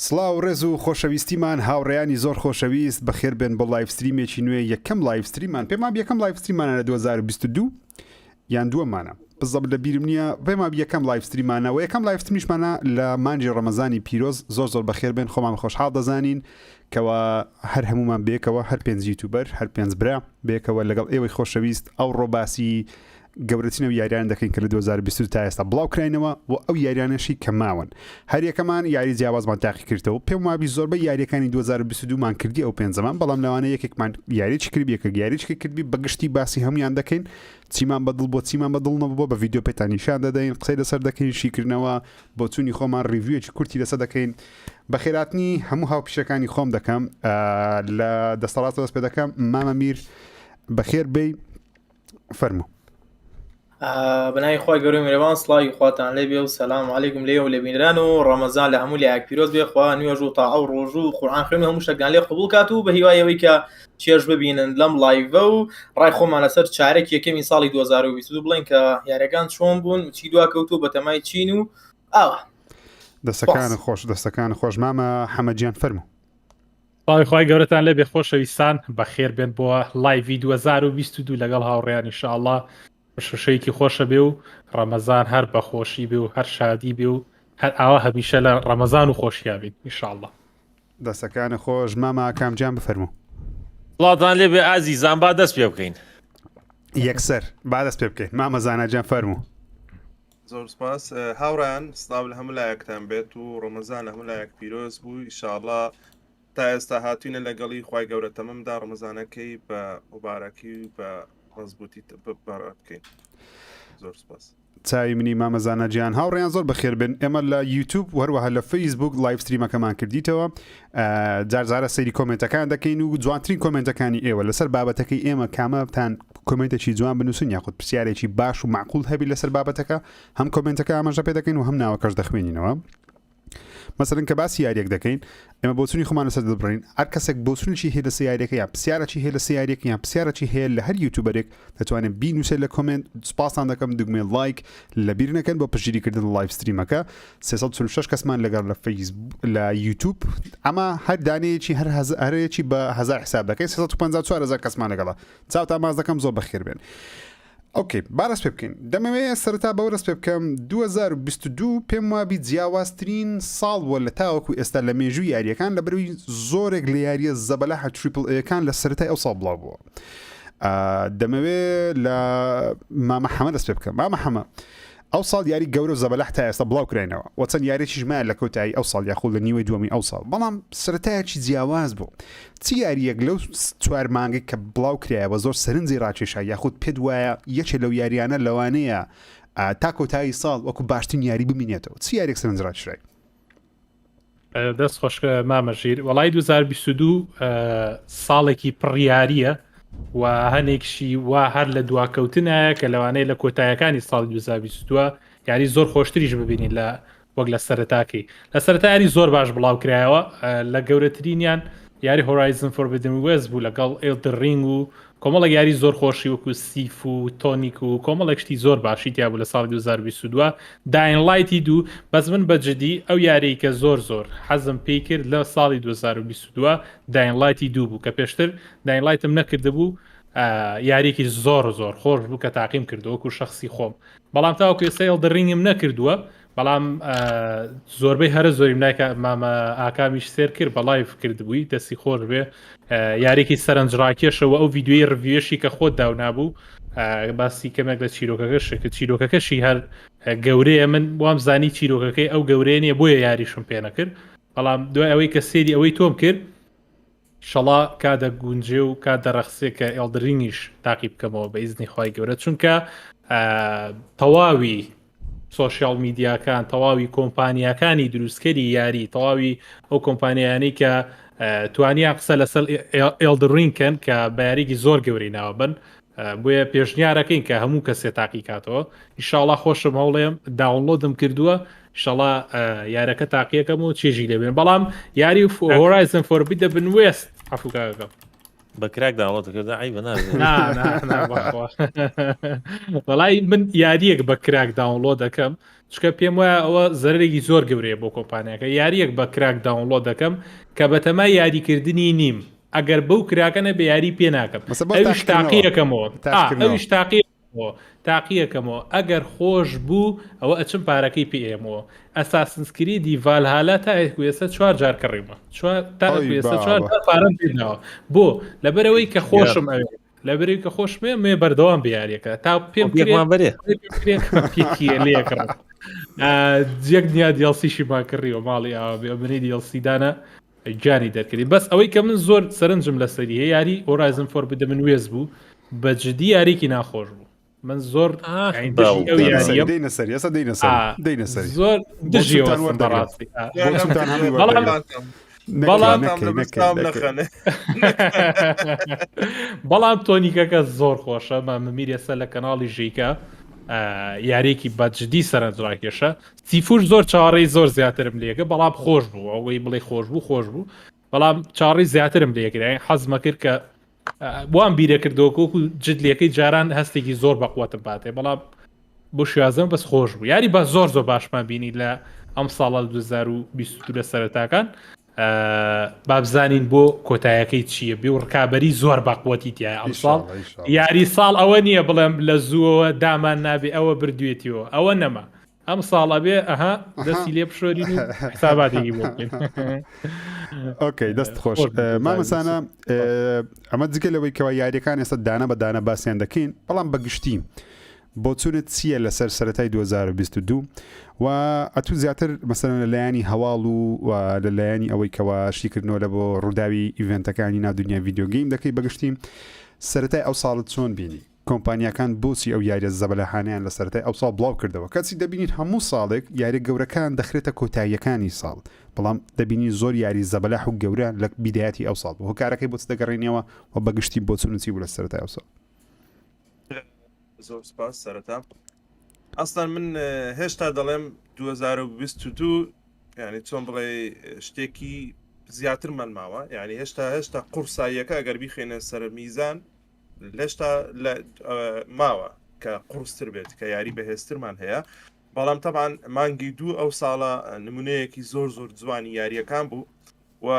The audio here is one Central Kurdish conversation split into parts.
سڵاو ڕێز و خۆشەویستیمان هاوڕێیانی زۆر خۆشەویست بەخێر بێن بۆ لایڤستریمێکی نوێ یەکەم لایڤستریمان پێما یەکەم لایڤستریمانە لە 2022 یان دووەمانە بزەب لە بیرم نییە پێما یەکەم لایڤستریمانەوە یەکەم لایڤستریمیشمانە لە مانجی ڕەمەزانی پیرۆز زۆر بەخێر بێن خۆمان خۆشحاڵ دەزانین کەەوە هەر هەمومان بێکەوە هەر پێنج یوتیوبەر هەر پێنج برا بێکەوە لەگەڵ ئێوەی خۆشەویست ئەو ڕۆباسی گەورەترینە و یاریان دەکەین کە لە 2022 تا ئێستا بڵاوکراینەوە و ئەو یاریانەشی کەماون هەر یەکەمان یاری جیاوازمان تاقی کردەوە پێم وابی زۆربەی یاریەکانی 2022 مان کردی ئەو پێنجەمان بەڵام لەوانە یەکێکمان یاریی کردی یەکە یاریی کردی بەگشتی باسی هەمویان دەکەین چیمان بەدڵ بۆ چیمان بەدڵنەوە بۆ بە ڤیددیو پێتانیشان دەدەین قسەی لەسەر دەکەین شیکردنەوە بۆ چوونی خۆمان ڕیڤویەکی کورتی لەسەر دەکەین بە خێراتنی هەموو هاوپیشەکانی خۆم دەکەم لە دەسەڵات دەست پێ دەکەم مامە میر بەخێر بێ فەرموو بنای خۆی گەورەی میێوان سڵاوی خواتان لێ بێ و سەلام عەلەیکم لێ و لە بینران و ڕەمەزان لە هەموو لایەک پیرۆز بێخوا نوێژ و تاعە و ڕۆژ و قورئان خوێندن هەموو شتێکان لێ قبوڵ کات و بە هیوایەوەی کە چێژ ببینن لەم لایڤە و ڕای خۆمان لەسەر چارەک یەکەمی ساڵی 2022 بڵێن کە یاریەکان چۆن بوون و چی دوا کەوتو بە تەمای چین و ئاوە دەستەکان خۆش مامە حەمەدیان فەرموو خی گەورەتان لێ بێ خۆشەویستان بەخێر بێن بۆ لایڤی 2022 لەگەڵ هاوڕێیان ئینشاءالله شەیەکی خۆشە بێ و ڕەمەزان هەر بەخۆشی بێ و هەر شادی بێ و هەر ئاوا هەمیشە لە ڕەمەزان و خۆشیابێت ئینشاءالله دەستەکانە خۆش ماما کامجان بفەرموو وڵاتان لێ بێ ئازیزان با دەست پێ بکەین یەکسەر با دەست پێ بکەین مامە زاناجان فەرموو زۆر سپاس هاوڕان سلااو لە هەموو لایەکتان بێت و ڕەمەزان لە هەموو لایەک پیرۆز بوو ئینشاءالله تا ئێستا هاتوینە لەگەڵی خوای گەورە تەمەمدا ڕەمەزانەکەی بە مبارەکی و بە مەزبوطی بکەین زۆر سپاس چاوی منی مامەزانە گیان هاوڕێیان زۆر بەخێر بن ئێمە لە یوتیوب وەروەها لە فەیسبوک لایڤستریمەکەمان کردیتەوە جارجارە سەیری کۆمنتەکان دەکەین و جوانترین کۆمنتەکانی ئێوە لەسەر بابەتەکەی ئێمە کامەتان کۆمنتێکی جوان بنووسن یاخود پرسیارێکی باش و معقول هەبی لەسەر بابەتەکە هەم کۆمنتەکە ئاماژە پێ دەکەین و هەم ناوەکەش دەخوێنینەوە مەسەرن کە باسی یاریەک دەکەین ئێمە بۆچوونی خۆمان لەسەر دەبڕین هەر کەسێک بۆچوونی هەیە لە سیارەکە یا پرسیارەی هەیە لە سیارێک یان پرسیارەی هەیە لە هەر یوتیوبەرێک دەتوانێت بینووسێت لە کۆمنت سپاسان دەکەم دوگمێ لایک لە بیر نەکەن بۆ پشتگیریکردن لایڤستریمەکە 346 کەسمان لەگەڵ لە فەیسبوک لە یوتیوب ئەمە هەر دانەیەکی هەرەیەکی بە 1000 حساب دەکەین 354,000 کەسمان لەگەڵە چاوتا ماز دەکەم زۆر بەخێر بێن ئۆکەی بارەس پێ بکەین دەمەوێت سەرتا بەوەرەس پێ بکەم 2022 پێم وابی جیاوازترین ساڵ بووە لە تاوەکو ئێستا لە مێژووی یاریەکان لە بەروی زۆرێک لە یاریە زەبەلاح تریپل ئەکان لە سەرەتای ئەو ساڵ بڵاو بووە دەمەوێت لە مامە حەمە دەست پێ بکەم مامە حەمە ئەو ساڵ یاری گەورە و زەبەلاح تا ئێستا بڵاو کراینەوە و چەند یاریێکیشمان لە کۆتایی ئەو ساڵ یاخۆ لە نیوەی دووەمی ئەو ساڵ بەڵام سەرەتایەکی جیاواز بوو چی یاریەک لەو 4 مانگی کە بڵاو کرایەوە زۆر سەرنجی ڕاکێشا یاخود پێت وایە یەکێ لەو یاریانە لەوانەیە تا کۆتایی ساڵ وەکو باشترین یاری بمینێتەوە چی یارێک سەرنج ڕاکێشای دەست خۆشکە مامەژیر وەڵای 2022 ساڵێکی پڕیاریە و هەنێکشی وا هەر لە دواکەوتنایە کە لەوانەیە لە کۆتاییەکانی ساڵی 2022 یاری زۆر خۆشتریش ببینین لە وەک لە سەرەتاکەی لە سەرەتا یاری زۆر باش بڵاو کرایەوە لە گەورەترینیان یاری هۆرایزن فۆربیدن وێست بوو لەگەڵ ئێلدن ڕینگ و کۆمەڵێک یاری زۆر خۆشی وەکو سیف و تۆنیک و کۆمەڵێک شتی زۆر باشی تیا بوو لە ساڵی 2022 داین لایتی دوو بەس من بەجددی ئەو یارەی کە زۆر حەزم پێی کرد لە ساڵی 2022 داین لایتی دوو بوو کە پێشتر داین لایتم نەکرده بوو یاریێکی زۆر خۆش بوو کە تاقیم کردو وەکو شخصی خۆم بەڵام تاوەکو ئێستا ئێلدن ڕینگم نەکردووە بەڵام زۆربەی هەرە زۆریم نایکە مامە ئاکامیش سێر کرد بە لایف کردبووی دەستی خۆش بێ یارێکی سەرنجڕاکێشەوە ئەو ڤیددیوی ڕڤێشی کە خۆت داونابوو باسی کەمێک لە چیرۆکەکەشێک چیرۆکەکەشی هەر گەورەیە من وام زانی چیرۆکەکەی ئەو گەورەیە بۆیە یاریشم پێ نەکرد بەڵام دوای ئەوەی کە سێری ئەوەی تۆم کرد شەڵا کادە گونجێ و کات دەرەخسێ کە ئێلدرینگیش تاقی بکەمەوە بە ئیزنی خوای گەورە چونکە تەواوی سۆشیال میدیاکان تەواوی کۆمپانیاکانی دروستکەری یاری تەواوی ئەو کۆمپانیانەی کە توانیان قسە لەسەر ئێلدن ڕینگکەن کە بە یاریکی زۆر گەورەی ناوە بن بۆیە پێشنیارەکەین کە هەموو کەسێ تاقی کاتەوە ئینشاءڵڵا خۆشم هەوڵێم داونلۆدم کردووە ئینشاءڵڵا یارەکە تاقیەکەم و چێژی لێبێن بەڵام یاری هۆرایزن فۆربیدن وێست عەفو کاکەم بە کراک داوڵاتەکەدا عیبە نابێت بەخوا وەڵی من یاریەک بە کراک داونلۆ دەکەم چکە پێم وایە ئەوە زەرێکی زۆر گەورەیە بۆ کۆمپانیەکە یاریەک بە کراک داونلۆ دەکەم کە بەتەمای یاریکردنی نیم ئەگەر بەو کراکەنە بە یاری پێ ناکەم ئەوش تاقیەکەمەوە ئەوش تاقیەکەمەوە ئەگەر خۆش بوو ئەوە ئەچم پارەکەی پێمەوە ئەساسنسکریدی ڤالهالا تا ئێستا 4 جار کڕیمە پارەم پێناوە بۆ لەبەرەوەی کە خۆشم ئەوێ لەبەری کە خۆشمێ مێ بەردەوام بیاریەکە تا پێم بێ لێکڕ جێک نیا دیڵسیشیمان کڕیەوە ماڵی ئاوێ منی دیڵسیدانە جانی دەرکردی بەس ئەوەی کە من زۆر سەرنجم لە سەری هەیە یاری ئۆرایزن فۆر بدە من وێز بوو بەجددی یاریکی ناخۆش بوو من زۆر زۆر دژیەوە بەڕاستی بەڵام تۆنیکەکە زۆر خۆشە مەمیرێسە لە کەناڵی ژیکە یارێکی بەجددی سەرنجڕاکێشە سیفوش زۆر چاڕی زۆر زیاترم لێگە بەڵام خۆش بوو ئەوەی بڵێ خۆش بوو بەڵام چاڕی زیاترم لێگرای حەزمە کرد کە وان بیرە کردەوەکۆک و جدلەکەی جاران هەستێکی زۆر بەقوتم باتێ بەڵام بۆ شوازم بەس خۆش بوو یاری بە زۆر باشمان بینی لە ئەم ساڵە 2022 لە سەرەتاکان بابزانین بۆ کۆتایەکەی چییە بێ و ڕکابەری زۆر بەقوەتی تایە ئەم ساڵ یاری ساڵ ئەوە نییە بڵێم لە زووەوە دامان نابێ ئەوە بردوێتیەوە ئەوە نەما ئەم ساڵە بێ ئەها دەستی لێ بشۆرین و حساباتێکی بۆکەین ئۆکەی دەست خۆش مامەسانە ئەمە جگە لەوەی کەەوە یاریەکان ئێستا دانە بە دانە باسییان دەکەین بەڵام بەگشتی بۆ چونت چییە لەسەر سەرەتای 2022 و ئەتو زیاتر مەسەرەن لە لایانی هەواڵ و لە لایانی ئەوەی کەەوە شیکردنەوە لە بۆ ڕووداوی ئیڤنتەکانی ناودنیا ڤیددیۆگەیم دەکەی بەگشتی سەرەتای ئەو ساڵت چۆن بینی کۆمپانیەکان بۆچی ئەو یاریە زەبەلەحانیان لە سەرەتای ئەو ساڵ بڵاو کردەوە کەچی دەبینیت هەموو ساڵێک یاری گەورەکان دەخرێتە کۆتاییەکانی ساڵ بەڵام دەبینی زۆر یاری زەبەلەح و گەورە لە بیدایەتی ئەو ساڵ بۆ هۆکارەکەی بۆ دەگەڕێنەوە و بەگشتی بۆ چونوتی بوو لە سەرەتای ئەو ساڵ زۆر سپاس سەرەتا ئەستان من هێشتا دەڵێم 2022 ینی چۆن بڵێ شتێکی زیاتر مەلماوە ینی هێشتا قورساییەکە ئەگەر بیخێنە سەر میزان لەشتا ماوە کە قورستر بێت کە یاری بەهێزترمان هەیە بەڵام تەبان مانگی دوو ئەو ساڵە نمونەیەکی زۆر جوانی یاریەکان بوو و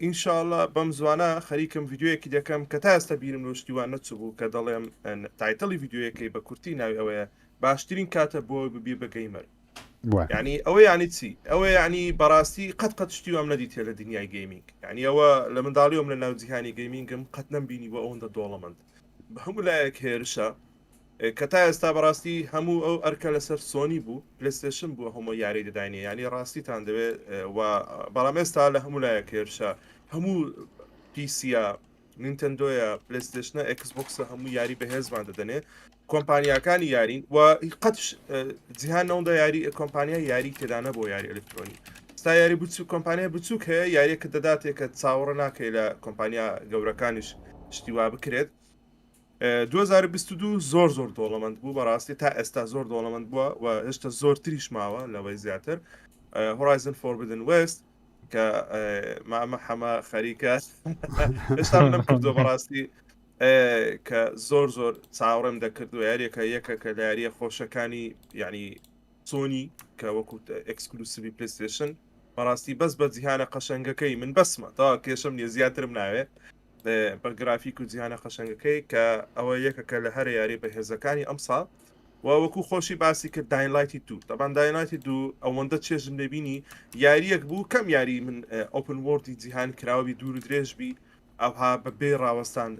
ئینشاءڵە بەم زوانە خەریکم ڤیددیوەیەکی دەکەم کە تا ئێستا بیرم لە شتیوان نەچوو بوو کە دەڵێم تایتڵی ڤیددیوەکەی بە کورتی ناوی ئەوەیە باشترین کاتە بۆ ببی بە گەیمەر ینی ئەوە ینی چی ئەوە ینی بەڕاستی قەت شتیوام نەدیتێ لە دنیای گەیمینگ ینی ئەوە لە منداڵیۆم لە ناو جیهانی گەیمینگم قەت نەمبینی بۆ ئەوەندە دۆڵەمەند بە هەموو لایەک هێرشە کە تا ئێستا بەڕاستی هەموو ئەو ئەرکە لەسەر سۆنی بوو پلێستێشن بووە هەموو یاری دەداینێ ینی ڕاستیتان دەوێت و بەڵام ئێستا لە هەموو لایەک هێرشە هەموو پیسیە نینتەندۆیە پلێستێشنە ئەکسبۆکسە هەموو یاری بەهێزمان دەدەنێ کۆمپانیاکانی یارین و قەتش جیهان نەوەندە یاری کۆمپانیا یاری تێدانە بۆ یاری ئەلکترۆنی ستا یاری بچوو کۆمپانیا بچووک هەیە یاریەکە دەداتێک کە چاوەڕە ناکەی لە کۆمپانیا گەورەکانیش شتیوا بکرێت 2022 زۆر دۆڵەمەند بوو بەڕاستی تا ئێستا زۆر دۆڵەمەند بووە و هێشتا زۆر تریش ماوە لەوەی زیاتر هۆرایزن فۆربدن وست کە مامە حەمە خەریکە هێشتا منم کردو بەڕاستی کە زۆر چاوەڕێم دەکرد و یاریەکە یەکە کە لە یاریە خۆشەکانی ینی سۆنی کە وەکو ئەکسکلوسیڤی پلێستێشن بەڕاستی بەس بە جیهانە قەشەنگەکەی من بەسمە تا کێشم نیە زیاترم ناوێت بە گرافیک و جیهانە قەشەنگەکەی کە ئەوە یەکە کە لە هەرە یاری بەهێزەکانی ئەمسا و وەکو خۆشی باسی کرد داینلایتی دوو تەبان داینلایتی دوو ئەوەندە چێژم دەبینی یاریەک بوو کەم یاری من ئۆپن وۆردی جیهان کراوی دوور و درێژبی ئەوها بەبێ ڕاوەستان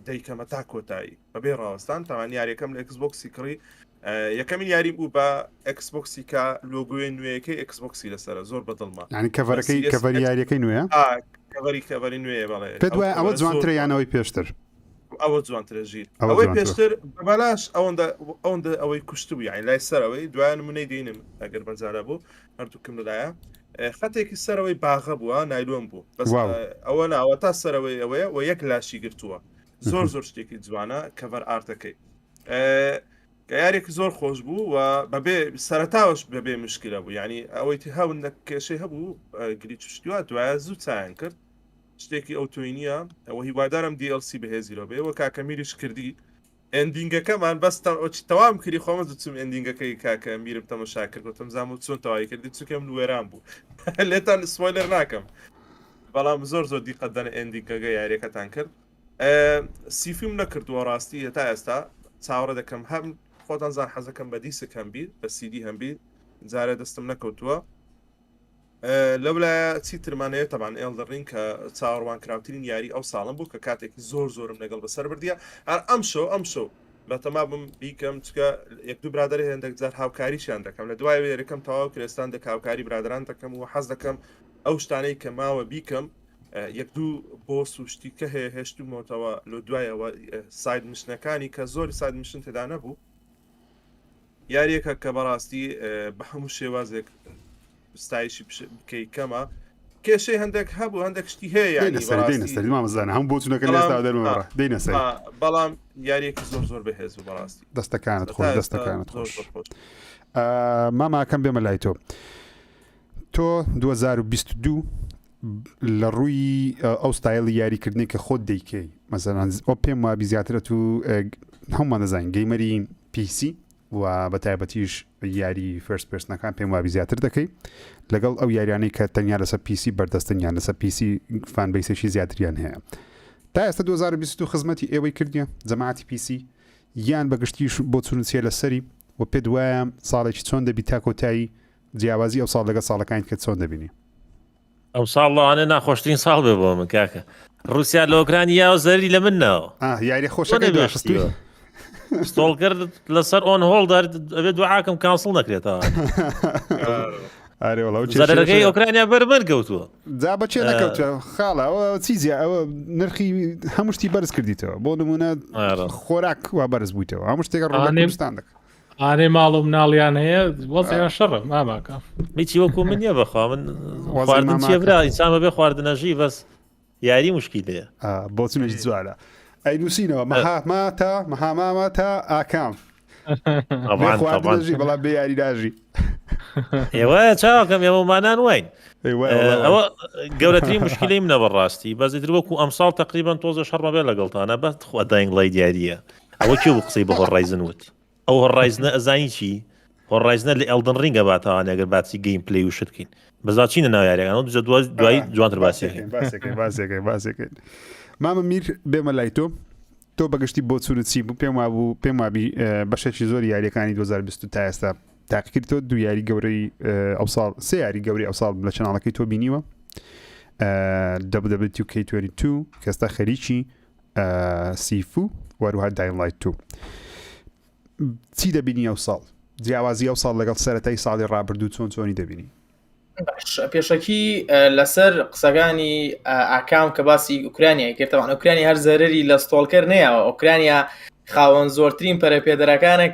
دەیکەمە تا کۆتایی بەبێ ڕاوەستان تاوان یاریەکەم لە ئەکسبۆکسی کڕی یەکەمین یاری بوو بە ئەکسبۆکسی کە لۆگوێ نوێیەکەی ئەکسبۆکسی لەسەر زۆر بەدڵمە ینی کەڤەری یاریەکەی نوێە کەڤەری نوێ بەڵێ پێت وایە ئەوە جوانترە یانەوەی پێشتر ئەوە جوانترە ژیر ئەوەی پێشتر بەلاش ئەوەندە ئەوەی کوشتبوو یانی لای سەرەوەی دوایان نمونەی دێنم ئەگەر بەنجارە بوو هەردووکم لەلایە خەتێکی سەرەوەی باغە بووە نایلۆم بوو بەس ئەوە ناوە تا سەرەوەی ئەوەیە و یەک لاشی گرتووە زۆر شتێکی جوانە کەڤەر ئارتەکەی کە یارێک زۆر خۆش بوو و بەبێ سەرەتاوەش بەبێ مشکلە بوو ینی ئەوەی هەون کێشەی هەبوو گلیچ شتیوە دوایە زوو چایان کرد شتێکی ئەوتۆینیە ئەوە هیوادارم DLC بەهێزیرەوە بێ وە کاکەمیریش کردی ئەندینگەکەمان بەس تەوام کردی خۆمە چوم ئەندینگەکەی کاکە میرم تەمەشا کرد وتم زانم چۆن تەواوی کردی چکەم وێران بوو لێتان سپۆیلەر ناکەم بەڵام زۆر دیقەتدان ئەندینگەکە یاریەکەتان کرد سیفیم نەکردووە ڕاستی هێتا ئێستا چاوەڕە دەکەم هەم خۆتان زان حەزەکەم بە دیسک هەمبیر بە CD هەمبیر جارە دەستم نەکەوتووە لەولایە چیترمانەیە تەبان ئێڵدەڕین کە چاوەڕوان کراوترین یاری ئەو ساڵم بوو کە کاتێکی زۆرم لەگەڵ بەسەر بردیە هەر ئەم شەو بەتەما بم بیکەم چکە یەک دوو برادری هەندێک جار هاوکاریشیان دەکەم لە دوای وێرەکەم تەواو کرێستان دەک هاوکاری برادران دەکەم و حەز دەکەم ئەو شتانەی کە ماوە بیکەم یەک دوو بۆ سوشتی کە هەیە هێشتومەوە لە دوایەوە ساید مشنەکانی کە زۆری ساید مشن تێدا نەبوو یاریەکە کە بەڕاستی بە هەموو شێوازێک ستایشی بکەی کەمە کێشەی هەندێک هەبوو هەندێک شتی هەیە دەینەسەری مامەزانە هەم بۆ چونەکە لێستا دەرمەوە دەینەسەری بەڵام یاریەکی زۆر بەهێز و بەڕاستی دەستەکانت خۆش دەستەکانت خۆش ماماکەم بێمە لای تۆ 2022 لە ڕووی ئەو ستایلی یاریکردنی کە خۆت دەیکەی مەسەڵەن ئەو پێم وابی زیاترە تو هەمومان دەزانین گەیمەری PC و بە تایبەتیش یاری فەرست پێرسنەکان پێم وابی زیاتر دەکەی لەگەڵ ئەو یاریانەی کە تەنیا لەسەر PC بەردەستنیان لەسەر PC فانبەیسێکی زیاتریان هەیە تا ئێستا 2022 خزمەتی ئێوەی کردیە جەماعەتی PC یان بەگشتیش بۆ چونچێ لەسەری و پێ دوایە ساڵێکی چۆن دەبی تا کۆتایی جیاوازی ئەو ساڵ لەگە ساڵەکانی کە چۆن دەبینی ئەو ساڵڵانە ناخۆشترین ساڵ بێ بۆ من کاکە رووسیا لە ئۆکرانیا و زەری لە منەوە یاری خۆشەکەی باشستوی ستۆڵ کرد لەسەر ئۆن هۆڵدار ئەبێ دوعاکەم کانسڵ نەکرێتەوە زەرەکەی ئۆکرانیا بەربەر کەوتووە جا بەچێ نەکەوتە خاڵە ئەوە چیزیە ئەوە نرخی هەموو شتی بەرز کردیتەوە بۆ نمونە خۆراک وا بەرز بوویتەوە هەموو شتێک ڕۆستان دەکە ئانێ ماڵ و مناڵیان هەیە وەزیان شەڕە ماماکە هیچی وەکو من نییە بەخوا من خواردن چێبرا ئینسان بەبێ خواردنەژی بەس یاری مشکیلەیە بۆ چونەژی جوالە ئەی نووسینەوە مەهامامە تا ئاکام خواردنەژی بەڵام بێ یاری داژی ئێوە چاوەکەم ئێوەمانان واین ئەوە گەورەترین مشکلەی منە بەڕاستی بەزیتر وەکو ئەمساڵ تقریبان تۆزە شەڕمە بێ لەگەڵتانە بە خوا داینگڵی دیاریە ئەوە کێ قسەی بە هۆڕایزن وت ئەو هۆڕایزنە ئەزانی چی هۆڕایزنە لە ئەلدن ڕینگە باتەوانە ئەگەر باسی گەیم پلی وشت بکەین بەزاچینە ناو یاریەکان دوای جوانتر باسێکەکەین مامە میر بێمە لای تۆ بەگشتی بۆ چونت چی بوو پێم وابی بەشێکی زۆری یاریەکانی 2020 تا ئێستا تاقیکردەوە دو یاری گەورەی ئەو ساڵ سێ یاری گەوری ئەو ساڵ لە چەناڵەکەی تۆ بینیوە WW2K22 کە ئێستا خەریکی سیفو وەروها داین لایت 2 چی دەبینی ئەو ساڵ جیاوازی ئەو ساڵ لەگەڵ سەرەتای ساڵی ڕابردوو چۆنی دەبینی پێشەکی لەسەر قسەکانی ئاکام کە باسی ئوکرانیای کردەوە ئوکرانی هەر زەرری لە ستۆڵکەر نەیەوە ئوکرانیا خاوەن زۆرترین پەرەپێدەرەکانە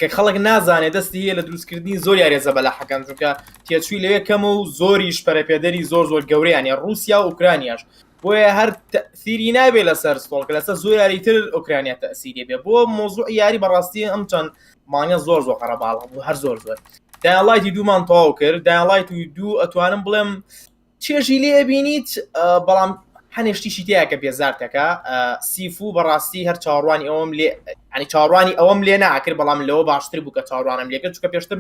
کە خەڵک نازانێت دەستی هەیە لە دروستکردنی زۆر یاریێزە بەلاحەکان چونکە تێچووی لەوێ کەمە و زۆریش پەرەپێدەری زۆر گەورەیانە رووسیا و ئوکرانیاش بۆیە هەر تەثیری نابێت لەسەر ستۆڵکە لەسەر زۆر یاریتر ئوکرانیا تەثیری بێ بۆ مۆزوع یاری بەڕاستی ئەم چەند مانگە زۆر قەرەباڵە بوو هەر زۆر دایانلایتی دوومان تەواو کرد دایانلایتی دوو ئەتوانم بڵێم چێژی لێ بینیت بەڵام هەنێشتیشی تەیە کە بێزارتەکە سیفو بەڕاستی هەر چاڕوانی ئەوم لێ ینی چاڕوانی ئەوەم لێ ناکرد بەڵام لەوە باشتر بوو کە چاڕوانم لێکرد چونکە پێشتر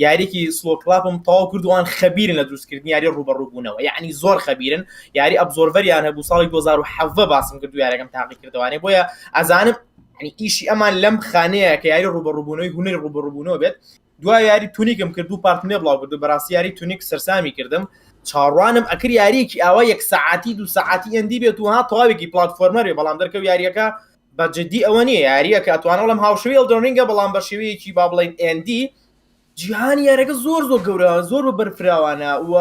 یاریکی سلۆ کلاپم تەواو کردوان خەبیرن لە دروستکردنی یاری ڕوبەڕووبوونەوە یعنی زۆر خەبیرن یاری ئەبزۆرڤەریان هەبوو ساڵی 2017 باسم کرد و یاریەکەم تاقی کردوانێ بۆیە ئەزانم ئیشی ئەمان لەم خانەیە کە یاری ڕوبەڕووبوونەوەی هونەری ڕوبەڕووبوونەوە بێت دوای یاری تونیکم کرد و پارتنێ بڵاو کرد بەڕاستی یاری تونیک سەرسامی کردم چاڕوانم ئەکر یاریەکی ئاوا 1 ساعتی 2 ساعتی ئەندی بێت و ها تەواوێکی پلاتفۆرمەرێ بەڵام دەرکەوت یاریەکە بە جددی ئەوە نییە یاریەکە ئەتوانە بڵم هاوشەوی ئەلدەرینگە بەڵام بە شێوەیەکی با بڵین ئەندی جیهانی یاریەکە زۆر گەورە زۆر بە بەرفراوانە و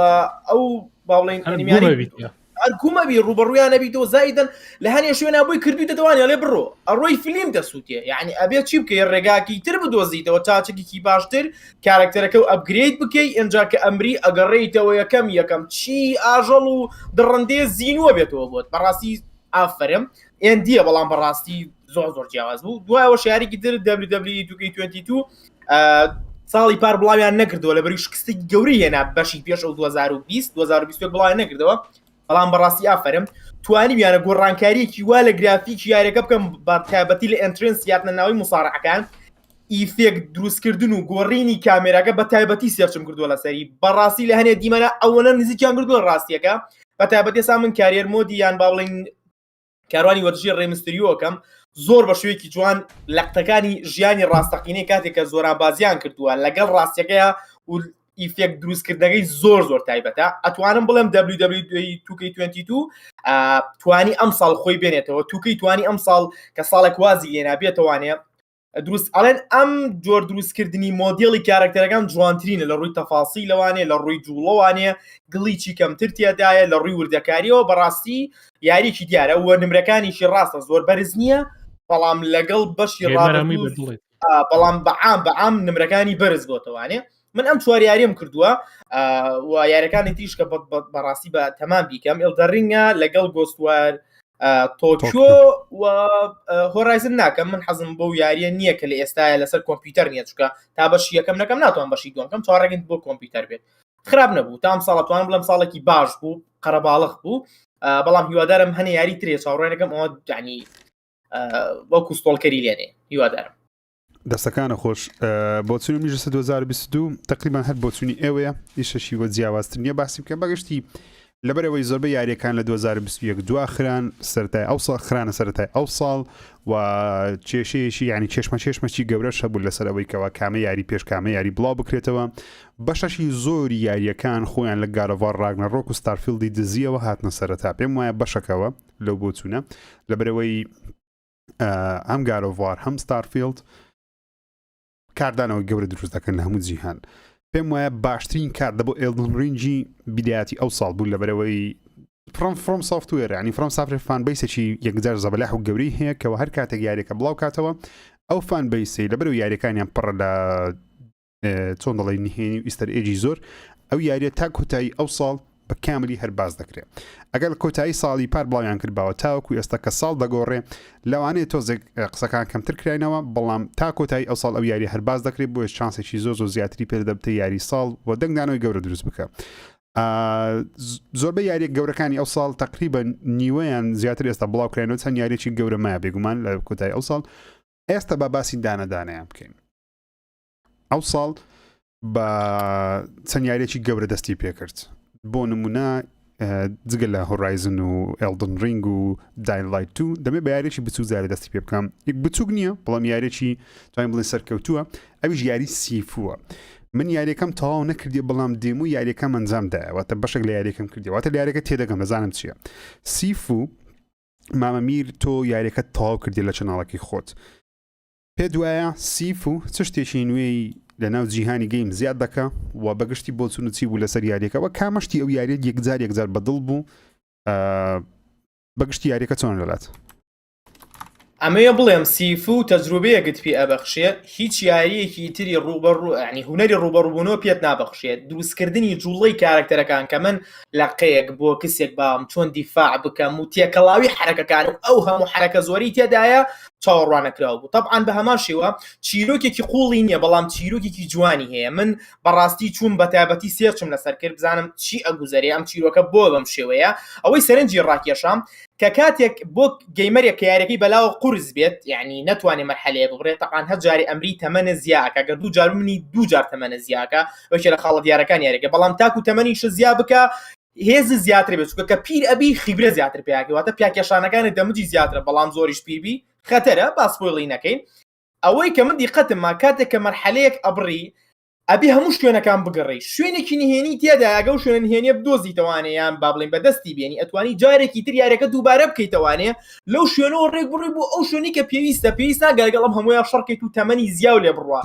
ئەو با بڵین ئەنیمیانی ئەرکومەبی ڕوبەڕوویان نەبیتەوە زایدن لە هەنێ شوێنە بۆی کردویتە دەوانێ لێ بڕۆ ئەڕۆی فیلم دەسووتێ یعنی ئەبێت چی بکەی ڕێگاکی تر بدۆزیتەوە چاچێکی باشتر کارکتەرەکە و ئەپگرید بکەی ئەنجا کە ئەمری ئەگەڕێیتەوە یەکەم چی ئاژەڵ و دڕندێ زیینوە بێتەوە بۆت بەڕاستی ئافرم ئێندیە بەڵام بەڕاستی زۆر جیاواز بوو دوایەوە شارێکی تر WW2K22 ساڵی پار بڵاویان نەکردەوە لە بەری شکستێکی گەورەی هێنا بەشی پێش ئەو 2020 بڵاویان نەکردەوە بەڵام بەڕاستی ئافرم توانی بیانە گۆڕانکاریەکی وا لە گرافیکی یاریەکە بکەم بە تایبەتی لە ئەنترنس یاتنە ناوی مساڕعەکان ئیفێک دروستکردن و گۆڕینی کامێراکە بە تایبەتی سێرچم کردووە لەسەری بەڕاستی لە هەنێ دیمەنە ئەوەنە نزیکیان کردووە ڕاستیەکە بە تایبەت ئێستا من کارێر مۆدی یان با بڵین کاروانی وەرزشی ڕێمستریۆکەم زۆر بە شوەیەکی جوان لەقتەکانی ژیانی ڕاستەقینەی کاتێک کە زۆران بازیان کردووە لەگەڵ ڕاستیەکەیە و ئیفێک دروستکردنەکەی زۆر تایبەتە ئەتوانم بڵێم WWE2K22 توانی ئەم ساڵ خۆی بێنێتەوە تووکەی توانی ئەم ساڵ کە ساڵێک وازی لێنابێتەوانێ دروست ئەڵێن ئەم جۆر دروستکردنی مۆدیڵی کارکتەرەکان جوانترینە لە ڕووی تەفاسی لەوانێ لە ڕووی جوڵەوانێ گڵیچی کەمتر تێدایە لە ڕووی وردەکاریەوە بەڕاستی یاریکی دیارە وە نمرەکانیشی ڕاستە زۆر بەرز نییە بەڵام لەگەڵ بەشی بەڵام بەعام نمرەکانی بەرز بۆتەوانێ من ئەم چوار یاریم کردووە و یاریەکانی تریشکە بەڕاستی بە تەمام بیکەم ئێلدەڕینگە لەگەڵ گۆستوار تۆکیۆ و هۆرایزن ناکەم من حەزم بۆ یاریە نییە کە لە ئێستاە لەسەر کۆمپیوتەر نییە چکە تا بەشی یەکەم نەکەم ناتوان بەشی دووەمکەم چوارەگەن بۆ کۆمپیوتەر بێت خراپ نەبوو تام ساڵەتوان بڵم ساڵێکی باش بوو قەرەباڵغ بوو بەڵام هیوادارم هەنێ یاری ترێ چاوڕێنەکەم ئەوە جانی وەکو ستۆڵکەری لێنێ هیوادارم دەستەکانە خۆش بۆ چونی میژە 2022 تقریبان هەر بۆ چونی ئێوەیە ئیشەشی وە جیاوازتر نیە باسی بکەم بەگشتی لەبەرەوەی زۆربەی یاریەکان لە 2021 دواخران سەرەتای ئەو ساڵ خرانە سەرەتای ئەو ساڵ و کێشەیەشی ینی چێشمەچی گەورەش هەبوو لەسەرەوەی کەەوە کامە یاری پێش کامە یاری بڵاو بکرێتەوە بەشەشی زۆری یاریەکان خۆیان لە گارەڤار ڕاگنەڕۆک و ستارفیلدی دزیەوە هاتنە سەرەتا پێم وایە بەشەکەوە لەو بۆ چوونە لەبەرەوەی ئەم گارۆڤار هەم ستارفیلد کاردانەوە گەورە دروست دەکەن لە هەموو جیهان پێم وایە باشترین کار دەبۆ ئێلدن ڕینجی بیدایەتی ئەو ساڵ بوو لەبەرەوەی فرۆم سافتوێر ینی فرۆم سافر فان بیسێکی یەکجار زەبەلاح و گەوری هەیە کەەوە هەر کاتێک یاریەکە بڵاو کاتەوە ئەو فان بیسی لەبەرەوەی یاریەکانیان پڕ لە چۆن دەڵی نهێنی و ئیستەر ئێجی زۆر ئەو یاریە تا کۆتایی ئەو ساڵ بە کاملی هەر باز دەکرێت ئەگەر کۆتایی ساڵی پار بڵاویان کردباوە تاوەکو ئێستا کە ساڵ دەگۆڕێ لەوانەیە تۆزێک قسەکان کەمتر کراینەوە بەڵام تا کۆتایی ئەو ساڵ ئەو یاری هەر باز دەکرێت بۆ شانسێکی زۆر زیاتری پێدەبتە یاری ساڵ و دەنگدانەوەی گەورە دروست بکە زۆربەی یاریێک گەورەکانی ئەو ساڵ تقریبا نیوەیان زیاتر ئێستا بڵاوکراینەوە چەند یاریێکی گەورە مایە بێگومان لە کۆتایی ئەو ساڵ ئێستا بە باسی دانەدانیان بکەین ئەو ساڵ بە چەند یاریێکی گەورە دەستی پێکرد بۆ نمونە جگە لە هۆرایزن و ئێلدن ڕینگ و داینلایت 2 دەمێ بە یاریێکی بچوو زیارە دەستی پێ بکەم یەک بچووک نییە بەڵام یاریێکی توانین بڵێن سەرکەوتووە ئەویش یاری سیفووە من یاریەکەم تەواو نەکردی بەڵام دێم و یاریەکەم ئەنجامدایەوەتە بەشێک لە یاریەکەم کردیواتە لە یاریەکە تێدەگەم نەزانم چییە سیفو مامەمیر تۆ یاریەکە تەواو کردی لە چەناڵەکی خۆت پێ دوایە سیفو چ شتێکی نوێی لە ناو جیهانی گەیم زیاد دەکە و بەگشتی بۆ چون چی بوو لەسەر یاریەکەەوە کامەشتی ئەو یاریێت یەکجار بەدڵ بوو بەگشتی یاریەکە چۆن لەلات ئەمەیە بڵێم سیفو تەجروبەیەکت پێ ئەبەخشێ هیچ یاریەکی تری ڕوبەڕوو ینی هونەری ڕوبەڕووبوونەوە پێت نابەخشێت دروستکردنی جوڵەی کارکتەرەکان کە من لە قەیەک بۆ کەسێک بام چۆن دیفاع بکەم و تێکەڵاوی حرەکەکان و ئەو هەموو حرەکە زۆری تێدایە چاوەڕوانەکراوە بوو طبعاً بە هەمان شێوە چیرۆکێکی قوڵی نییە بەڵام چیرۆکێکی جوانی هەیە من بەڕاستی چوون بە تایبەتی سێرچم لەسەر کرد بزانم چی ئەگوزەرێ ئەم چیرۆکە بۆ بەم شێوەیە ئەوەی سەرنجی ڕاکێشام کە کاتێک بۆ گەیمەرێک کە یاریەکەی بەلاوە قورس بێت یعنی نەتوانێت مەرحەلەیە ببڕێت تەقان هەر جاری ئەمری تەمەنە زیاکە گە دوو جار منی دوو جار تەمەنە زیاکە وەکێ لە خاڵە دیارەکان یاریەکە بەڵام تاکو تەمەنیش زیا بکە هێز زیاتر بێت چونکە کە پیر ئەبی خیبرە زیاتر پێیاکەواتە پیاکێشانەکانی دەمجی زیاترە بەڵام زۆریش پیربی خەتەرە باسپۆیڵی نەکەین ئەوەی کە من دیقەتم ما کاتێک کە مەرحەلەیەک ئەبڕی ئەبی هەموو شوێنەکان بگەڕی شوێنێکی نهێنی تێدا ئەگە و شوێن نهێنیە بدۆزیتەوانێ یان با بڵێن بەدەستی بێنی ئەتوانی جارێکی تر یاریەکە دووبارە بکەیتەوانێ لەو شوێنەوە ڕێک بڕی بۆ ئەو شوێنی کە پێویستە ناگەڵم هەموویان شەڕکەیت و تەمەنی زیا و لێ بڕوە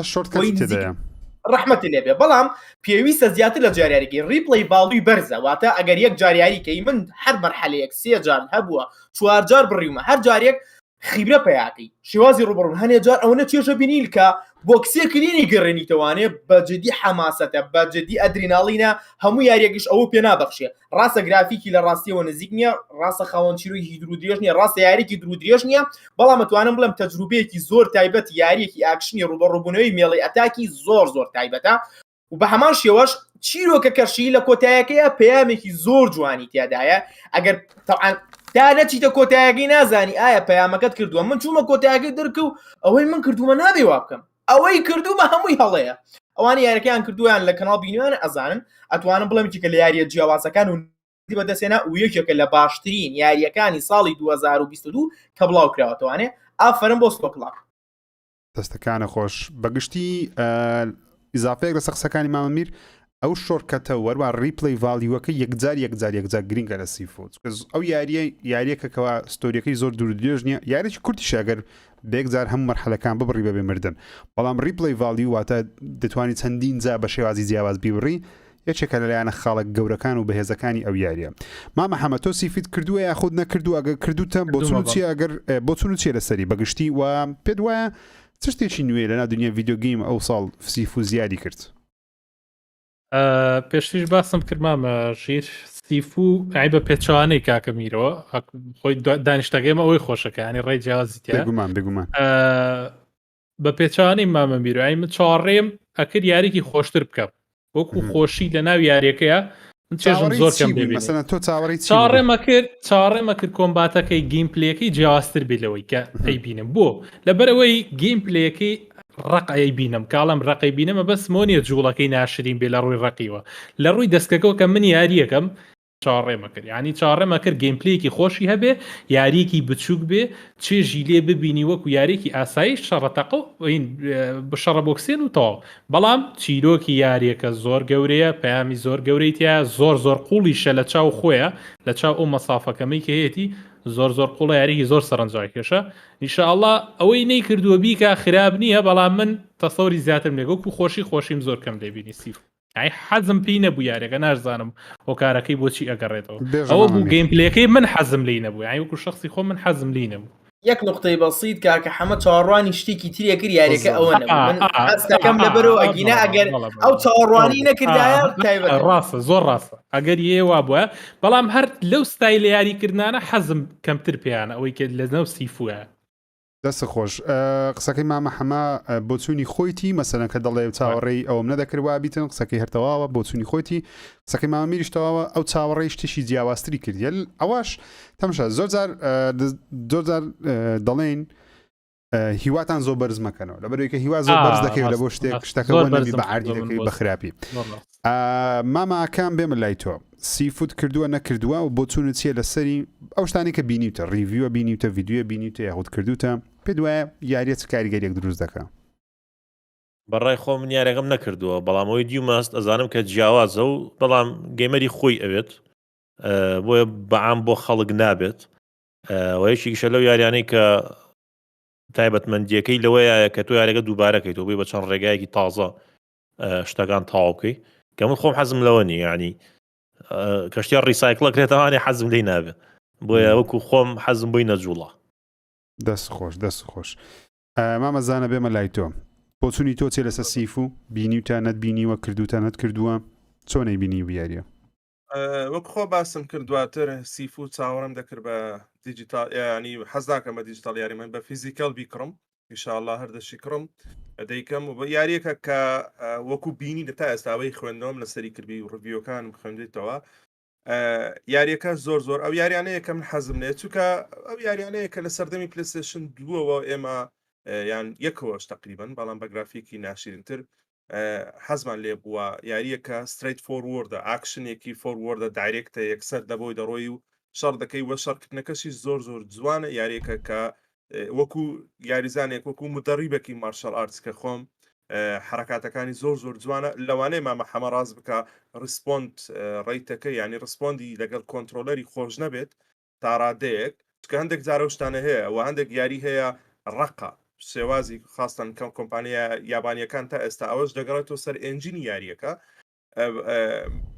ڕەحمەتی لێبێ بەڵام پێویستە زیاتر لە جاریارێکی ریپڵی باڵوی بەرزە واتە ئەگەر یەک جاریاریکەی من هەر مەرحەلەیەک سێ جار هەبووە چوار جار بڕیمە هەر جارێک خیبرە پێیاکەی شێوازی ڕوبڕون هەنێ جار ئەوەنە چێژە بینیل کە بۆ کسێکرینی گەڕێنیتەوانێ بەجددی حەماسەتە بەجددی ئەدریناڵینە هەموو یاریەکیش ئەوە پێ نابەخشێ ڕاستە گرافیکی لە ڕاستیەوە نزیک نییە ڕاستە خاوەن چیرۆکی درو درێژ نییە ڕاستە یاریکی درو درێژ نییە بەڵام ئەتوانم بڵێم تەجروبەیەکی زۆر تایبەت یاریەکی ئاکشنی ڕوبەڕووبوونەوەی مێڵی ئەتاکی زۆر تایبەتە و بە هەمان شێوەش چیرۆکە کەرشی لە کۆتایەکەیە پەیامێکی زۆر جوانی تیادایە ئەگەر تا نەچیتە کۆتایەکەی نازانی ئایا پەیامەکەت کردووە من چوومە کۆتایەکەی دەرکە و ئەوەی من کردوومە نابێ وا بکەم ئەوەی کردوومە هەمووی هەڵەیە ئەوانی یاریەکەیان کردویان لە کەناڵ بینیوانە ئەزانن ئەتوانم بڵێم کە لە یاریە جیاوازەکان و بەدەستێنا و یەکێکە لە باشترین یاریەکانی ساڵی 2022 کە بڵاو کراوەتەوانێ ئافرم بۆ سپۆکڵاک دەستەکانە خۆش بەگشتی ئیزافەیەک لە سەقسەکانی مامەمیر ئەو شۆرکەتە وەروە ریپلی ڤالیوەکە یەکجار گرینگە لە سیفۆت ئەو یاریەکەکەوە ستۆریەکەی زۆر دوور درێژ نییە یاریی کورتی شاگەر بێکزار هەم مەرحەلەکان ببڕی بەبێ مردن بەڵام ریپلی ڤالیو واتە دەتوانیت چەندین جا بە شێوازی جیاواز بیبڕی یەکێکە لەلایەنە خاڵک گەورەکان و بەهێزەکانی ئەو یاریە مامە حەمەتۆ سیفیت کردووە یا خود نەکردو ئەگەر کردوتە بۆ چون چیە لەسەری بەگشتی و پێت وایە چ شتێکی نوێ لەنا دنیا ڤیدیۆ گیم ئەو ساڵ سیف و زیادی کرد پێشتیش باسم کردمامە ژیر سیف و ئای بە پێچوانەی کاکە میرەوە خۆی دانیشتەکەیمە ئەوەی خۆشەکانی ڕێی جیازیتە بگومان بە پێچوانەی مامە میرۆ ئای من چاڕێم ئەکرد یاریکی خۆشتر بکەم وەکو خۆشی لە ناو یاریەکەیە من چێژم زۆر کەم چاڕێمە کرد کۆمباتەکەی گیم پلەکەی جیاوازتر بێلەوەی کە ئەی بینم بۆ لەبەرەوەی گیم پلەکەی ڕقی بینم کاڵم ڕقی بینەمە بەس مۆنیە جوڵەکەی ناشرین بێ لە ڕووی ڕقیوە لە ڕووی دەستکەکەەوە کە من یاریەکەم چاڕێمە کرد ینی چاڕێمە کرد گیمپلەیەکی خۆشی هەبێ یاریەکی بچووک بێ چێژی لێ ببینی وەکو یاریێکی ئاسایی شەڕەتەقە بشەڕە بۆکسێن و تەواو بەڵام چیرۆکی یاریەکە زۆر گەورەیە پەیامی زۆر گەورەیتە زۆر قوڵیشە لە چاو خۆیە لە چاو ئەو مەسافەکەمەی کە هەیەی زۆر قوڵە یاریی زۆر سەرنجای کێشە ئینشاءالله ئەوەی نەیکردووە بیکە خراب نییە بەڵام من تەسەوری زیاتر لێگەکو خۆشیم زۆر کەم لێبینی سیف حەزم پێی نەبوو یاریەکە نازانم هۆکارەکەی بۆچی ئەگەڕێتەوە ئەوە بوو گەیمپلەکەی من حەزم لی نەبوو یعنی وەکو شخصی خۆ من حەزم لی نەبوو یەک نقطەی بەسیط کاکە حەمە چاڕوانی شتێکی تریە کرد یاریەکە ئەوە نەبوو من حەستەکەم لەبەرەوە ئەگینە ئەگەر ئەو چاڕوانی نەکردایە تایبەت ڕاستە زۆر ڕاستە ئەگەر یێوا بووە بەڵام هەر لەو ستایل یاریکردانە حەزم کەمتر پێیانە ئەوەی کە لە نەو سیفوە دەست خۆش قسەکەی مامە حەما بۆ چوونی خۆیتی مەسەلەن کە دەڵێ چاوەڕێی ئەوم نەدەکردوا بیتن قسەکەی هەرتەواوە بۆ چوونی خۆیتی قسەکەی مامە میریشتەوە ئەو چاوەڕێی شتێکی جیاوازتری کردیە ئەوەش تەمشە زۆرجار دەڵێن هیواتان زۆر بەرز مەکەنەوە لەبەرەوەی کە هیوا زۆر بەرز دەکەوێت لە بۆ شتێکەوە نەبی بە عاردی دەکەی بە خراپی مامە ئاکام بێمە لای تۆ سیفوت کردووە نەکردووە و بۆ چوونت چیە لەسەری ئەو شتانی کە بینیتە ریڤیوە بینیتە ڤیدیۆ بینیتە یاخود کردوتە پێ دوایە یاریە چ کاریگەریەک دروست دەکە بەڕای خۆ من یاریەکەم نەکردووە بەڵام ئەوەی دیومەست ئەزانم کە جیاوازە و بەڵام گەیمەری خۆی ئەوێت بۆیە بەعام بۆ خەڵک نابێت وەیەکیشە لەو یاریانەی کە تایبەتمەندیەکەی لەوەیە کە تۆ یاریەکە دووبارەکەیتەوە بۆی بە چەند ڕێگایەکی تازە شتەکان تاوا بکەی کە من خۆم حەزم لەوە نی ینی کەشتیا ڕیسایکڵە کرێتەوانی حەزم لێی نابێت بۆیە وەکو خۆم حەزم بۆی نەجوڵە دەست خۆش مامەزانە بێمە لای تۆ بۆ چوونی تۆ چێ لەسەر سیف و بینیوتە نەتبینیوە کردوتە نەتکردووە چۆنەی بینی بیاریە وەک خۆ باسم کردواتر سیف و چاوەڕم دەکرد بە دیجیتال ینی حەزاکەمە دیجیتال یاری من بە فیزیکەل بیکڕم ئینشاءالله هەردەشی کڕم دەیکەم و بە یاریەکە کە وەکو بینی لە تا ئێستاوەی خوێندنەوەم لەسەری کردی و ڕڤیۆکانم خوێندێتەوە یاریەکە زۆر ئەو یاریانەیە کە من حەزم لێ چووکە ئەو یاریانەیە کە لە سەردەمی پلەیستێشن دووەوە ئێمە یان یەکەوەش تقریبن بەڵام بە گرافیکی ناشرینتر حەزمان لێ بووە یاریەکە ستریت فۆروەردە ئاکشنێکی فۆروەردە دایرێکتە یەکسەر دەبۆی دەڕۆی و شەڕ دەکەی وە شەڕکردنەکەشی زۆر جوانە یاریەکە کە وەکو یاریزانێک وەکو مدەڕیبێکی مارشەل ئارتس کە خۆم حرکاتەکانی زۆر جوانە لەوانەیە مامە حەمە ڕاست بکە ڕسپۆند ڕێیتەکە ینی ڕسپۆندی لەگەڵ کۆنتترۆلەری خۆش نەبێت تا ڕادەیەک چکە هەندێک جارە شتانە هەیە ئەوە هەندێک یاری هەیە ڕقە شێوازی خاستن کەم کۆمپانیا یابانیەکان تا ئێستا ئەوەش دەگەڕێتەوە سەر ئەنجینی یاریەکە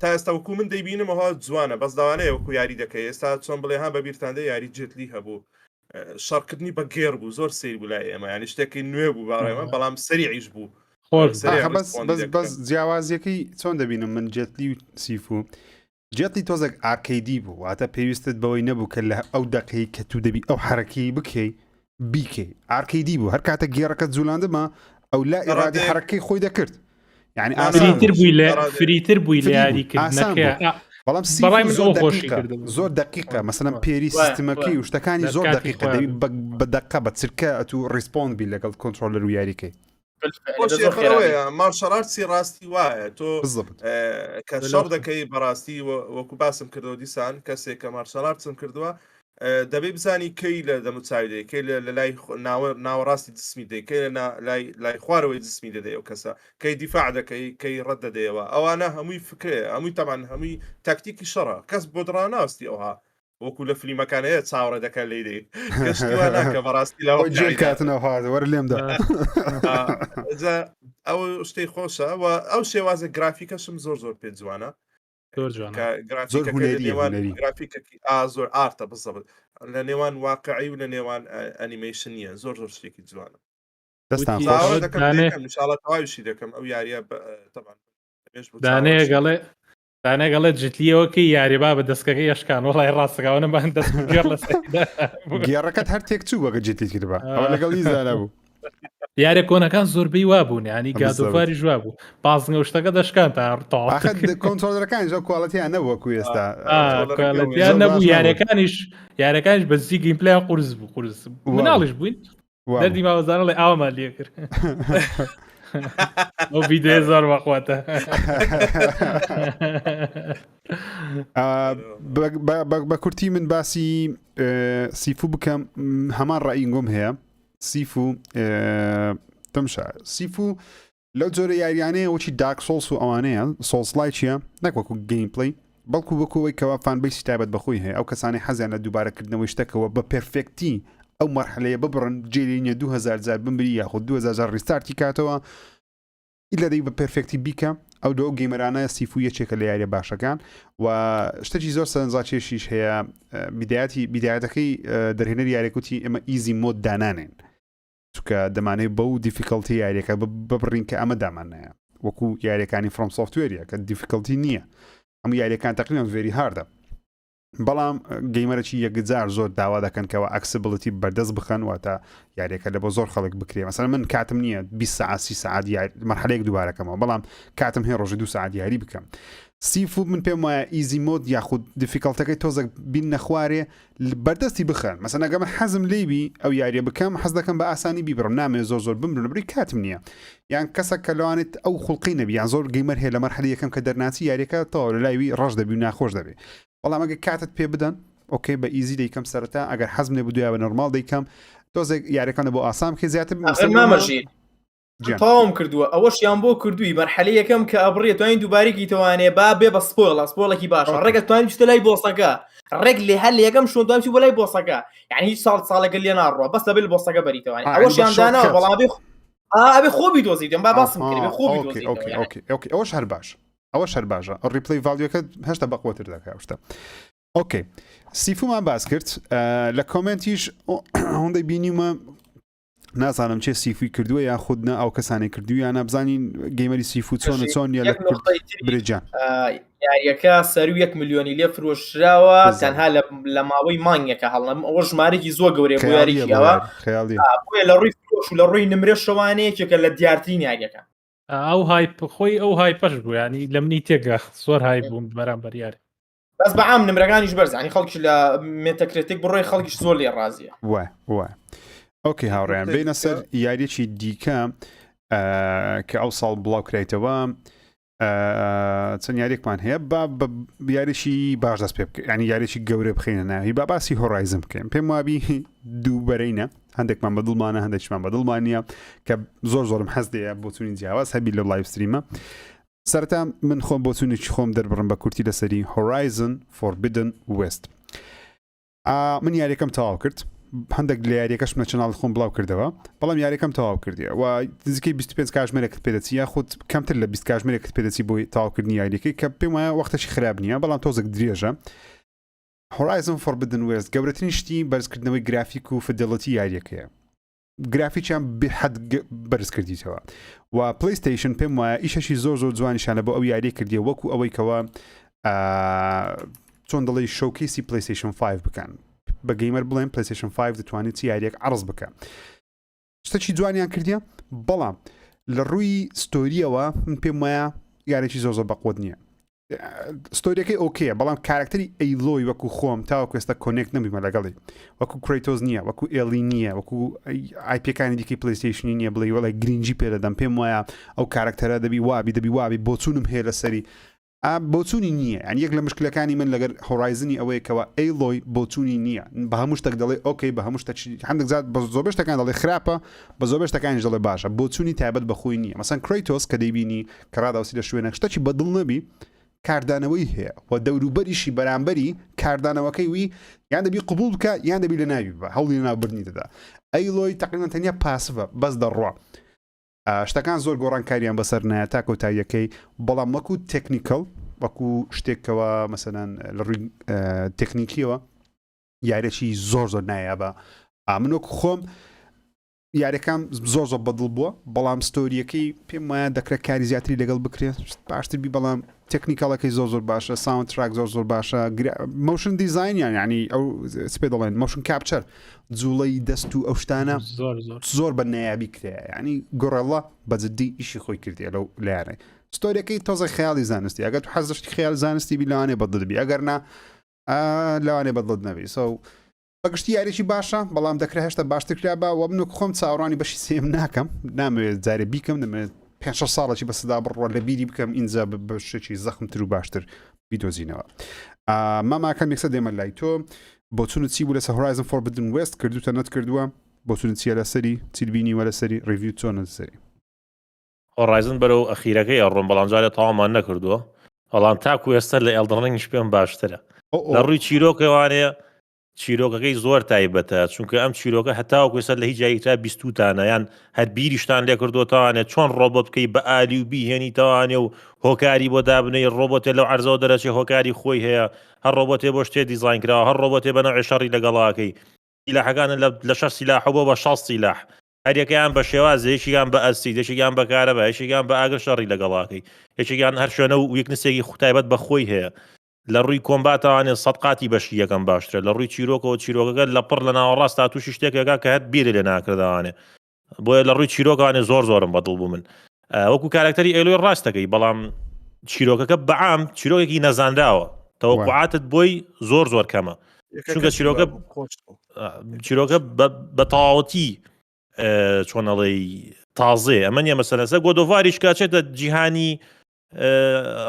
تا ئێستا وەکو من دەیبینمەوە جوانە بەس داوانەیە وەکو یاری دەکەی ئێستا چۆن بڵێ ها بەبییرتاندە یاری جێتلی هەبوو شەڕکردنی بە گێر بوو زۆر سیر بوو لای ئێمە ینی شتێکی نوێ بوو باڕێمە بەڵام سەریعیش بوو بەس جیاوازیەکەی چۆن دەبینم من جێتلی و سیف و جێتلی تۆزێک ئارکەیدی بوو واتە پێویستت بەوەی نەبوو کە لە ئەو دەقەی کە تو دەبی ئەو حرەکەی بکەی بیکەی ئارکەیدی بوو هەر کاتە گێڕەکە جوڵاندەمە ئەو لا ئێرادی حرەکەی خۆی دەکرد یعنی فریتر بووی لە یاریکردنەکە بەڵام بەڵای من ئەو خۆشی کردم زۆر دقیقە مەسەلەن پێری سیستمەکەی و شتەکانی زۆر دقیقە دەبی بە دقە بە چرکە و ڕیسپۆند بی لەگەڵ کۆنترۆلەر و یاریکەی مارشەڵارتی ڕاستی وایە تۆ کە شەڕ دەکەی بەڕاستی وەکو باسم کردەوە دیسان کەسێک کە مارشەڵارتم کردووە دەبێ بزانی کەی لە دەموچاوی کەی لە لای ناوەڕاستی جسمی دەی کەی لای خوارەوەی جسمی دەدەی ئەو کەسە کەی دیفاع دەکەی کەی ڕەت دەدەیەوە ئەوانە هەمووی فکرێ هەمووی تەمان هەمووی تاکتیکی شەڕە کەس بۆ دڕاناستی ئەوها وەکو لە فلیمەکانەیە چاوەڕێ دەکە لێ دەی کەشتیوانە بەڕاستی لەوەکاتنەوە وەرە لێمدا ئەو شتەی خۆشە و ئەو شێوازە گرافیکەشم زۆر پێ جوانە گرافیکەکی زۆر ئارتە بزەبت لە نێوان واقعی و لە نێوان ئەنیمیشن نیە زۆر شتێکی جوانە دەستانشی دەکەم ئەو یاریە دانێگەڵێت جتلیەوەکە یاریبا بە دەستکەکەی یشکان وڵای ڕاستەکەونە بان دەست گێڕەکەت هەر تێک چوو وەگە جێتی کردبا ئەوە لەگەڵ ئیزانە بوو یارێک کۆنەکان زۆربەی وابوون ینی گادۆفاری ژوا بوو پازنگە شتەکە دەشکان تا کۆنترۆلەکانی زۆر کوالەتیان نەبووەکو ئێستا نەبوو یارەکانیش بە زی گیمپلیان قورس بوو قورس مناڵیش بووین دەردی ماوەزانە لە ئاوامان لێ کرد ئەو ڤیدیۆ زۆر وەخواتە بە کورتی من باسی سیفو بکەم هەمان ڕائینگۆم هەیە سیفو تەمشا سیفو لەو جۆرە یاریانەیە وەچی داک سۆڵس و ئەوانەیە سۆڵسلای چییە نەکوەکو گەیمپڵی بەڵکو بەکوەوەی کەوا فانبەیسی تایبەت بەخۆی هەیە ئەو کەسانی حەزیان لە دووبارەکردنەوەی شتەکەوە بە پێرفێکتی ئەو مەرحەلەیە ببڕن جێلینە 2000 جار بمبری یاخود 2000 ریستارتی کاتەوە ئیلەدەی بە پێرفێکتی بیکە ئەو دۆ گەیمەرانە سیفو یەکێکە لە یاریە باشەکان و شتێکی زۆر سەرنجاکێشیش هەیە بیدایەتەکەی دەرهێنەر یاریەکوتی ئێمە ئیزی مۆد دانانێن چونکە دەمانێت بەو دیفیکەڵتی یاریەکە ببڕین کە ئەمە دامانەیە وەکو یاریەکانی فرۆم سۆفتوێریە کە دیفیکەڵتی نییە ئەمە یاریەکان تەقریباً ڤێری هاردە بەڵام گەیمەرەکی یەکجار زۆر داوا دەکەن کەەوە ئەکسبڵەتی بەردەست بخەن واتە یاریەکە لە بۆ زۆر خەڵک بکرێ مەسەلەن من کاتم نییە 20 ساعت 30 ساعت مەرحەلەیەک دووبارەکەمەوە بەڵام کاتم هەیە ڕۆژی 2 ساعت یاری بکەم سیفو من پێم وایە ئیزی مۆد یاخود دیفیکەڵتەکەی تۆزە بین نەخوارێ بەردەستی بخەن مەسەلەن ئەگەمە حەزم لێبی ئەو یاریە بکەم حەز دەکەم بە ئاسانی بیبڕم نامێ زۆر بمرن بری کاتم نییە یان کەسە کە لەوانێت ئەو خوڵقی نەبی یان زۆر گەیمەر هەیە لە مەرحەلە یەکەم کە دەرناچی یاریەکە تەواو لە لایوی ڕەش دەبی و ناخۆش دەبێ بەڵام ئەگە کاتت پێ بدەن ئۆکەی بە ئیزی دەیکەم سەرەتا ئەگەر حەزم لێ بدویا بە نۆرمال دەیکەم تۆزێک یاریەکانە بۆ ئاسام کە زیاتر مامەژین تاوم کردووە ئەوەشیان بۆ کردووی مەرحەلە یەکەم کە ئەبڕێت توانین دووبارێکی توانێ با بێ بە سپۆڵێکی باشە ڕێگە توانین شتە لای بۆسەکە ڕێک لێ هەر لە یەکەم شۆ توانین بۆ لای بۆسەکە یعنی هیچ ساڵێک لێ ناڕوە بەس لەبێ بۆسەکە بەریتەوە ئەوەشیان داناوە بەڵام ئەبێ خۆبی دۆزیتم با باسم کرد خۆبی ئۆکێ ئەوەش هەر باش ئەوەش هەر باشە ڕیپلی ڤالیۆکە هەشتا بەقوتر دەکات شتە ئۆکێ سیفومان باس کرد لە کۆمنتیش هەندێک بینیمە نازانم چێ سیفوی کردووە یا خودنا ئەو کەسانی کردوویان نابزانین گەیمەری سیفو چۆن یا برێجان یاریەکە سەر 1 میلیۆنی لێ فرۆشراوە تەنها لە ماوەی مانگێکە هەڵم ئەوە ژمارەی زۆر گەورەیە بۆ یاریەوە لە ڕووی فرۆش و لە ڕووی نمرێ شەوانەیەکێکە لە دیارترین یاریەکە ئەو هایپ خۆی ئەو هایپەش بوو ینی لە منی تێگە زۆر های بووم بەرامبەر یاری بەس بەعام نمرەکانیش بەرزانی خەڵکی لە مێتەکرێتێک بڕۆی خەڵکیش زۆر لێ ڕازیە وای ئۆکێ هاوڕێیان بینە سەر یاریەکی دیکە کە ئەو ساڵ بڵاو کرایتەوە چەند یاریێکمان هەیە با یاریشی باش دەست پێ بکە ینی یاریی گەورە بخینە ناوی با باسی هۆڕایزم بکەین پێم وابی دوو بەرەینە هەندێکمان بەدڵمانە هەندێکمان بەدڵمان نییە کە زۆرم حەز دەیە بۆچوونی جیاواز هەبی لە لایڤ ستریمە سەرتا من خۆم بۆچوونێکی خۆم دەربڕم بە کورتی لەسەری هۆڕایزن فۆربیدن وێست من یاریەکەم تەواو کرد هەندێک لە یاریەکەش منە چناڵ خۆم بڵاو کردەوە بەڵام یاریەکەم تەواو کردیە و نزیکەی 25 کاتژمێرێکت پێدەچی یا خودت کەمتر لە 20 کاتژمێرێکت پێدەچی بۆی تەواوکردنی یاریەکەی کە پێم وایە وەختەشی خراپ نییە بەڵام تۆزێک درێژە هۆڕایزن فۆربیدن وێست گەورەترین شتی بەرزکردنەوەی گرافیک و فدڵەتی یاریەکەیە گرافیکیان بەحەد بەرز کردیتەوە و پلیستیشن پێم وایە ئیشەشی زۆر جوانیشانە بۆ ئەو یاری کردیە وەکو ئەوەی کەوە چۆن دەڵی شۆکیسی پلیستیشن 5 بکەن بە گەیمەر بڵێن پلیستیشن 5 دەتوانێت یاریەک عرض بکە شتێکی جوانیان کردیە بەڵام لە ڕووی ستۆریەوە من پێم وایە یارێکی زۆر بەقوت نییە ستۆریەکەی ئۆکێ بەڵام کارکتەری ئەیلۆی وەکو خۆم تاوەکو ئێستا کۆنێک نەبیمە لەگەڵی وەکو کریتۆز نییە وەکو ئێلی نییە وەکو ئایپەکانی دیکەی پلیستیشنی نییە بڵێ وەڵی گرنگجی پێدەدەم پێم وایە ئەو کارکتەرە دەبی وابی بۆچوونم هەیە لەسەری بۆچوونی نییە ئەن یەک لە مشکلەکانی من لەگەر هۆرایزنی ئەوەیەکەوە ئەیلۆی بۆچوونی نییە بە هەموو شتێک دەڵێ ئۆکەی بە هەموو شتێک هەندێک زیاد بە زۆر شتەکان دەڵێ خراپە بە زۆر شتەکانی دەڵێ باشە بۆچوونی تایبەت بەخۆی نییە مەسەن کریتۆس کە دەیبینی کە ڕاداوسی لە شوێنە شتێکی بەدڵ نەبی کاردانەوەی هەیە و دەوروبەریشی بەرامبەری کاردانەوەکەی وی یان دەبی قبول بکە یان دەبی لە ناوی بە هەوڵی ناوبردنی دەدا ئەیلۆی تقریباً تەنیا پاسڤە بەس دەڕوا شتەکان زۆر گۆڕانکاریان بەسەر نایە تا کۆتاییەکەی بەڵام وەکو تەکنیکەڵ وەکو شتێکەوە مەسەلاً لە ڕووی تەکنیکیەوە یارێکی زۆر نایە بە من وەکو خۆم یاریەکان زۆر بەدڵ بووە بەڵام ستۆریەکەی پێم وایە دەکرێت کاری زیاتری لەگەڵ بکرێت باشتربی بەڵام تەکنیکەڵەکەی زۆر باشە ساوند تراک زۆر باشە موشن دیزاینیان ینی ئەو سپێ دەڵێن موشن کاپچەر جوڵەی دەست و ئەو شتانە زۆر بە نایابی کرێ ینی گۆڕەڵە بەجددی ئیشی خۆی کردی لەو لایەنەی ستۆریەکەی تۆزە خەیاڵی زانستی ئەگەر تو حەزشتی خەیاڵ زانستی بی لەوانێ بەدڵبی ئەگەر نا لەوانێ بەدڵت نەبی بەگشتی یاریی باشە بەڵام دەکرێت هێشتا باشترکرا بە و بنوک خۆم چاوەڕانی بەشی سێم ناکەم نامەوێت جارێ بیکەم دەمێت 5 ساڵێکی بەسەدا بڕوە لە بیری بکەم اینجا بە شتێکی زەخمتر و باشتر بیدۆزینەوە ماماکەم یەکسە دێمە لای تۆ بۆچونت چی بوو لەسەر هۆرایزن فۆربدن وێست کردوتە نەتکردووە بۆچونت چیە لەسەری چیبینیوە لەسەری ڕیڤیو چۆنە لەسەری هۆرایزن بەرەو ئەخیرەکەی ئەڕۆم بەڵام جارێت تەوامان نەکردووە بەڵام تاکو ئێستا لە ئێڵدەڕنگیش پێم باشترە لە ڕووی چیرۆکەوانەیە چیرۆکەکەی زۆر تایبەتە چونکە ئەم چیرۆکە هەتاوەکو ێستا لە هیچ جاییکرا 20تانە یان هەر بیریشتان لێ کردوتەوانێت چۆن ڕۆبۆت بکەی بە ئالی و بیهێنیتەوانێ و هۆکاری بۆ دابنەی ڕۆبۆتێ لەو عەرزەوە دەرەچێ هۆکاری خۆی هەیە هەر ڕۆبۆتێ بۆ شتێ دیزاین کراوە هەر ڕۆبۆتێ بە نەوعی شەڕی لەگەڵاکەی سیلاحەکانە لە 6 سیلاح بۆ بە 6 سیلاح هەریەکەیان بە شێوازە یەکێکیان بە ئەستی یەکێکیان بە کارەبا یەکێکیان بە ئاگر شەڕی لەگەڵاکەی یەکێکیان هەر شوێنە و یەکنسێکی تایبەت بە خۆی هەیە لە ڕووی کۆمباتەوانێ سەدقاتی بەشی یەکەم باشترە لە ڕووی چیرۆکەوە چیرۆکەکە لە پڕ لە ناوەڕاستا تووشی شتێکەکە کە هەر بیرە لێ ناکردوانێ بۆیە لە ڕووی چیرۆکانێ زۆرم بەدڵ بوو من وەکو کارکتەری ئێلۆی ڕاستەکەی بەڵام چیرۆکەکە بەعام چیرۆکێکی نەزانداوە تەوەقعاتت بۆی زۆر کەمە چونکە چیرۆکە بە تەواوەتی چۆنەڵێی تازێ ئەمە نیە مەسەلەسە گۆدۆڤاریش کاچێتە جیهانی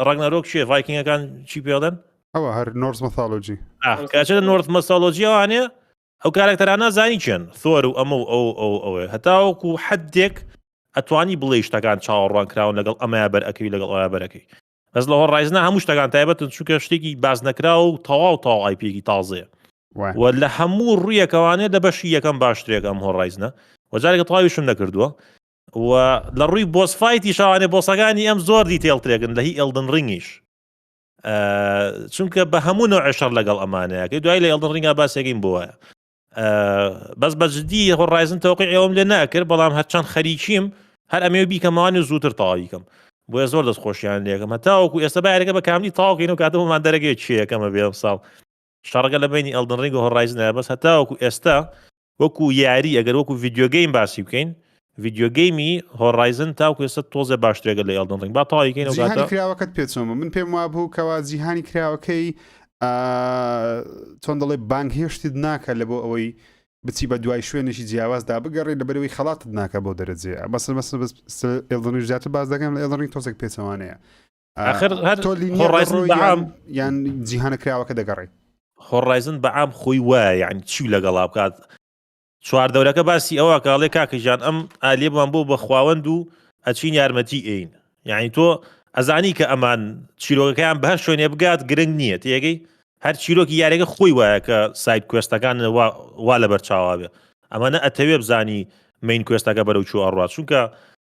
ڕەگنەرۆک شێ ڤایکینگەکان چی پێڵێن ئەوە هەر نۆرس مەثۆلۆجی کاچێتە نۆرس مەثۆلۆجیەوانێ ئەو کارکتەرانە زانی چێن ثۆر و ئەمە ئەوێ هەتاوەکو حەدێک ئەتوانی بڵێ شتەکان چاوەڕوان کراون لەگەڵ ئەمەیە بەرەکەی لەگەڵ ئەوە بەرەکەی بەس لە هۆڕایزنە هەموو شتەکان تایبەتن چونکە شتێکی باز نەکراوە و تەواو ئایپێکی تازەیە و لە هەموو ڕوویەکەوانێ دە بەشی یەکەم باشترێک ئەم هۆڕایزنە وەجارێکە تەواویشم نەکردووە و لە ڕووی بۆسفایتی شاوانێ بۆسەکانی ئەم زۆر دیتێڵترێکن لە هی ئەلدن ڕینگیش چونکە بە هەموو نوع شەڕ لەگەڵ ئەمانەیە کە دوای لە ئەلدن ڕینگا باسێکین بۆە بەس بەجددی هۆڕایزن تەوقیع ئەوم لێ ناکرد بەڵام هەرچەند خەریکیم هەر ئەمێ بیکەمەوانی زووتر تەواویکەم بۆیە زۆر دەستخۆشیان لێکم هەتاوەکو ئێستا بایەکە بە کاملی تاواکەین و کاتەمەمان دەرەگەی چیەکەمە بێ ساڵ شەڕەکە لە بینی ئەلدن ڕینگ و هۆڕایزنە بەس هەتاوەکو ئێستا وەکو یاری ئەگەر وەکو ڤیدیۆگەیم باسی بکەین ڤیدیۆگەیمی هۆڕایزن تاوکو ئێستا تۆزە باشترێگە لە ئەلدن ڕینگ با تاواکەین جیهانی کراوەکەت پێچۆمە من پێم وا بوو کەوا جیهانی کراوەکەی چۆن دەڵێ بانگ هێشتت ناکە لە بۆ ئەوەی بچی بە دوای شوێنێکی جیاوازدا بگەڕێ لە بەرەوەی خەڵاتت ناکە بۆ دەرەجێ بەس ئێڵدنی زیاتر باز دەکەم لە ئێڵدن ڕینگ تۆزێک پێچەوانەیە هۆڕایزن بەعام یان جیهانە کراوەکە دەگەڕێت هۆڕایزن بەعام خۆی وایە یعنی چی لەگەڵا بکات چواردەورەکە باسی ئەوە کاڵێ کاکەژان ئەم ئالێبمان بۆ بە خواوەند و ئەچین یارمەتی ئین یعنی تۆ ئەزانی کە ئەمان چیرۆکەکەیان بە هەر شوێنێ بگات گرنگ نییە تێگەی هەر چیرۆکی یارێکە خۆی وایە کە سایت کوێستەکان وا لە بەرچاوابێ ئەمانە ئەتەوێ بزانی مین کوێستەکە بەرەو چوو ئەڕات چونکە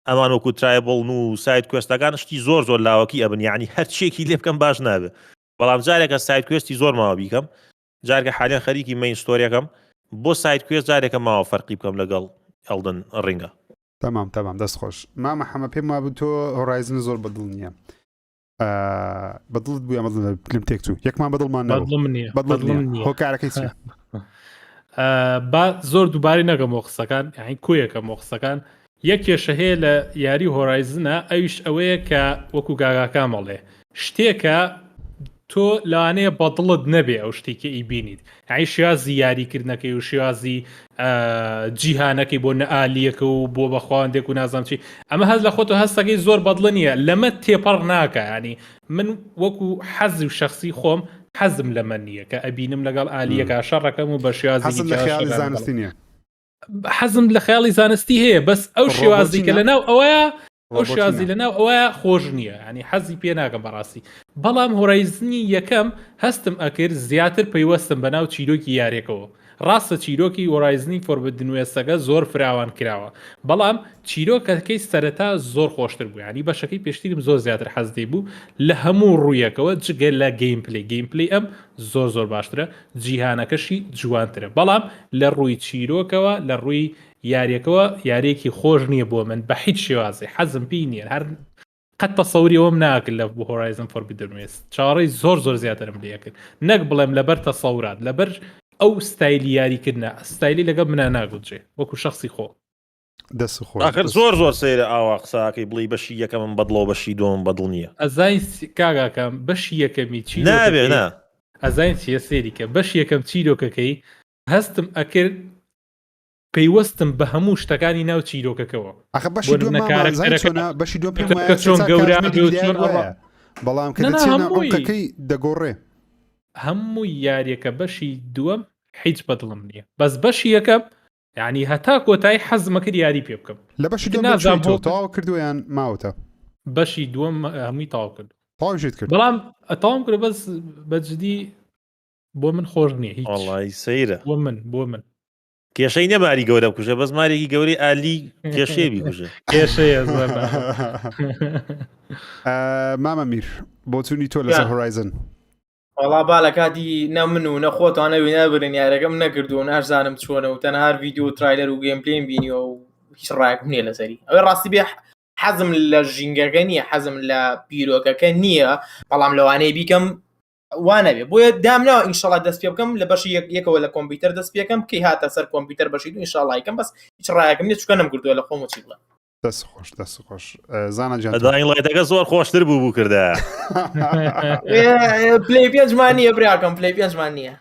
ئەمان وەکو ترایبڵ و سایت کوێستەکان شتی زۆر لاوەکی ئەبن یعنی هەرچێکی لێ بکەم باش نابێ بەڵام جارێکە سایت کوێستی زۆر ماوە بیکەم جارگە حالیان خەریکی مین ستۆریەکەم بۆ سایت کوێست جارێکە ماوە فەرقی بکەم لەگەڵ ئەلدن ڕینگە تمام دەست خۆش مامەحەمە پێم وابوو تۆ هۆڕایزن زۆر بەدڵ نییە بەدڵت بوو ئەمە لەم تێک چوو یەکمان بەدڵمان هۆکارەکەی چیە با زۆر دووباری نەکەم بۆ قسەکان یعنی کویەکەم بۆ قسەکان یەک کێشە هەیە لە یاری هۆرایزنە ئەویش ئەوەیە کە وەکو گاگاکان مەڵێ شتێکە تۆ لەوانەیە بەدڵت نەبێ ئەو شتێکی ئیبینیت یعنی شێوازی یاریکردنەکەی و شێوازی جیهانەکەی بۆ نەئالیەکە و بۆ بەخواندێک و نازانم چی ئەمە هەز لە خۆتۆ هەستەکەی زۆر بەدڵ نییە لەمە تێپەڕ ناکە ینی من وەکو حەزی و شخصی خۆم حەزم لەمە نییە کە ئەبینم لەگەڵ ئالیەکە شەڕەکەم و بە شێوازی زانستی نییە حەزم لە خەیاڵی زانستی هەیە بەس ئەو شێوازی کە لەناو ئەوەیە ئەو شازی لەناو ئەوە خۆش نییە ینی حەزی پێ ناکەم بەڕاستی بەڵام هۆرایزنی یەکەم هەستم ئەکرد زیاتر پەیوەستم بەناو چیرۆکی یاریەکەەوە ڕاستە چیرۆکی هۆرایزنی فۆربدن وێستەکە زۆر فراوان کراوە بەڵام چیرۆکەکەی سەرەتا زۆر خۆشتر بوو ینی بەشەکەی پێشترم زۆر زیاتر حەزدەی بوو لە هەموو ڕوویەکەوە جگە لە گەیمپلی ئەم زۆر باشترە جیهانەکەشی جوانترە بەڵام لە ڕووی چیرۆکەوە لە ڕووی یاریەکەوە یارێکی خۆش نییە بۆ من بە هیچ شێوازی حەزم پێی نییە هەر قەت تەسەوریەوەم ناکرد لە هۆرایزن فۆربیدن وێست چاڕەی زۆر زیاترم لێکرد نەک بڵێم لەبەر تەسەورات لەبەر ئەو ستایلی یاریکردە ستایلی لەگە منە ناگوتجێ وەکو شخصی خۆ دەست خۆ آخر زۆر سەیرە ئاوا قساکەی بڵی بەشی یەکەم من بەدڵەوە بەشی دوم بەدڵ نییە ئەزای کاگاکەم بەشی یەکەمی چی نابێ نا ئەزای چیە سێری کە بەشی یەکەم چیرۆکەکەی هەستم ئەکرد پەیوەستم بە هەموو شتەکانی ناو چیرۆکەکەەوە بەشی دو چۆن گەورە بەڵام کەکەی دەگۆڕێ هەموو یاریەکە بەشی دووەم هیچ بەدڵم نییە بەس بەشی یەکەم یعنی هەتا کۆتایی حەزمەکرد یاری پێ بکەم لە بەشی تەواو کردویان ماوەتە بەشی دووەم هەمووی تاوا کرد تاوشیت کرد بەڵام ئەتاوام کرد بەس بەجددی بۆ من خۆش نییە هیچ وڵی سەیرە بۆ من کێشەی نەماری گەورە بکوژە بەس مارێکی گەوری ئالی کێشەیە بیکوژە کێشەیە مامە میر بۆ چوونی تۆ لەسەر هۆرایزن وڵا با لە کاتی نە من و نەخۆتوانە وێنە برن یارەکەم نەکردو ناشزانم چۆنە و تەنها هەر ڤیدیۆ ترایلەر و گەیمپلێم بینیەوە و هیچ ڕایەکم نییە لەسەری ئەوەی ڕاستی بێ حەزم لە ژینگەکە نییە حەزم لە بیرۆکەکە نییە بەڵام لەوانەیە بیکەم وانەبێ بۆیە دامناوە ئینشاڵڵا دەست پێ بکەم لە بەشی یەکەوە لە کۆمپیوتەر دەست پێکەم کەی هاتە سەر کۆمپیوتەر بەشی دو ئینشاڵڵا یکەم بەس هیچ ڕایەکەم نییە چکە نەمکردووە لە خۆم و چی بڵێ دەست خۆش زانە جان داینڵێتەکە زۆر خۆشتر بوو کردە پلی پێنجمان نییە براکەم پلی پێنجمان نییە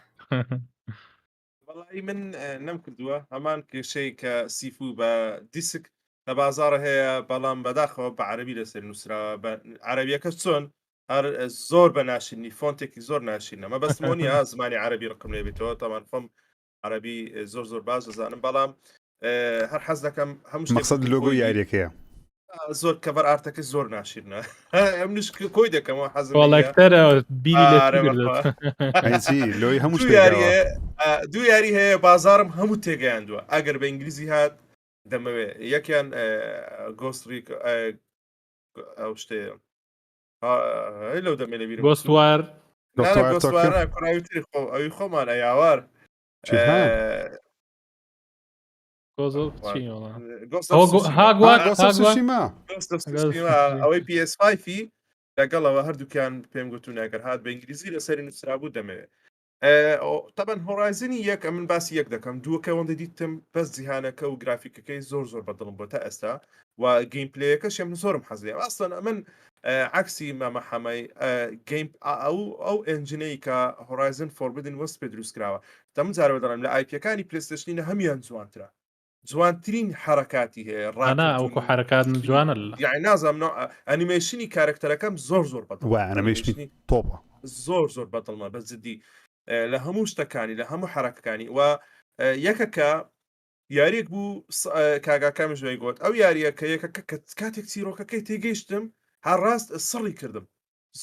وڵی من نەم کردووە هەمان کێشەی کە سیفو بە دیسک لە بازارە هەیە بەڵام بەداخەوە بە عەربی لەسەر نووسرا بە عەربیەکە چۆن هەر زۆر بە ناشینی فۆنتێکی زۆر ناشینەمە بەستمۆنی ها زمانی عەربی ڕقم لێ بێتەوە تاوان فۆم عەربی زۆر باش دەزانم بەڵام هەر حەز دەکەم هەموو مەقسەد لۆگۆ یاریەکەیە زۆر کەبەر ئارتەکە زۆر ناشیرنە ئەمنش کۆی دەکەمەوە حەزەکتەرە بیری لۆی هەموو دوو یاری هەیە بازارم هەموو تێگەیاندووە ئەگەر بە ئینگلیزی هات دەمەوێ یەکیان گۆستریک ئەو شتەیە لەو دەمێ لە بیر گۆستوار ئەوی خۆمان ئەیاوار ئەوەی PS5 لەگەڵەوە هەردووکیان پێم گوتون ئەگەر هات بە ئینگلیزی لەسەری نووسرابوو دەمەوێت تەبەن هۆرایزنی یەک من باسی یەک دەکەم دووەکە وەندە دیتم بەس جیهانەکە و گرافیکەکەی زۆر بەدڵم بۆ تا ئێستا و گەیمپلەیەکەش ئەم زۆرم حەزیە ئەستن من عکسی مامە حەمای گەیم ئەو ئەنجینەی کە هۆرایزن فۆربدن وەست پێ دروست کراوە دەم جارەوە دەڵێم لە ئایپیەکانی پلێستێشنینە هەمیان جوانترە جوانترین حرکاتی هەیە ئەوکو حرکات جوانە یعنی نازانم ئەنیمێشنی کارکتەرەکەم زۆر بەدڵ ئەنیمێشنی تۆپە زۆر بەدڵمە بە جددی لە هەموو شتەکانی لە هەموو حرکەکانی و یەکەکە یاریەک بوو کاگاکەمش دوای گوت ئەو یاریەکە یەکە کاتێک چیرۆکەکەی تێگەیشتم هەر ڕاست سڕی کردم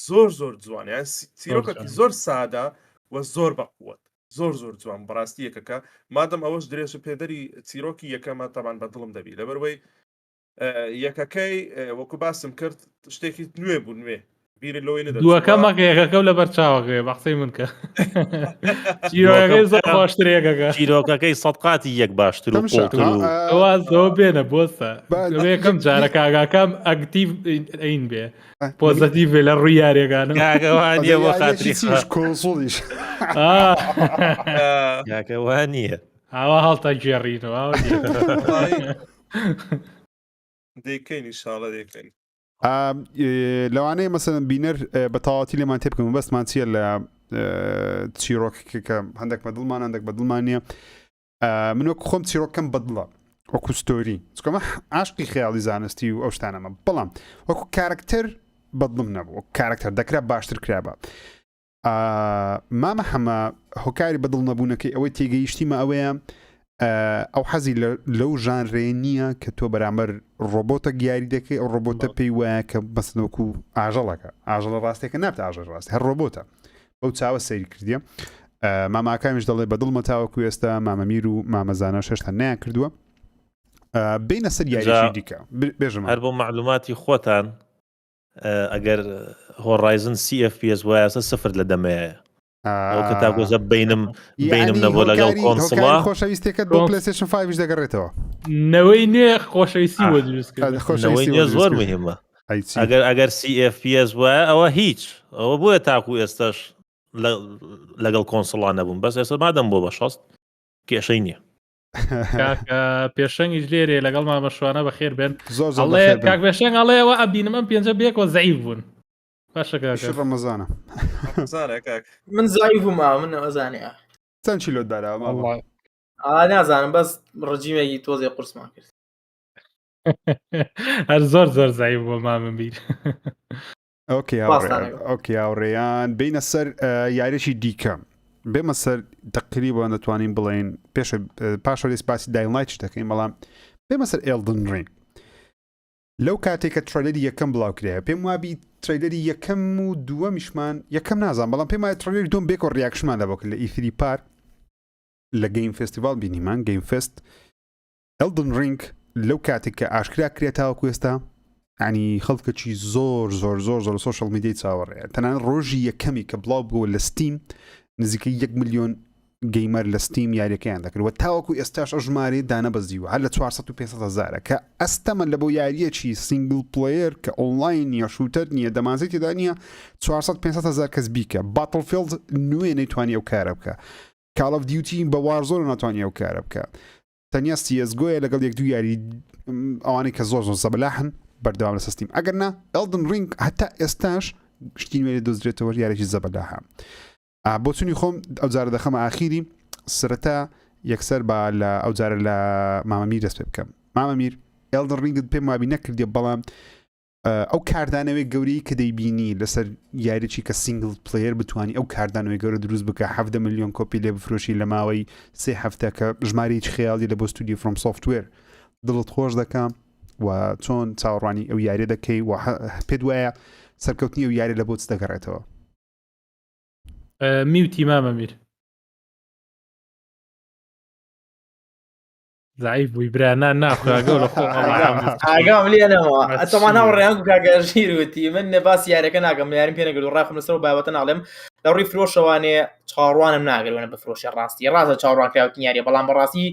زۆر جوان یان چیرۆکێکی زۆر سادە و زۆر بەقوت زۆر جوان بەڕاستی یەکەکە مادەم ئەوەش درێژە پێدەری چیرۆکی یەکەمە تەبان بە دڵم دەبی لەبەرەوەی یەکەکەی وەکو باسم کرد شتێکی نوێ بوو نوێ دووەکەمەکە یەکەکە لە بەرچاوەکەی بەقسەی من کە چیرۆکەکەی زۆر باشترێکەکە چیرۆکەکەی سەدقاتی یەک باشتر و ئەوە بێنە بۆستە یەکەم جارە کاگاکەم ئەکتیڤ ئەین بێ پۆزەتیڤ بێ لە ڕووی یاریەکانم یاکەوانیە بۆ خاتری کۆسۆڵیش یاکەوان نییە ئاوا هەڵتا گێڕینەوە دەیکەین ئینشاڵە دەیکەین. لەوانەیە مەسەن بینەر بە تەواتی لێمان تێ بکەم بەستمان چییە لە چیرۆکێکە کە هەندێک بە دڵمان هەندێک بە دڵمان نییە من وەکو خۆم چیرۆکەم بەدڵە وەکو ستۆری چکەمە عاشقی خەیاڵی زانستی و ئەو شتانەمە بەڵام وەکو کارکتەر بەدڵم نەبوو وەکو کارکتەر دەکرا باشتر کرابە مامە هەمە هۆکاری بەدڵ نەبوونەکەی ئەوەی تێگەیشتیمە ئەوەیە ئەو حەزی لەو ژانرێ نییە کە تۆ بەرامبەر ڕۆبۆتە گیاری دەکەی ئەو ڕۆبۆتە پێی وایە کە بەسنوەکو ئاژەڵەکە ئاژەڵە ڕاستێکە نابتە ئاژە ڕاست هەر ڕۆبۆتە ئەو چاوە سەیری کردیە ماماکانیش دەڵێ بەدڵمە تاوەکو ئێستا مامەمیر و مامەزانە شەشتان نیان کردووە بینە سەر یاریشی دیکە بێژم هەر بۆ معلوماتی خۆتان ئەگەر هۆڕایزن CFPS وایە سفر لە دەمەیە ئەو کە تاگۆزە بینم نەبوو لەگەڵ کۆنسڵا خۆشەویستەکەت بۆ PlayStation 5 دەگەڕێتەوە نەوەی نوێ خۆشەویستی بۆ دروست نەوەی زۆر مهمە ئەگەر CFPS وایە ئەوە هیچ ئەوە بۆیە تاکو ئێستاش لەگەڵ کۆنسڵا نەبوون بەس ئێستا مادەم بۆ بە شەست کێشەی نییە پێشەنگیش لێرێ لەگەڵ مامەشوانە بەخێر بێن زۆر کاک پێشنگ ئەڵێەوە ئەبینم ئەم پێنجە بێکەوە زەعیف بوون ڕەمەزانە من زایف بووم من ئەزانێ چەند چیلۆ دارا نازانم بەس ڕجیمێکی تۆزێ قورسمان کرد هەر زۆر زەیف بۆ مامن بیر ئۆکی هاوڕێیان بینە سەر یاریشی دیکە بێمە سەر تقریبا دەتوانین بڵێن پاشە سپاسی داینلایتش دەکەین بەڵام بێمە سەر ئێلدن ڕینگ لەو کاتێک کە ترەیلەری یەکەم بڵاو کرایە پێم وابی ترەیلەری یەکەم و دووەمیشمان یەکەم نازان بەڵام پێم وایە ترەیلەری دوم بێکۆ ڕیاکشمان لە بۆکە لە ئیفری پارک لە گەیم فستیڤال بینیمان گەیم فست ئێلدن ڕینگ لەو کاتێک کە ئاشکرا کرێتاوەکو ئێستا ینی خەڵکەکی زۆر زۆر زۆر زۆر سوشەڵ میدیای چاوەڕێە تەنانەت ڕۆژی یەکەمی کە بڵاو بووە لە ستیم نزیکە 1 ملیۆن گەیمەر لە ستیم یاریەکەیان دەکردوە تاوەکو ئێستاش ئەو ژمارەی دانەبەزیوە هەر لە 400,000 کە ئەستەمە لە بۆ یاریەکی سینگل پلەیر کە ئۆنلاین یا شوتەر نییە دەمانزەی تێدا نییە 400,000 کەس بیکە باتڵفیلد نوێ نەیتوانی ئەو کارە بکە کال ئۆف دیوتی بە وارزۆر ناتوانانی ئەو کارە بکە تەنیا CS:GO لەگەڵ یەک دوو یاری ئەوانەی کە زۆر زۆر زەبەلاحن بەردەوام لە سیستیم ئەگەر نا ئێلدن ڕینگ هەتا ئێستاش شتی نوێ دۆزرێتەوە یارێکی زەبەلاحە بۆ چونی خۆم ئەو جارە دەخەمە ئاخیری سرەتا یەکسەر با لە ئەو جارە لە مامەمیر دەست پێ بکەم مامەمیر ئێلدن ڕینگت پێم وابی نەکردێ بەڵام ئەو کاردانەوەی گەورەی کە دەیبینی لەسەر یاریی کە سینگل پلەیر بتوانانی ئەو کاردانەوەی گەورە دروست بکە 7 ملیۆن کۆپی لێ بفرۆشی لە ماوەی 3 هەفتە کە ژمارەی خەیاڵی لە بۆ ستودیۆ فڕۆم سۆفتوێر دڵت خۆش دەکەم و چۆن چاوەڕوانی ئەو یاری دەکەی و پێت وایە سەرکەوتنی ئەو یاری لە بۆ چ دەگەڕێتەوە میوتی مامەمیر زعیف بووی برا ناخواگەڵ ئاگام لێنەوە ئەتەمان هاوڕێیان کاگەژیر وتی من نەباس یاریەکە ناگەم یاریم پێ نەگرت و ڕاخم لەسەر و بابەتە ناڵێم لە ڕووی فرۆشەوانێ چاڕوانم ناگرێنە بە فرۆشی ڕاستی ڕاستە چاڕوانکراوتی یاریە بەڵام بەڕاستی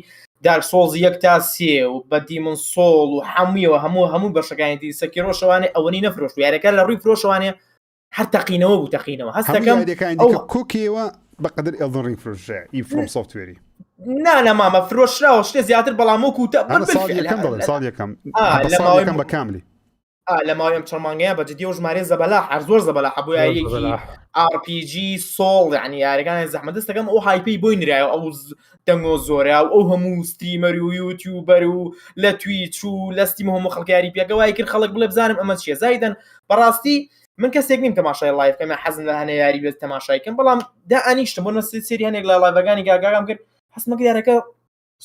دارک سۆڵز 1 تا 3 و بە دیمن سۆڵ و هەموویەوە هەموو بەشەکانی سەکیرۆشەوانێ ئەوەنی نەفرۆشت یاریەکە لە ڕووی فرۆشەوانێ هەر تەقینەوە بوو تەقینەوە هەستەکەم کۆکیەوە بەقدر ئێلدن ڕینگ فرۆشە ئی فڕۆم سۆفتوێری نامامە فرۆشراوە شتێ زیاتر بەڵام وەکوتە ساڵ یەکەم بە کاملی لە ماوەی ئەم چەمانگەیە بەجددی و ژمارە زەبەلا هەر زۆر زەبەلا هەبوو یاریەکی RPG سۆڵ یعنی یاریەکانی زەحمەت دەستەکەم ئەو هایپی بۆی نرایەوە ئەو دەنگۆ زۆرە و ئەو هەموو ستریمەری و یوتیوبەر و لە تویچ و لە ستیم هەموو خەڵکیاری پێکە وای کرد خەڵک بڵێ بزانم ئەمە چیە زایدەن بەڕاستی من کەسێک نیم تەماشای لایڤکەم حەزم لە هەنە یاری بێت تەماشایکەم بەڵام دائانیشتم بۆ سری هەنێک لە لایڤەکانی گاگام کرد حەزمەکە یارەکە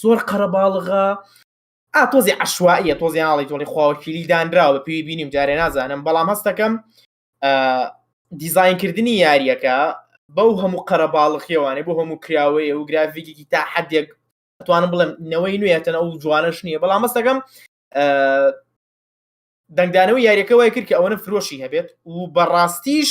زۆر قەرەباڵغا تۆزی عشوائیە تۆزی ناڵی تۆڵی خواوەکیلی دانراوە بە پێی بینیم جارێ نازانم بەڵام هەستەکەم دیزاینکردنی یاریەکە بەو هەموو قەرەباڵغیەوانێ بۆ هەموو کراوەیە و گرافیکێکی تا حەدێک ئەتوانم بڵێم نەوەی نوێتەنە ئەو جوانەش نییە بەڵام هەستەکەم دەنگدانەوەی یاریەکە وای کرد کە ئەوەنە فرۆشی هەبێت و بەڕاستیش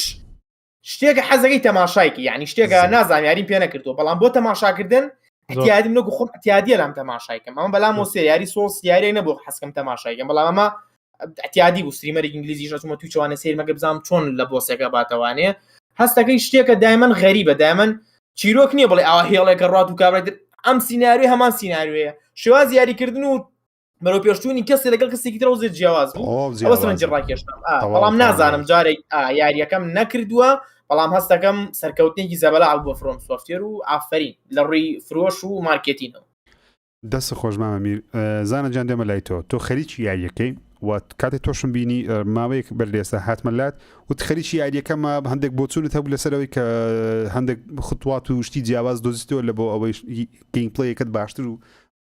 شتێکە حەزەکەی تەماشایکی یعنی شتێکە نازانم یاریم پێ نەکردووە بەڵام بۆ تەماشاکردن احتیادیم نەگو خۆم احتیادیە لام تەماشایکەم ئەمە بەلام وسێ یاری سۆس یاری نەبوو حەزکەم تەماشایکەم بەڵام ئەمە احتیادی بوو ستریمەرێک ئینگلیزیش ئەچمە تویچوانە سیر مەگە بزانم چۆن لە بۆسێکە باتەوانێ هەستەکەی شتێکە دایمەن غەریبە دایمەن چیرۆک نییە بڵێ ئاوا هێڵێکە ڕات و کابرێت ئەم سیناریۆی هەمان سیناریۆیە شێواز یاریکردن و مرۆ پێشتوونی کەسێ لەگەڵ کەسێکی ترەوە زێت جیاواز بوو ئەوە سەرنجی ڕاکێشتم بەڵام نازانم جارێک یاریەکەم نەکردووە بەڵام هەستەکەم سەرکەوتنێکی زەبەلاڵ بۆ فرۆم سۆفتوێر و ئافرین لە ڕووی فرۆش و مارکێتینەوە. دەست خۆشمامە میر زانە جان دێمە لای تۆ خەریکی یاریەکەی و کاتێک تۆشم بینی ماوەیەک بەردێستا هاتمەلات وت خەریکی یاریەکەمە هەندێک بۆچونت هەبوو لەسەرەوەی کە هەندێک خطوات و شتی جیاواز دۆزیتەوە لە بۆ ئەوەی گەیمپڵەیەکەت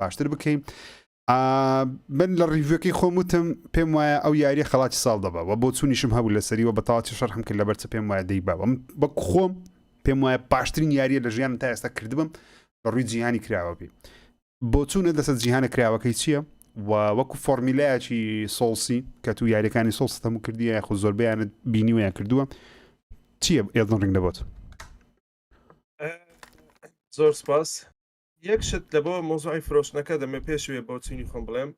باشتر بکەین. من لە ڕیڤەکەی خۆموتم پێم وایە ئەو یاریە خەڵاتی ساڵ دەبا و بۆچونیشم هەبوو لەسەریەوە بە تاواتی شەرحم کرد لەبەرچە پێم وایە دەیباوە بە خۆم پێم وایە باشترین یاریە لە ژیانم تا ئێستا کردبم لە ڕووی جیهانی کراوە بێ. بۆچونت لەسەر جیهانە کراوەکەی چییە؟ و وەکو فۆرمیلایەکی سۆڵسی کە تو یاریەکانی سۆڵست هەموو کردیە یاخود زۆربەیانت بینیوەیان کردووە چییە ئێڵدن ڕینگ دەبێت؟ زۆر سپاس. یەک شت لە بۆ مۆزوعی فرۆشتنەکە دەمە پێشوێ بۆ چینی خۆم بڵێم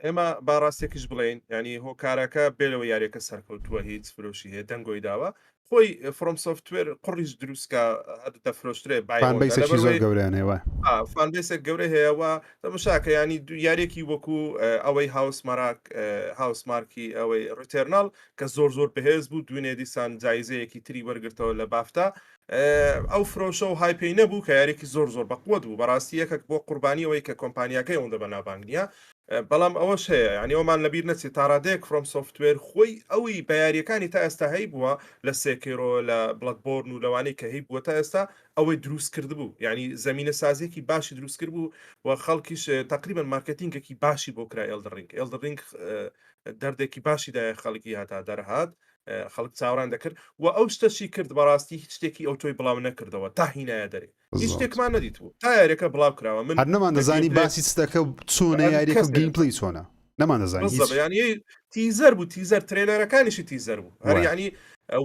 ئێمە باڕاستێکیش بڵێن ینی هۆکارەکە بێلەوە یاریەکە سەرکەوتووە هیچ فرۆشی هەیە دەنگۆی داوە خۆی فڕۆم سۆفتوێر قڕیش دروستکە دەفرۆشترێ فانبیسێکی زۆر گەورەیانەوە فانبیسێک گەورە هەیەەوە دەمەشاکە ینی یاریەکی وەکو ئەوەی هاوس مارکی ئەوەی ڕتێرناڵ کە زۆر بەهێز بوو دوێنێ دیسان جایزەیەکی تری وەرگرتەوە لە بافتا ئەو فرۆشە و هایپی نەبوو کە یاریێکی زۆر بەقوت بوو بەڕاستی یەکێک بۆ قوربانیەوەی کە کۆمپانیاکەی ئەوەندە بە نابانگنیە بەڵام ئەوەش هەیە ینی ئەومان لەبیر نەچێت تاڕادەیەک فڕۆم سۆفتوێر خۆی ئەوی بە یاریەکانی تا ئێستا هەی بووە لە سێکێرۆ لە بڵەتبۆرن و لەوانەی کە هەی بووە تا ئێستا ئەوەی دروست کرد بوو ینی زمینە سازیەکی باشی دروست کرد بوو و خەڵکیش تقریبا مارکتینگێکی باشی بۆ کرا ئێلدرینگ دەردێکی باشیدا خەڵکی هاتا دەرهات خەڵک چاوەڕان دەکرد و ئەو شتەشی کرد بەڕاستی هیچ شتێکی ئەو تۆی بڵاو نەکردەوە تا هینایە دەرێ هیچ شتێکمان نەدیت بوو تا یاریەکە بڵاو کراوە من هەر نەمان دەزانی باسی چتەکە چۆنە یاریەکە گەیمپڵی چۆنە نەمان دەزانی ینی تیزەر بوو تیزەر ترێلەرەکانیشی تیزەر بوو هەر ینی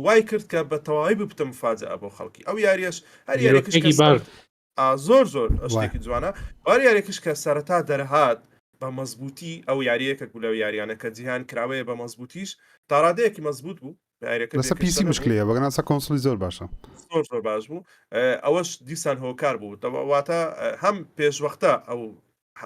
وای کرد کە بە تەواوی ببتە مفاجئە بۆ خەڵکی ئەو یاریەش هەر یاریەکەی زۆر شتێکی جوانە هەر یاریەکەش کە سەرەتا دەرهات بە مەزبوطی ئەو یاریەکە گولە یاریانە کە جیهان کراوەیە بە مەزبوطیش تاڕادەیەکی مەزبوط بوو لەسەر پیسی مشکلەیە بەگەناسە کۆنسۆلی زۆر باشە زۆر باش بوو ئەوەش دیسان هۆکار بوو واتە هەم پێشوەختە ئەو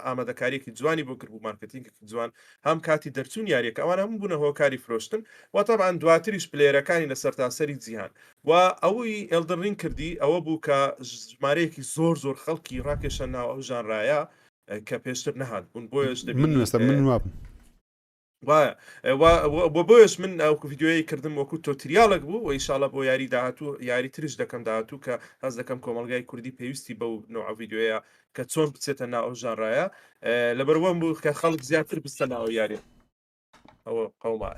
ئامادەکاریەکی جوانی بۆ کرد بوو مارکتینگێکی جوان هەم کاتی دەرچوون یاریەکە ئەوان هەموو بوونە هۆکاری فرۆشتن واتەبان دواتریش پلێرەکانی لە سەرتاسەری جیهان و ئەوەی ئێلدەرڕینگ کردی ئەوە بوو کە ژمارەیەکی زۆر خەڵکی ڕاکێشە ناو ئەو ژانرایە کە پێشتر نەهات بوون بۆیش من وابم بۆ بۆیش من ئەو ڤیددیۆیی کردم وەکو تۆتریالێک بوو و ئیشاڵە بۆ یاری داهاتوو یاری ترش دەکەم داهاتوو کە هەز دەکەم کۆمەلگای کوردی پێویستی بەو نوع ڤیددیۆیە کە چۆن بچێتە ناو ئەو ژانرایە لەبەروەم بوو کە خەڵک زیاتر بستە ناو یاری ئەوە قەوما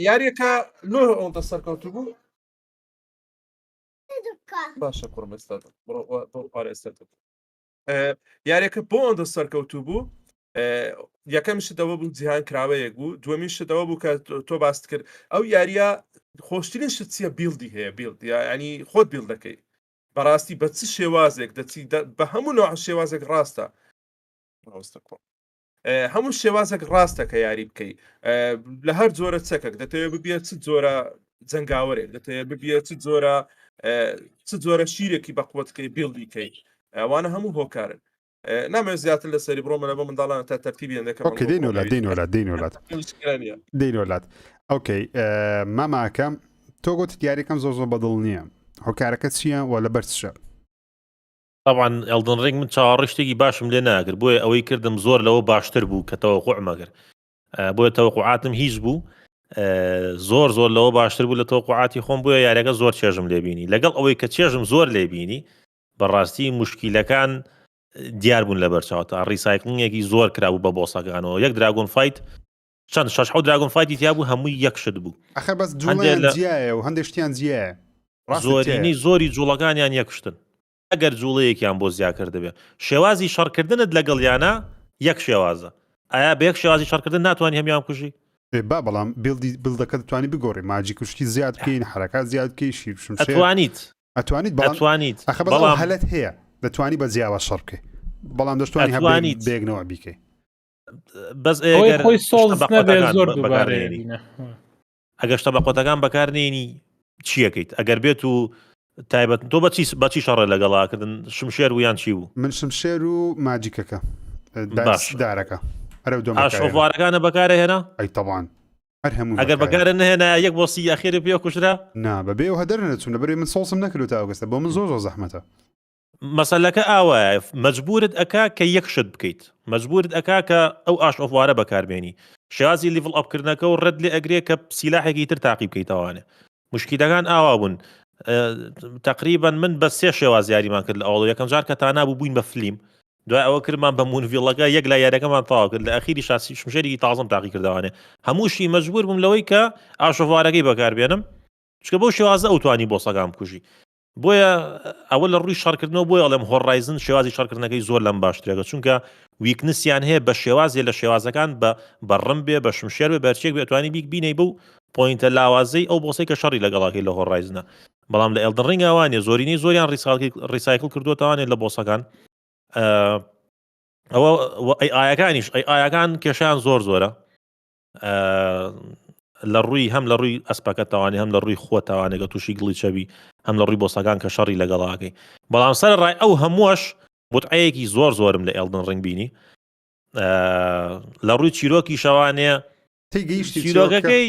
یاریەکە لۆ ئەوەندە سەرکەوتوو بوو باشە کوڕمەستا ئارێستا یاریەکە بۆ ئەوەندە سەرکەوتوو بوو یەکەم شتەوە بوو جیهان کراوەیەک بوو دووەمی شتەوە بوو کە تۆ باست کرد ئەو یاریە خۆشترین شت چیە بیلدی هەیە بیلد ینی خۆت بیل دەکەی بەڕاستی بە چ شێوازێک دەچی بە هەموو نوع شێوازێک ڕاستە هەموو شێوازێک ڕاستە کە یاری بکەی لە هەر جۆرە چەکێک دەتەوێت ببیێت چ جۆرە جەنگاوەرێک دەتەوێت ببیێت چ جۆرە شیرێکی بەقوتکەی بیلدیکەی ئەوانە هەموو هۆکارن نامێ زیاتر لە سەری بڕۆمە لە بۆ منداڵان تا تەرتیبیان دەکەم دەینۆلات ئۆکەی ماماکەم تۆ گوت یاریەکەم زۆر بەدڵ نییە هۆکارەکە چییە و لە بەرچشە طبعا ئەلدن ڕینگ من چاوەڕشتێکی باشم لێ ناگرت بۆیە ئەوەی کردم زۆر لەوە باشتر بوو کە تەوەقوع مەگرت بۆیە تەوەقوعاتم هیچ بوو زۆر لەوە باشتر بوو لە تەوەقوعاتی خۆم بووە یاریەکە زۆر چێژم لێبینی لەگەڵ ئەوەی کە چێژم زۆر لێبینی بەڕاستی مشکیلەکان دیار بوون لە بەرچاوتە ڕیسایکلینگێکی زۆر کرابوو بە بۆسەکانەوە یەک دراگۆن فایت چەند 6 دراگۆن فایتی تیا بوو هەمووی یەک شت بوو ئەخە بەس جوڵیان و هەندێک شتیان جیایە زۆرینەی زۆری جوڵەکانیان یەکشتن ئەگەر جوڵەیەکیان بۆ زیاکرد دەبێت شێوازی شەڕکردنت لەگەڵیانە یەک شێوازە ئایا بە یەک شێوازی شەڕکردن ناتوانانی هەمیان کوژی با بەڵام بڵدەکە دەتوانی بگۆڕی ماجی کوشتی زیاد بکەین حرەکات زیاد بکەی شیرشم ئەتوانیت ئەخە بەڵام هەلەت هەیە دەتوانی بە جیاوە شەڕ بکەی بەڵام دەشتوانی هەبێت بێگنەوە بیکەی بەس خۆی سۆڵ نەبێت زۆر دووبارێنی ئەگەشتە بە قۆتەکان بەکارنێنی چیەکەیت ئەگەر بێت و تایبەت تۆ بەچی شەڕە لەگەڵاکردن شمشێر و یان چی بوو من شمشێر و ماجیکەکە دارەکە ئەرە دوم ئاشۆڤوارەکانە بەکارهێنا ئەی تەوان هەر هەموو ئەگەر بەکارە نهێنا یەک بۆسی ئەخێری پێ کوشرا نا بەبێ و هەدەر نەچوون لەبەرێ من سۆسم نەکرد تا ئەوگەستە بۆ من زۆر زەحمەتە مەسەلەکە ئاوایە مەجبورت ئەکا کە یەک شت بکەیت مەجبورت ئەکا کە ئەو ئاشۆڤوارە بەکاربێنی شێوازی لیڤڵ ئەپکردنەکە و ڕەت لێ ئەگرێ کە سیلاحێکی تر تاقی بکەیتەوانێ مشکیلەکان ئاوا بوون تقریبا من بە سێ شێواز یاریمان کرد لە ئەوڵ یەکەم جار کە تا نابوو بووین بە فلیم دوای ئەوە کردمان بە مونڤیڵەکە یەک لە یاریەکەمان تاوا کرد لە ئەخیری شاسی شمشێری تازم تاقی کردوانێ هەمووشی مەجبور بووم لەوەی کە ئاشۆڤوارەکەی بەکاربێنم چکە بەو شێوازە ئەوتوانی بۆ سەگام بکوژی بۆیە ئەوە لە ڕووی شارکردنەوە بۆی ئەڵێم هۆڕایزن شێوازی شارکردنەکەی زۆر لەم باشترێکە چونکە ویکنسیان هەیە بە شێوازێ لە شێوازەکان بە بەڕم بێ بە شمشێر بێ بەرچێک بێتوانی بیک بینەی بوو پۆینتە لاوازەی ئەو بۆسەی کە شەڕی لەگەڵاکەی لە هۆڕایزنە بەڵام لە ئێلدن ڕینگ ئەوانێ زۆرینەی زۆریان ریسایکل کردوتەوانێت لە بۆسەکان ئەوە ئایەکانیش ئایەکان کێشیان زۆر زۆرە لە ڕووی هەم لە ڕووی ئەسپەکەتەوانی هەم لە ڕووی خۆتەوانێگە تووشی گڵی چەبی هەم لە ڕووی بۆسەکان کە شەڕی لەگەڵاکەی بەڵام سەر ڕای ئەو هەمووش بوتعەیەکی زۆر زۆرم لە ئێلدن ڕینگ بینی لە ڕووی چیرۆکی شەوانێ چیرۆکەکەی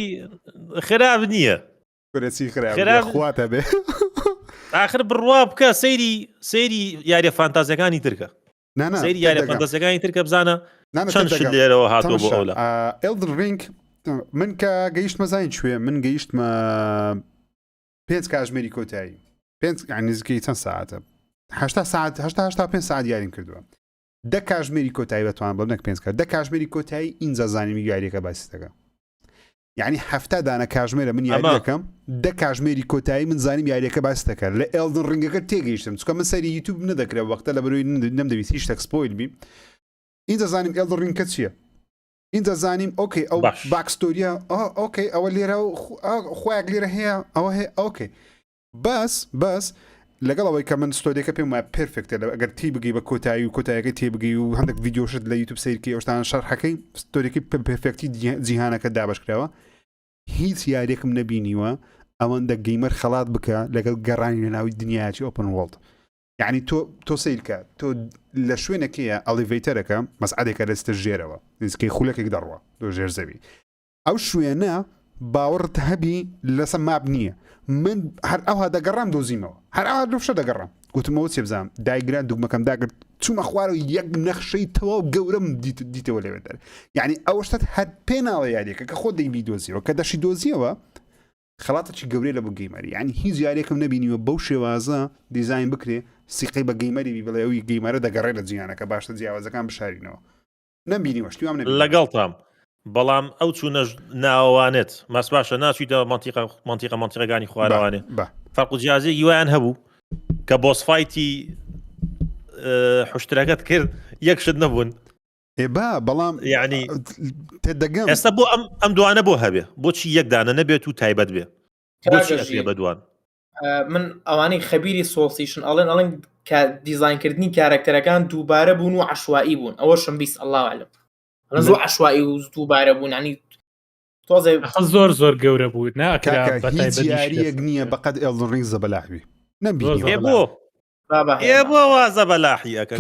خراپ نییە خواتە بێ آخر بڕوا بکە سەیری یاریە فانتازیەکانی ترکە سەیری یاریە فانتازیەکانی ترکە بزانە چەند شت لێرەوە هاتووە بۆ ئەولا ئێلدن ڕینگ من کە گەیشتمە زین کوێ من گەیشتمە 5 کاتژمێری کۆتایی 5 نزیکەی چەند ساعتە 8 ساعت 5 ساعت یاریم کردووە 10 کاتژمێری کۆتایی بەتوان بڵ نەک 5 کات 10 کاتژمێری کۆتایی اینجا زانیمی یاریەکە باسی دەکەم یعنی 7 دانە کاتژمێرە من یاری دەکەم 10 کاتژمێری کۆتایی من زانیم یاریەکە باسی دەکات لە ئێلدن ڕینگەکە تێگەیشتم چکە من سەری یوتیوب نەدەکرێت وەختە لە بەرەوەی نەمدەویست هیچ شتێک سپۆیل بی اینجا زانیم ئێلدن ڕینگەکە چییە اینجا زانیم ئۆکەی ئەو باکستۆریە ئۆکەی ئەوە لێرە خۆیان لێرە هەیە ئەوە هەیە ئۆکەی بەس لەگەڵ ئەوەی کە من ستۆریەکە پێم وایە پرفکتە ئەگەر تی بگەی بە کۆتایی و کۆتاییەکەی تێبگەی و هەندێک ڤیدیۆشت لە یوتیوب سیرکی ئەوشتان شەرحەکەی ستۆریەکەی پرفکتی جیهانەکە دابشکراوە هیچ یاریەکم نەبینیوە ئەوەندە گەیمەر خەڵات بکە لەگەڵ گەڕانی لە ناوی دنیاچی ئۆپن وۆڵد یعنی تۆ سیرکە تۆ لە شوێنەکەیە ئەلیڤیتەرەکە مەسعادێکە لەستە ژێرەوە نزیکەی خولەکێک دەڕوە تۆ ژێر زەوی ئەو شوێنە باوەڕت هەبی لەسەر ماب نییە من هەر ئەوها دەگەڕام دۆزیمەوە هەر ئەوها لەفشە دەگەڕام گوتمەوە چێ بزانم دایگران دوگمەکەم داگرت چوومە خوارەوە یەک نەخشەی تەواو گەورەم دیتەوە لێوێدەر یعنی ئەوەشتت هەر پێناوە یاریەکە کە خۆ دەیبی دۆزیەوە کە دەشی دۆزیەوە خەڵاتەی گەورەی لە بۆ گەیمەری یعنی هیچ یاریەکەم نبینیوە بەو شێوازە دیزاین بکرێ سیقەی بە گەیمەری بڵێ ئەوی گەیمەرە دەگەڕێت لە جیهانەکە باشتە جیاوازەکان بشارینەوە نەبینی وەشتیوام لەگەڵتام بەڵام ئەو چوونە ناوانێت ماس باشە ناچیتە منتیقەکانی خواراوانێ فەرق و جیازێکی وایان هەبوو کە بۆسفایتی حشتەکەت کرد یەکشت نەبوون بەڵام یعنی تێدەگەم ئێستا بۆ ئەم دوانە بۆ هەبێ بۆچی یەکدانە نەبێت و تایبەت بێ بۆچی بە دوان من ئەوانەی خەبیری سۆسیشن ئەڵێن دیزاینکردنی کارکتەرەکان دووبارە بوون و عشوایی بوون ئەوە شم بیست الله عەلەم زۆر عشوایی و دووبارە بوون عنی تۆزێ زۆر گەورە بوو هیچ یاریەک نییە بەقەت ئێلدن ڕینگ زەبەلاحوی نەبینی بۆ وازە بەلاحیەکە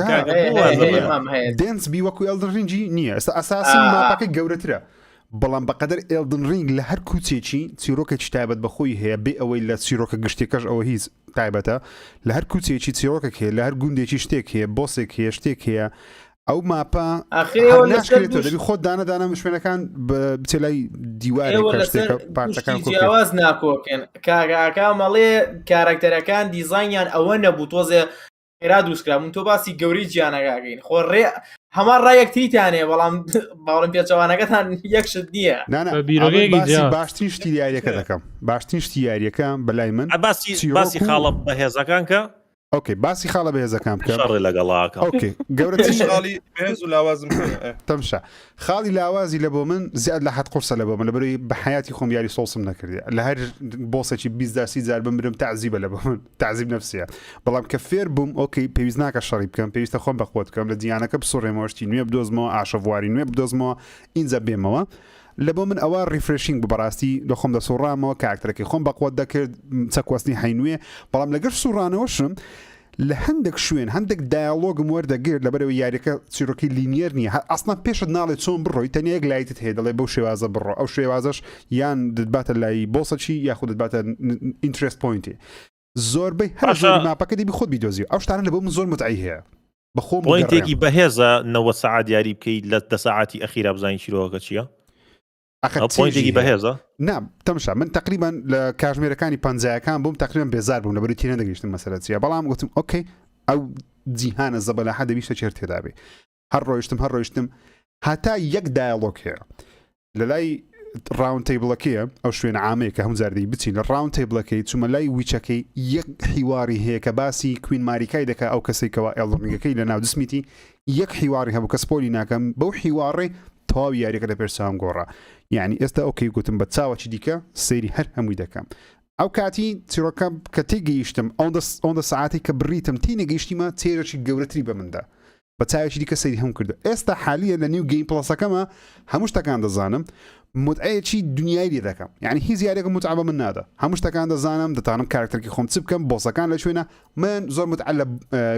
دێنس بی وەکو ئێلدن ڕینگی نییە ئێستا ئەساسی ماپەکەی گەورەترە بەڵام بەقەدەر ئێلدن ڕینگ لە هەر کوچێکی چیرۆکێکی تایبەت بەخۆی هەیە بێ ئەوەی لە چیرۆکە گشتێکەش ئەوە هیچ تایبەتە لە هەر کوچێکی چیرۆکێک هەیە لە هەر گوندێکی شتێک هەیە بۆسێک هەیە شتێک هەیە ئەو ماپە ناشکرێتەوە دەبی خۆت دانەدانە شوێنەکان بچێلای دیواری جیاواز ناکۆکەن کاگاکە مەڵێ کارکتەرەکان دیزاینیان ئەوە نەبوو تۆزێ خێرا دروستکرا من تۆ باسی گەوری گیانەکەگەین خۆ ڕێ هەمان ڕایەکتریتانێ بەڵام باوەڕم پێچەوانەکەتان یەکشت نییە باشترین شتی یاریەکە دەکەم باشترین شتی یاریەکە بەلای من باسی خاڵە بەهێزەکان کە ئۆکەی باسی خاڵە بەهێزەکان بکەم شەڕی لەگەڵاکە ئۆکەی گەورەترین خاڵی بەهێز و لاوازم تەمشا خاڵی لاوازی لە بۆ من زیاد لە حەد قورسە لە بۆ من لەبەرەوەی بە حیاتی خۆم یاری سۆسم نەکردی لە هەر بۆسێکی 20 جار بمرم تعزیبە لە بۆ من تعزیب نەفسیە بەڵام کە فێر بووم ئۆکەی پێویست ناکە شەڕی بکەم پێویستە خۆم بەخۆت بکەم لە جیهانەکە بسوڕێمەوەشتی نوێ بدۆزمەوە ئاشەڤواری نوێ بدۆزمەوە ئینجا بێمەوە لە بۆ من ئەوە ریفرشینگ بەڕاستی لە خۆم دەسوڕامەوە کاکتەرەکەی خۆم بەقوت دەکرد چەکوەستنی هەینوێ بەڵام لەگەر سوڕانەوەشم لە هەندێک شوێن هەندێک دایالۆگم وەردەگرت لەبەرەوەی یاریەکە چیرۆکی لینیەر نییە ئەسڵان پێشت ناڵێت چۆن بڕۆی تەنیا یەک لایتت هەیە دەڵێ بەو شێوازە بڕۆ ئەو شێوازەش یان دەباتە لای بۆسەچی یاخود دەباتە ئینترست پوینتی زۆربەی هەر زۆری ماپەکە دەبی خۆت بیدۆزی ئەو شتانە لە بۆ من زۆر متعی هەیە بەخۆم پوینتێکی بەهێزە 90 ساعت یاری بکەیت لە 10 ساعتی ئەخیرا بزانین چیرۆکە چییە پوینتێکی بەهێزە نا تەمشا من تقریبا لە کاژمێرەکانی پەنجایەکان بووم تقریبا بێزار بووم لەبەری تێنە دەگەیشتم مەسەلە چیە بەڵام گوتم ئۆکەی ئەو جیهانە زەبەلا حە دەبیشتە چێر تێدابێ هەر ڕۆیشتم هەتا یەک دایالۆگ هەیە لە لای ڕاون تیبڵەکەیە ئەو شوێنە عامەیە کە هەموو زاردەی بچین لە ڕاون تیبڵەکەی چوومە لای ویچەکەی یەک حیواری هەیە کە باسی کوین ماریکای دەکا ئەو کەسێکەوە ئێڵڕنگەکەی لە ناو دسمیتی یەک حیواری هەبوو کە سپۆلی ناکەم بەو حیوارڕێ تەواو یاریەکە لە پێرچاوم گۆڕا یعنی ئێستا ئۆکەی گوتم بە چاوەکی دیکە سەیری هەر هەمووی دەکەم ئەو کاتی چیرۆکەم کە تێگەیشتم ئەوەندە ساعاتی کە بڕیتم تی نەگەیشتیمە چێژێکی گەورەتری بە مندا بە چاوێکی دیکە سەیری هەموو کردو ئێستا حالیە لە نیو گەیم پڵەسەکەمە هەموو شتەکان دەزانم متعەیەکی دنیای لێ دەکەم یعنی هیچ یاریێک متعە بە من نادا هەموو شتەکان دەزانم دەتانم کارکتەرکی خۆم چ بکەم بۆسەکان لە شوێنە من زۆر متعە لە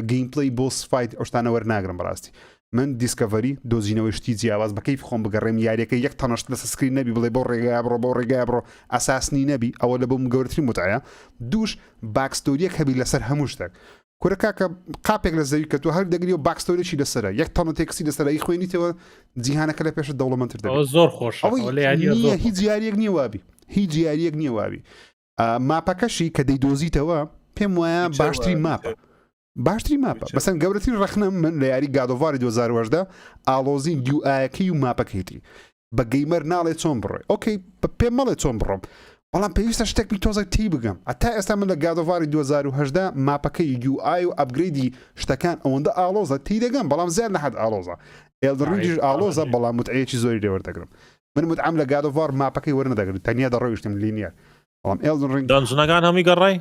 گەیم پڵەی بۆس فایت ئەو شتانە وەرناگرم بەڕاستی من دیسکەڤەری دۆزینەوەی شتی جیاواز بە کەیف خۆم بگەڕێم یاریەکە یەک تەنەشت لە سکرین نەبی بڵێ بۆ ڕێگای بڕۆ بۆ ڕێگای بڕۆ ئەساسنی نەبی ئەوە لە بۆم گەورەترین متعەیە دووش باکستۆریەک هەبی لەسەر هەموو شتێک کورە کاکە قاپێک لە زەوی کە تۆ هەر دەگری و باکستۆریەکی لەسەرە یەک تەنە تێکسی لەسەرایی خوێنیتەوە جیهانەکە لە پێشت دەوڵەمەندتر دەبێت زۆر خۆش هیچ یاریەک نییە وابی هیچ یاریەک نییە وابی ماپەکەشی کە دەیدۆزیتەوە پێم وایە باشترین ماپە بەسەن گەورەترین ڕەخنم من لە یاری گادۆڤاری 2010 ئالۆزین دیوئایەکەی و ماپەکەیتی بە گەیمەر ناڵێت چۆن بڕۆی ئۆکەی پێم مەڵێت چۆن بڕۆم بەڵام پێویستە شتێکی تۆزە تی بگەم ئەتا ئێستا من لە گادۆڤاری 2010 ماپەکەی UI و ئەپگریدی شتەکان ئەوەندە ئالۆزە تی دەگەم بەڵام زیاد نەحەد ئالۆزە ئێلدڕینجیش ئالۆزە بەڵام متعەیەکی زۆری لێوەردەگرم من متعەم لە گادۆڤار ماپەکەی وەرنەدەگرن تەنیا دەڕۆیشتم لینیەر بەڵام ئێلدڕینج دانجنەکان هەمووی گەڕای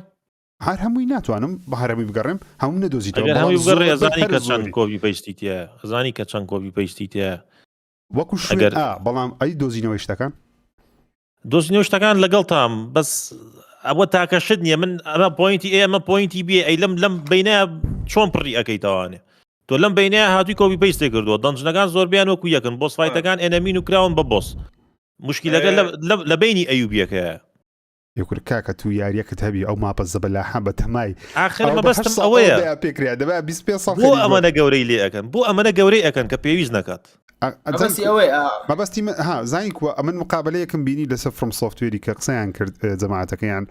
هەر هەمووی ناتوانم بە هەرمی بگەڕێم هەموو نەدۆزیتەوە هەمووی بگەڕێ ئەزانی کە چەند کۆبی پەیستی تێ ئەزانی کە چەند کۆبی پەیستی تێ وەکو شوێن بەڵام ئەی دۆزینەوەی شتەکان دۆزینەوەی شتەکان لەگەڵ تام بەس ئەوە تاکە شت نییە من ئەمە پوینتی ئێمە پوینتی بێ ئەی لەم بینە چۆن پڕی ئەەکەیتەوانێ تۆ لەم بینەیە هاتووی کۆبی پەیستی کردووە دەنجنەکان زۆربیان وەکو یەکن بۆس فایتەکان ئێنەمین و کراون بە بۆس مشکلەکە لە بینی ئەیوبیەکەیە یەکور کاکە تو یاریەکەت هەبی ئەو ماپە زەبەلاحە بە تەمای ئاخر مەبەستم ئەوەیە پێکریا دەبا 25 ساڵ بۆ ئەمەنە گەورەی لێ ئەەکەن بۆ ئەمەنە گەورەی ئەەکەن کە پێویست نەکات مەبەستی زانی کووە ئەمن مقابلەیەکم بینی لەسەر فرم سۆفتوێری کە قسەیان کرد جەماعەتەکەیان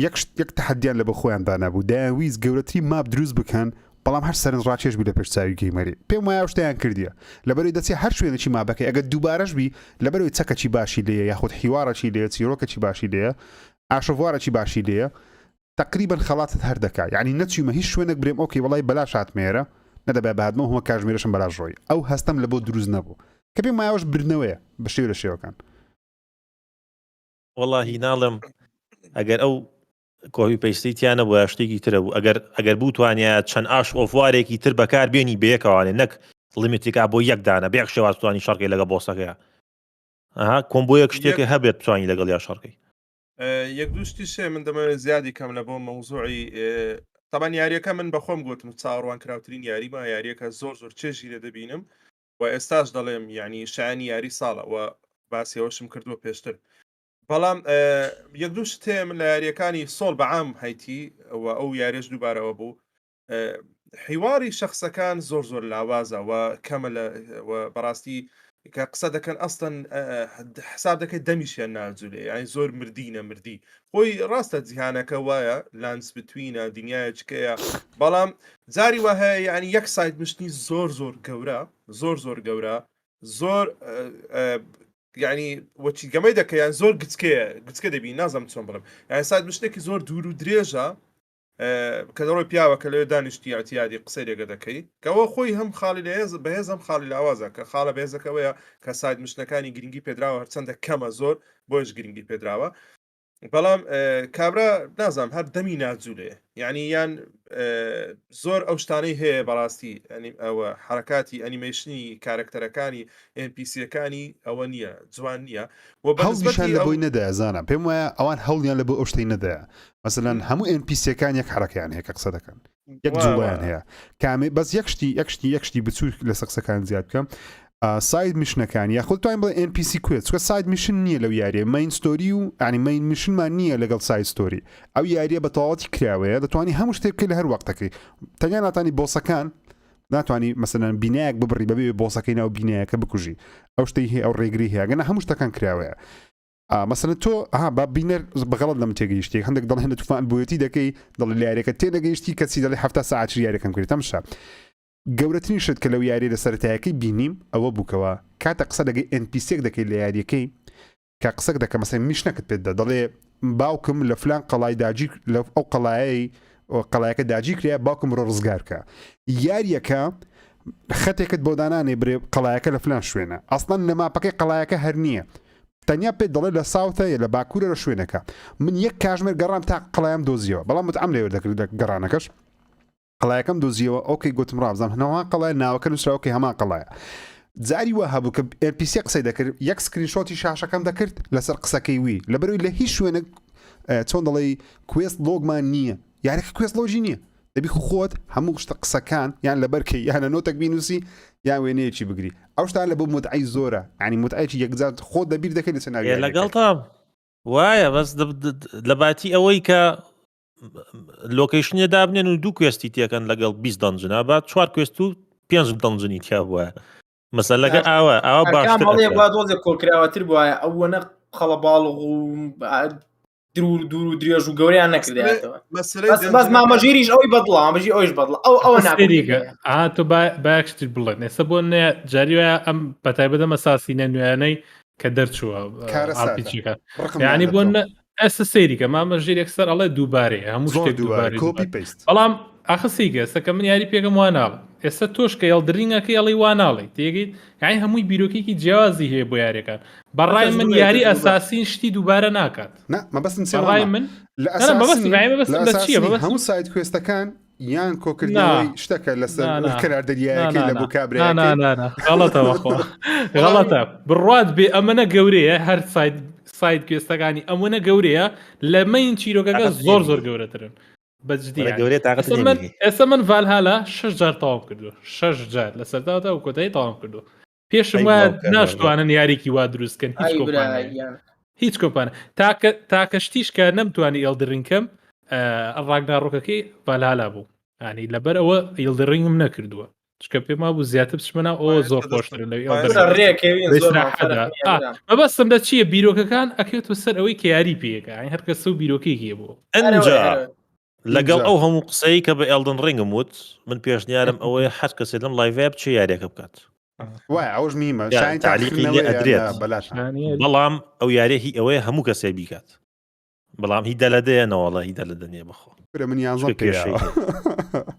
یەک تەحەدیان لە بە خۆیان دانابوو داویست گەورەتری ماپ دروست بکەن بەڵام هەر سەرنج ڕاکێش بوو لە پێشچاوی گەیمەری پێم وایە شتیان کردیە لەبەرەوەی دەچێت هەر شوێنێکی مابەکەی ئەگەر دووبارەش بی لەبەرەوەی چەکەکی باشی لێیە یاخود حیوارەکی لێیە چیرۆکەکی باشی لێیە ئاشەڤوارەکی باشی لێیە تقریبا خەڵاتت هەر دەکا یعنی نەچوومە هیچ شوێنێک برێم ئۆکەی وڵای بەلاش هاتمێرە نەدەبێ بەهاتمە هەموو کاژمێرەشم بەلاش ڕۆی ئەو هەستەم لە بۆ دروست نەبوو کە پێم وایەوەش برنەوەیە بە شێوە لە شێوەکان وەڵاهی ناڵم ئەگەر ئەو کۆبی پەیستی تیانە بۆ شتێکی ترە بوو ئەگەر بوو توانێت چەند ئاش ئۆفوارێکی تر بەکار بێنی بەیەکەوانێ نەک لیمیتێکا بۆ یەک دانە بێک شێواز توانی شەڕکەی لەگە بۆسەکەیە کۆمبۆیەک شتێکی هەبێت بتوانی لەگەڵ یا شەڕکەی یەک دووشتی شێ من دەمەوێت زیادی کەم لە بۆ مەوزوعی تەبان یاریەکە من بەخۆم گوتم چاڕوان کراوترین یاریمە یاریەکە زۆر چێژی لێ دەبینم و ئێستاش دەڵێم ینی شایانی یاری ساڵە و باسیەوەشم کردووە پێشتر بەڵام یەک دوو شتێ من لە یاریەکانی سۆڵ بەعام هەیتی و ئەو یاریش دووبارەوە بوو حیواری شخصەکان زۆر لاوازە و کەمە بەڕاستی کە قسە دەکەن ئەستن حساب دەکەیت دەمیشیان ناجولێ یانی زۆر مردی خۆی ڕاستە جیهانەکە وایە لانس بتوینە دنیایەکەیە بەڵام جاری وە هەیە ینی یەک سایت مشتنی زۆر گەورە زۆر گەورە زۆر ینی وەچی گەمەی دەکەیان زۆر گچکە دەبی نازم چۆن بڵم یان سایت مشتێکی زۆر دوور و درێژە کە دەڕۆی پیاوە کە لێ دانیشتی ئەتیادی قسەی لێگە دەکەی کەەوە خۆی هەم خاڵی بەهێز هەم خاڵی لاوازە کە خاڵە بەهێزەکەوەیە کە سایت مشتەکانی گرنگی پێدراوە هەرچەندە کەمە زۆر بۆش گرنگی پێدراوە بەڵام کابرا نازانم هەر دەمی ناجوولێ یعنی یان زۆر ئەو شتانەی هەیە بەڕاستی ئەنی ئەوە حرکاتی ئەنیمێشنی کارکتەرەکانی NPCەکانی ئەوە نییە جوان نییە هەڵیشان لە بۆی نەدایە زانم پێم وایە ئەوان هەڵیان لە بۆ ئەو شتەی نەدایە مەسەلەن هەموو NPCەکان یەک حرەکەیان هەیە کە قسە دەکەن یەک جوڵیان هەیە کامێ بەس یەکشتی بچوو لە سەقسەکان زیاد بکەم ساید میشنەکانی یاخود توانین بڵێ NPC کوێت چکە ساید میشن نییە لەو یاریە مین ستۆری و ینی مین میشنمان نییە لەگەڵ ساید ستۆری ئەو یاریە بە تەواوەتی کراوەیە دەتوانانی هەموو شتێک بکەی لە هەر وەختەکەی تەنیا ناتانی بۆسەکان ناتوانانی مەسەلەن بینایەک ببڕی بەبێ بۆسەکەی ناو بینایەکە بکوژی ئەو شتەی هەیە ئەو ڕێگری هەیە گەنە هەموو شتەکان کراوەیە مەسەلەن تۆ با بینەر بەغەڵت لەم تێگەیشتی هەندێک دەڵێن توفان بوویەتی دەکەی دڵی لە یاریەکە تێنەگەیشتی کەسی دەڵێ 7 ساعت یاریەکەم کرد تەمشا گەورەترین شت کە لەو یاری لە سەرەتایەکەی بینیم ئەوە بووکەوە کاتە قسە دەگەی NPCێک دەکەی لە یاریەکەی کە قسەک دەکە مەسەن میشنەکەت پێدا دەڵێ باوکم لە فلان قەڵای داجی لە ئەو قەڵایەکە داجی کریا باوکم ڕۆ ڕزگارکە یاریەکە خەتێکت بۆ دانانێ برێ قەڵایەکە لە فلان شوێنە ئەسڵەن لە ماپەکەی قەڵایەکە هەر نییە تەنیا پێ دەڵێ لە ساوتەیە لە باکوورە لە شوێنەکە من یەک کاژمێر گەڕام تا قەڵایم دۆزیەوە بەڵام متعەم لێوە دەکرد لە گەڕانەکەش قەڵایەکەم دۆزیەوە ئۆکەی گوتم ڕابزانام هەنەوە قەڵای ناوەکە نووسراوەکەی هەمان قەڵایە جاری وە هەبوو کە NPC قسەی دەکرد یەک سکرینشۆتی شاشەکەم دەکرد لەسەر قسەکەی وی لەبەرەوەی لە هیچ شوێنە چۆن دەڵێ کوێست لۆگمان نییە یارێکە کوێست لۆژی نییە دەبی خۆت هەموو شتە قسەکان یان لەبەرکەی یانە نۆتێک بینوسی یان وێنەیەکی بگری ئەو شتان لە بۆ متعی زۆرە ینی متعایکی یەکجار خۆت دەبیر دەکەی لە سناریۆ لەگەڵ تام وایە بەس لە باتی ئەوەی کە لۆکیشنە دابنێن و دوو کوێستی تێکەن لەگەڵ 20 دەنجنا با 4 کوێست و 5 دەنجنی تیا بووە مەسەلەکە ئەوە باشتر دۆزێ کۆکراوەتر بووە ئەوەنە خەڵە باڵغ و دوور و درێژ و گەوریان نەکردێتەوە بەس مامەژیریش ئەوی بەدڵە مەژی ئەویش بەدڵە ئەوە ناکە تۆ باکشتر بڵێن ئێستا بۆ جاریوە ئەم بەتایبەتە مەساسینە نوێنەی کە دەرچووە ئاپیچەکە یعنی بۆ ئەستا سەیریکە مامەژیرێک سەر ئەڵێ دووبارێ هەموو شتێک دووبارێ بەڵام ئاخسیگە ئێستاکە من یاری پێکەم واناڵ ئێستا تۆش کە هێڵدرینگەکەی ئەڵی واناڵی تێگەیت یعنی هەمووی بیرۆکێکی جیازی هەیە بۆ یاریەکان بەڕای من یاری ئەساسین شتی دووبارە ناکات بەڕای من هەموو سایت کوێستەکان یان کۆکردنەوەی شتەکە لەسەر کراردەریایەکەی لە بۆ کابراغەڵەتە بڕات بێ ئەمەنە گەورەیە هەر سایت کوێستەکانی ئەمونە گەورەیە لە مەین چیرۆکەکە زۆر گەورەترن بەجددی ئێستا من ڤالهالا 6 جار تەواو کردو 6 جار لە سەرتاوە و کۆتایی تەواو کردو پێشم وایە ناشتوانن یاریکی وا دروستکەن هیچ کۆمپانە تاکەشتیش کە نەمتوانی ئێڵدرینکەم ڕاگناڕۆکەکەی ڤالهالا بوو ینی لەبەر ئەوە ئێڵدرینگم نەکردووە چکە پێما بوو زیاتر بچمەنا ئەوە زۆر خۆشترن مەبەستم دە چییە بیرۆکەکان ئەکەوێتە سەر ئەوەی کە یاری پێەکە هەر کەسە و بیرۆکێکی بوو ئەنجا لەگەڵ ئەو هەموو قسەی کە بە ئێڵدن ڕنگم وت من پێشنیارم ئەوەیە حەج کەسێ لەم لایڤ بچێ یاریەکە بکات وای ئەوش میمە تعلیقی لێ ئەدرێت بەڵام ئەو یاریەهی ئەوەیە هەموو کەسێ بیکات بەڵام هی دەلەدەیە نەوەڵە هی دەلەدەنیە بخۆ من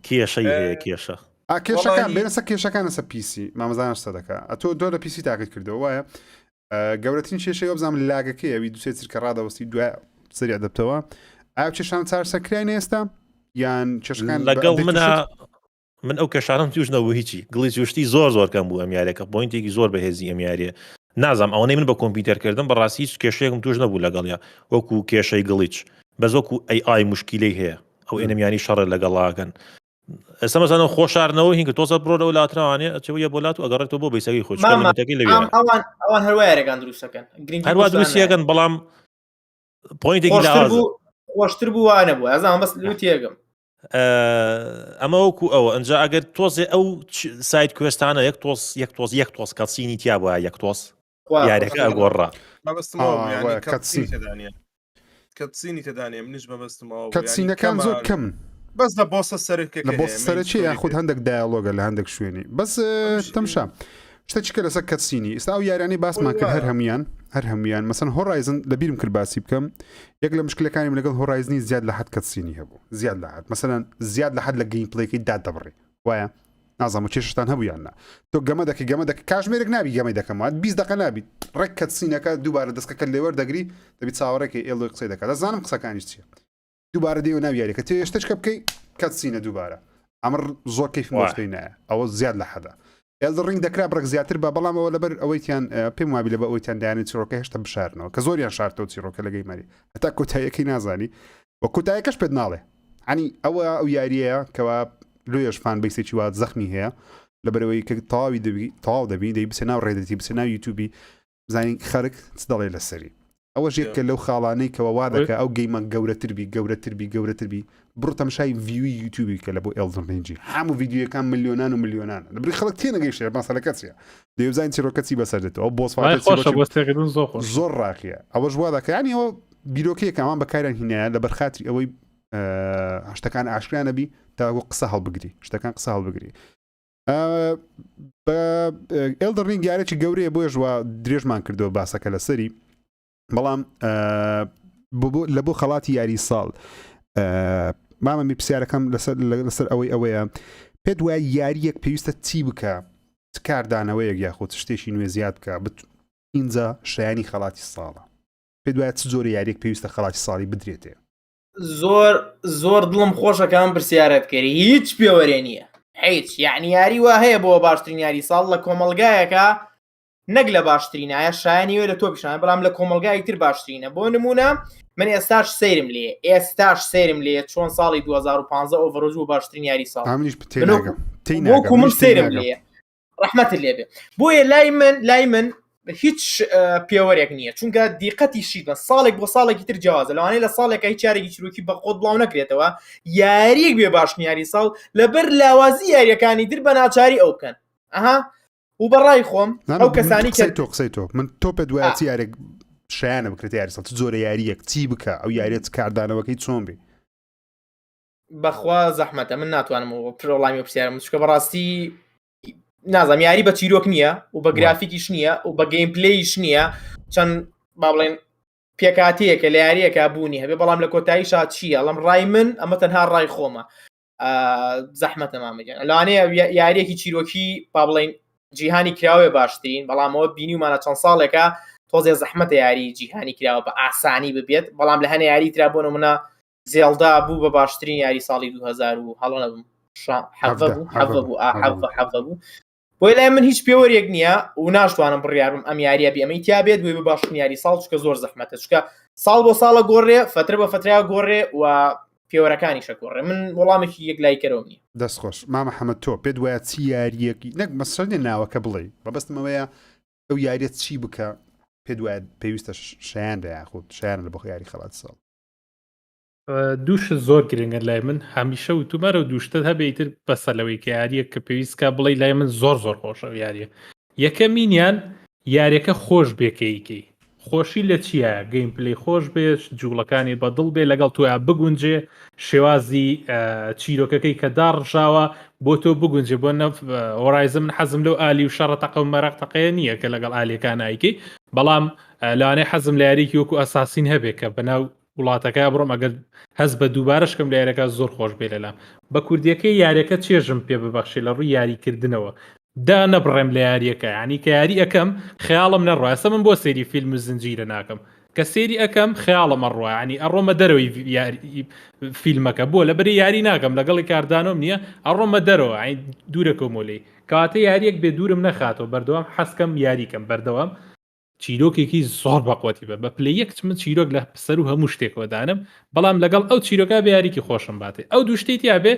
کێشەی هەیە کێشە کێشەکان بێنەسە کێشەکانە سە پیسی مامەزانش سەدەکە ئەتۆ دۆ لە پیسی تاقیت کردەوە وایە گەورەترین کێشەی بزانام لاگەکەی ئەوی دوسێ کە ڕادەوەستی دوای سەری ئەدەبتەوە ئاو چێشان چارسەکرای ئێستا یان چێشەکان لەگەڵ من ئەو کەشانم توش نەبوو هیچی گڵی جوشتی زۆر کەم بوو ئەم یاریەکە پۆینتێکی زۆر بەهێزی ئەم یاریە نازام ئەوەی من بە کۆمپیوتەرکردن بەڕاستی هیچ کێشەیەکم توش نەبوو لەگەڵیا وەکو کێشەی گڵیچ بەزۆکو AI مشکلەی هەیە ئەو ئێنەمیانی شەڕە لەگەڵاکەن ئێستا مەسەڵەن خۆشارنەوە هینکە تۆزە بڕۆ لە وڵاتراوانێ ئەچەوە بۆلات و ئەگەڕێتەوە بۆ بەیسەکەی خۆشکەمەتەکەی لەوێ ئەوان هەروایەکەکان دروستەکەن هەروە دروستیەکەن بەڵام پۆینتێکی خۆشتر بووانە بوو ئەزان بەس لوتیەگەم ئەمە وەکو ئەوە ئەنجا ئەگەر تۆزێ ئەو سایت کوێستانە یەک تۆز کەسینی تیا بووە یەک تۆز یاریەکە ئەگۆڕا کەسینی تدانێ منیش بەبستمەوە کەسینەکان زۆر کەم بەس لە بۆسە سەرکە لە بۆ سەرچی یاخود هەندێک دایالۆگە لە هەندێک شوێنی بەس تەمشا شتێکە لەسەر کەسینی ئێستا و یارانی باسمان کرد هەر هەمویان مەسەن هۆڕایزن لەبیرم کرد باسی بکەم یەک لە مشکلەکانی لەگەڵ هۆڕایزنی زیاد لە حد کەسینی هەبوو زیاد لە حد مەسەن زیاد لە حد لە گەیم پڵێکی دادەبڕی وایە نازانم و کێشتان هەبوویاننا تۆ گەمە دەکە کاژمێرێک نابی گەمەی دەکەمات 20 دقه نابی ڕێک کە سینەکە دووبارە دەستەکە لێوەر دەگری دەبی چاوەڕێکی ئێڵۆی قسەی دەکات دەزانم قسەکانی چییە دووبارە دێوە ناویارێکە تێ شتێکە بکەی کەت سینە دووبارە ئەمر زۆر کەیف مۆشتەی نایە ئەوە زیاد لە حەدا ئێلدڕینگ دەکرا بڕێک زیاتر بە بەڵام ئەوە لەبەر ئەوەیتیان پێم وابی لە بە ئەوەیتیان دایانێت چیرۆکە هێشتا بشارنەوە کە زۆریان شارتەوە چیرۆکە لەگەی مەری هەتا کۆتاییەکەی نازانی وە کۆتاییەکەش پێت ناڵێ عنی ئەو یاریەیە کەوا لۆیەشفان بیسێکی وا زەخمی هەیە لەبەرەوەی کە تەواو دەبی دەی بسێ ناو ڕێدەتی بسێ ناو یوتیوبی بزانین خەرک چ دەڵێ لەسەری ئەوەش یەکە لەو خاڵانەی کەەوە وا دەکە ئەو گەیمە گەورەتربی بڕ تەماشای ڤیوی یوتیوبی کە لە بۆ ئێلدن رینجی هەموو ڤیدیۆەکان ملیۆنان و ملیۆنان لەبری خەڵک تێنەگەیشتێ مەسەلەکە چیە دەیوزانین چیرۆکەچی بەسەردێتەوە ئەو بۆ زۆر ڕاقیە ئەوەش وا دەکە ینی ئەوە بیرۆکەیە کامان بەکاران هینایە لەبەر خاتری ئەوەی شتەکان ئاشکرانەبی تا قسە هەڵبگری شتەکان قسە هەڵبگری بە ئێلدن رینگ یارێکی گەورەیە بۆیە ژوا درێژمان کردەوە باسەکە لەسەری بەڵام لە بۆ خەڵاتی یاری ساڵ مامەمی پرسیارەکەم لەسەر ئەوەیە پێت وایە یاریەک پێویستە چی بکە کاردانەوەیەک یاخۆت شتێکی نوێ زیاد بکە اینجا شایانی خەڵاتی ساڵە پێت وایە چ زۆر یاریەک پێویستە خەڵاتی ساڵی بدرێتێ زۆر دڵم خۆشەکان پرسیارەت کردی هیچ پێوەرێ نییە هیچ یعنی یاری وا هەیە بۆ باشترین یاری ساڵ لە کۆمەلگایەکە نەک لە باشترینایە شایانیوە لە تۆ پیشان بەڵام لە کۆمەلگای تر باشترینە بۆ نمونە من ئێستاش سەیرم لێ چۆن ساڵی 2015 ئۆڤەرۆژ و باشترین یاری ساڵ وەکو من سەیرم لێ ڕەحمەت لێبێ بۆیە لای من هیچ پێوەرێک نییە چونکە دیقەتی شید بە ساڵێک بۆ ساڵێکی تر جیازە لەوانەیە لە ساڵێکە هیچ یارێکی چیرۆکی بە خۆت بڵاو نەکرێتەوە یاریەک بێ باشترین یاری ساڵ لەبەر لاوازی یاریەکانی تر بە ناچاری ئەو بکەن ئەها و بەڕای خۆم ئەو کەسانی کە قسەی تۆ من تۆ پێ دوایە چی یارێک شایانە بکرێت یاری ساڵ زۆرە یاریەک چی بکە ئەو یاریێت کاردانەوەکەی چۆن بێ بەخوا زەحمەتە من ناتوانم پرۆڵامی پرسیارم چکە بەڕاستی نازانم یاری بە چیرۆک نییە و بە گرافیکیش نییە و بە گەیم پلەیش نییە چەند با بڵێن پێکاتەیەکە لە یاریەکە بوونی هەبێ بەڵام لە کۆتاییشا چییە ئەڵم ڕای من ئەمە تەنها ڕای خۆمە زەحمەتە مامەگەن لەوانەیە یاریەکی چیرۆکی با بڵێن جیهانی کراوێ باشترین بەڵامەوە بینیمانە چەند ساڵێکە تۆزێ زەحمەتە یاری جیهانی کراوە بە ئاسانی ببێت بەڵام لە هەنێ یاری ترا بۆ نمونە زێڵدا بوو بە باشترین یاری ساڵی 2000 و هەڵە نەبووم حەڤە بوو بۆی لای من هیچ پێوەرێک نییە و ناشتوانم بڕیارم ئەم یاریە بێ ئەمەی تیا بێت بۆی بە باشترین یاری ساڵ چکە زۆر زەحمەتە چکە ساڵ بۆ ساڵە گۆڕێ فترە بە فتریا گۆڕێ و پێوەرەکانی شەگۆڕێ من وەڵامێکی یەک لای کەرەوە نیە دەستخۆش مامە حەمەد تۆ پێت وایە چی یاریەکی نەک مەسەڵێ ناوەکە بڵێ بەبەستمەوەیە ئەو یاریەت چی بکە پێت وایە پێویستە شایان دەیاخود شایان لە بۆ یاری خەڵات ساڵ دووش زۆر گرنگە لای من هەمیشە و تومارە و دووشتت هەبێتتر بەسەلەوەی کە یاریە کە پێویستکە بڵێ لای من زۆر خۆشە یاریە یەکەمینیان یاریەکە خۆش بێکەیەکی خۆشی لە چیە گەیم پلی خۆش بێت جوڵەکانی بەدڵ بێ لەگەڵ توە بگونجێ شێوازی چیرۆکەکەی کە داڕژاوە بۆ تۆ بگونجێ بۆ ئۆرایزم من حەزم لەو ئالی و شەڕە تەقە و مەرەق تەقەیە نییە کە لەگەڵ ئالیەکان ئایکی بەڵام لەوانەیە حەزم لە یاریکی وەکو ئەساسین هەبێت کە بەناو وڵاتەکە بڕۆم ئەگەر هەست بە دووبارەشکەم لە یاریەکە زۆر خۆش بێ لەلام بە کوردیەکەی یاریەکە چێژم پێ ببەخشی لە ڕووی یاریکردنەوە دا نەبڕێم لە یاریەکە ینی کە یاری ئەەکەم خەیاڵم نەڕواستە من بۆ سێری فیلم و زنجیرە ناکەم کە سێری ئەەکەم خەیاڵم ئەڕوا ینی ئەڕۆمە دەرەوەی فیلمەکە بۆ لە بەری یاری ناکەم لەگەڵی کاردانۆم نییە ئەڕۆمە دەرەوە دوورە کۆمۆلی کاتە یاریەک بێ دوورم نەخاتەوە بەردەوام حەسکەم یاریکەم بەردەوام چیرۆکێکی زۆر بەقوەتی بە پلی یەک من چیرۆک لە سەر و هەموو شتێکەوە دانم بەڵام لەگەڵ ئەو چیرۆکە بە یاریکی خۆشم باتێ ئەو دوو شتێتی یابێ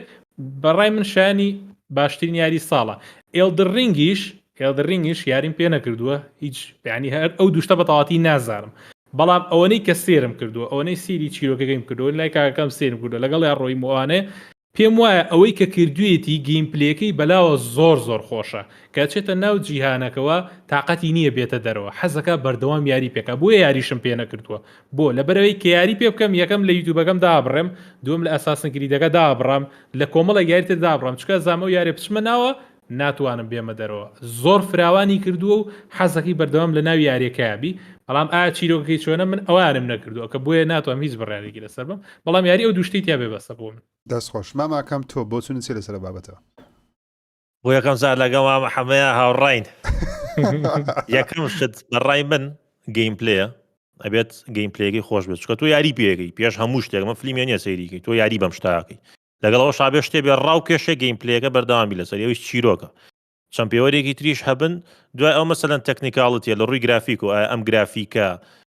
بەڕای من شانی باشترین یاری ساڵە ئێلدڕینگیش یاریم پێ نەکردووە هیچ ینی هەر ئەو دوشتە بەتەواتی نازانم بەڵام ئەوەنەی کە سێرم کردووە ئەوەنەی سیری چیرۆکەکەیم کردووە لای کاکەم سێرم کردو لەگەڵ یا ڕۆی موانێ پێم وایە ئەوەی کە کردوێتی گەیم پلەکەی بەلاوە زۆر خۆشە کە چێتە ناو جیهانەکەەوە تااقەتی نییە بێتە دەرەوە حەزەکە بەردەوام یاری پێکە بۆیە یاریشم پێ نەکردووە بۆ لەبەرەوەی کە یاری پێ بکەم یەکەم لە یوتیوبەکەم دابڕێم دوم لە ئەساسنگریدەکە دابڕام لە کۆمەڵە یاریتر دابڕام چکە زامە و یاری پچمە ناوە ناتوانم بێمە دەرەوە زۆر فراوانی کردووە و حەزەکەی بەردەوام لە ناو یاریەکەیابی بەڵام ئایا چیرۆکەکەی چۆنە من ئەوانم نەکردووە کە بۆیە ناتوانم هیچ بڕیارێکی لەسەر بم بەڵام یاری ئەو دوشتی تیا بێ بەسە بۆ من دەستخۆش ماماکەم تۆ بۆ چون چێ لەسەر بابەتەوە بۆ یەکەم زار لەگەڵ حەمەیە هاوڕاین یەکەم شت بەڕای من گەیم پلەیە ئەبێت گەیم پلەیەکی خۆش بێت چکە تۆ یاری پێەکەی پێش هەموو شتێک مە فلیمە نیە سەیریکەی تۆ یاری بەم شتاکەی لەگەڵەوە شابێ شتێ بێ ڕاو کێشە گەیم پلەیەەکە بەردەوامی لەسەر ئەوش چیرۆکە چەند پێوەرێکی تریش هەبن دوای ئەو مەسەلەن تەکنیکاڵەتیە لە ڕووی گرافیک و ئەم گرافیکە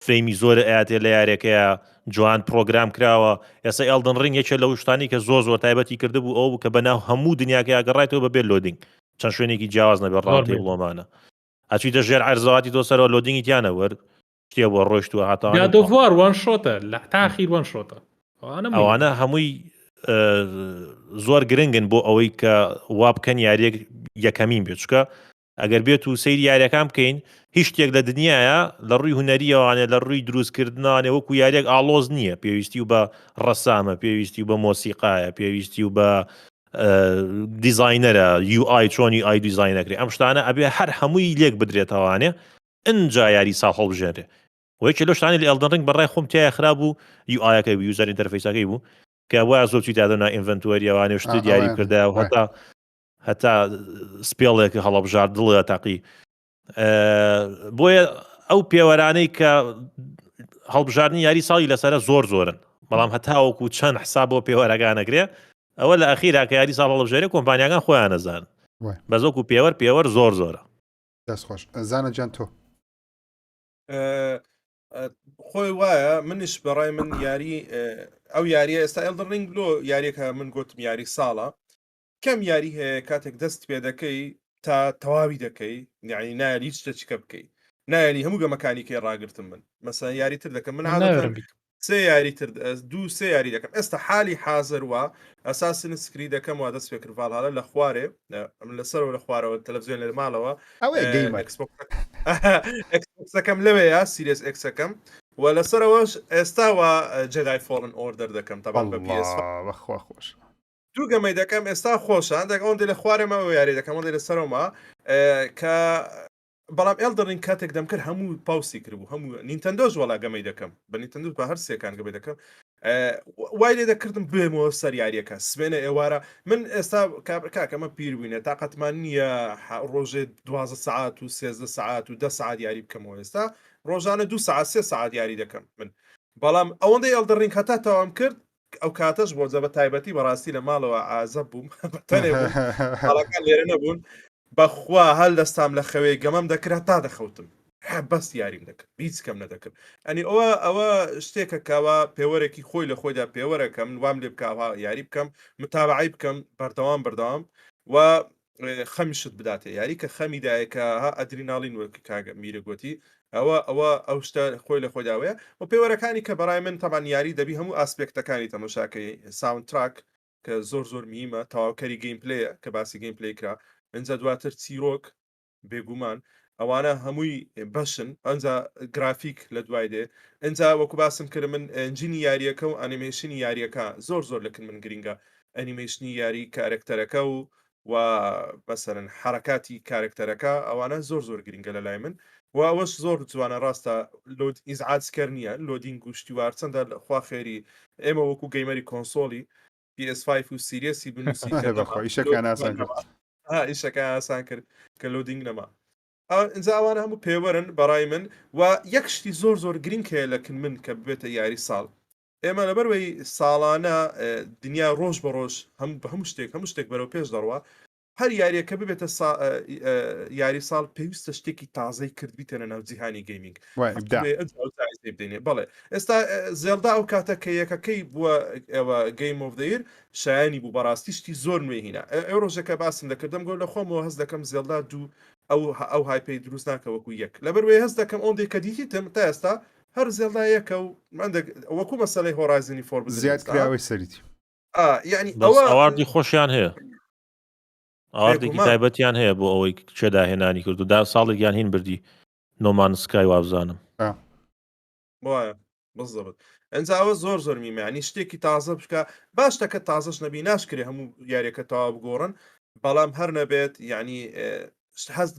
فرەیمی زۆر ئااتێ لە یارێکەیە جوان پرۆگرام کراوە ئێستا ئەلدن ڕینگ یەکێ لە شتانی کە زۆر تایبەتی کرده بوو ئەو کە بەناو هەموو دنیاکە ئاگەڕایەوە بەبێ لۆدینگ چەند شوێنێکی جیاواز نەبێت ڕاوتێ بڵۆمانە ئەچیتە ژێر عەرزەواتی تۆ سەرەوە لۆدینگی تیانە وەرد شتێ بۆ ڕۆیشتووە هاتەوە یادۆڤوار وان شۆتە لە تاخیر وان شۆتە ئەوانە هەمووی زۆر گرنگن بۆ ئەوەی کە وا بکەن یاریەک یەکەمین بێت چکە ئەگەر بێت و سەیری یاریەکان بکەین هیچ شتێک لە دنیاە لە ڕووی هوەریەوانێ لە ڕووی دروستکردنانێ وەکو یاریێک ئالۆز نییە پێویستی و بە ڕەسامە پێویستی و بە مۆسیقایە پێویستی و بە دیزاینەرە UI چۆنی ئای دیزاینەکری ئەم شتانە ئەبێ هەر هەمووی لێک بدرێتەوانێ ئەجا یاری ساڵ هەڵبژێنرێ وەیەکی لە شتانی لە ئەلدن ڕینگ بەڕای خۆم تایە خراب بوو UIەکەی بوو یوزەر ئینتەرفەیسەکەی بوو کە وایە زۆر چی دادەنا ئینڤەنتۆریەوانێ شتی دیاری کردە و هەتا سپێڵێک هەڵەبژار دڵە تاقی بۆیە ئەو پێوەرانەی کە هەڵبژاردننی یاری ساڵی لەسرە زۆرن بەڵام هەتاوەکو چەند حساب بۆ پێوەرەکانەگرێ ئەوە لە ئەخیرا کە یاری ساڵ هەڵبژێرێ کۆمپانیاکان خۆیان نەزان بەزۆکو پێوەر زۆرە دەستخۆش زانە جان تۆ خۆی وایە منیش بەڕای من یاری ئەو یاریە ئێستا ئەلدن ڕینگ لۆ یاریەکە من گوتم یاری ساڵە کەم یاری هەیە کاتێک دەست پێ دەکەی تا تەواوی دەکەی یعنی نایلی هیچ شتێکە بکەی نایلی هەموو گەمەکانیکەی ڕاگرتم من مەسەن یاری تر دەکەم من عادەتەن سێ یاری تر دوو سێ یاری دەکەم ئێستا حالی حاضر وە ئەساسن سکری دەکەم وا دەست پێکردڤال هاڵە لە خوارێ لەسەرەوە لە خوارەوە تەلەڤیزیۆن لە ماڵەوە ئەکسەکەم لەوەیە سیریس ئەکسەکەم و لەسەرەوەش ئێستاوە جێدای فۆڵن ئۆردەر دەکەم تەبان بە PS بەخوا خۆش دوو گەمەی دەکەم ئێستا خۆشان ئەوەندە لە خوارێمەوە یاری دەکەم ئەوەندە لەسەرەوەما کە بەڵام ئەلدەڕین کاتێک دەمکرد هەموو پاوسی کردبوو هەموو نیتەندۆژ وەڵا گەمەی دەکەم بە نیتەندۆ بە هەر سێکان گەمەی دەکەم وای لێ دەکردم بێمەوە سەر یاریەکە سبێنە ئێوارە من ئێستا کاکەمە پیر بووینە تااقەتمان نییە ڕۆژێ 12 ساعات و 13 ساعات و 10 ساعت یاری بکەمەوە ئێستا ڕۆژانە 2 ساعت 3 ساعت یاری دەکەم من بەڵام ئەوەندەی ئەلدەڕین هەتا تەواو کرد ئەو کاتەش بۆ جە بە تایبەتی بەڕاستی لە ماڵەوە ئازەب بووم بەتەنێڵەکان لێرە نەبوون بەخوا هەل دەستام لە خەوەی گەمەم دەکرا تا دەخەوتم بەست یاریم دەکرد هیچ کەم نەدەکرد ئەنی ئەوە شتێکە کاوە پێوەرێکی خۆی لە خۆیدا پێوەرەکەم وام لێ بکاوە یاری بکەم متابعی بکەم بەردەوام و خەمیشت بداتێ یاری کە خەمیدایەکە ها ئەدریناڵین وەک کاگە میرە گوتی ئەو شتە خۆی لە خۆداوەیە و پێوەرەکانی کە بەڕای من تەمان یاری دەبی هەموو ئاسپێکتەکانی تەماشاکەی ساوند تراک کە زۆر میمە تەواوکەری گەیم پلەیە کە باسی گەیم پلەی کرا ئەنجا دواتر چیرۆک بێگومان ئەوانە هەمووی بەشن ئەنجا گرافیک لە دوای دێ ئەنجا وەکو باسم کرد من ئەنجینی یاریەکە و ئەنیمێشنی یاریەکە زۆر لەکن من گرینگە ئەنیمێشنی یاری کارکتەرەکە و مەسەرەن حرکاتی کارکتەرەکە ئەوانە زۆر گرینگە لە لای من و ئەوەش زۆر جوانە ڕاستە لۆد ئیزعاجکەر نییە لۆدینگ گوشتیوار چەندە خوا خێری ئێمە وەکو گەیمەری کۆنسۆلی PS5 و سیریسی بنووسی ئیشەکە ئاسان کرد کە لۆدینگ نەما ئەنجا ئەوانە هەموو پێوەرن بەڕای من و یەک شتی زۆر گرنگ هەیە لەکن من کە ببێتە یاری ساڵ ئێمە لەبەروەی ساڵانە دنیا ڕۆژ بە ڕۆژ هەموو شتێک بەرەو پێش دەڕوە هەر یاریەکە ببێتە یاری ساڵ پێویستە شتێکی تازەی کرد بیتەنە ناو جیهانی گەیمینگ بدێنێ بەڵێ ئێستا زێلدا ئەو کاتە کە یەکەکەی بووە ئێوە گەیم ئۆف دە ئیر شایانی بوو بەڕاستی شتی زۆر نوێهینە ئەو ڕۆژەکە باسم دەکردم گۆ لە خۆمەوە هەست دەکەم زێلدا دوو ئەو هایپەی دروست ناکە وەکو یەک لەبەروێ هەست دەکەم ئەوەندێک کە دیتم تا ئێستا هەر زێلدا یەکە و وەکو مەسەلەی هۆرایزنی فۆر زیاد کراوەی سەریتی یعنی ئەوەردی خۆشیان هەیە ئاوردێکی تایبەتیان هەیە بۆ ئەوەی چێداهێنانی کرد و دا ساڵێکیان هین بردی نۆمان سکای وابزانم وایە بەزەبت ئەنجاوە زۆر میمانی شتێکی تازە بکە باشتەکە تازەش نەبی ناشکرێ هەموو یاریەکە تەواو بگۆڕن بەڵام هەر نەبێت یعنی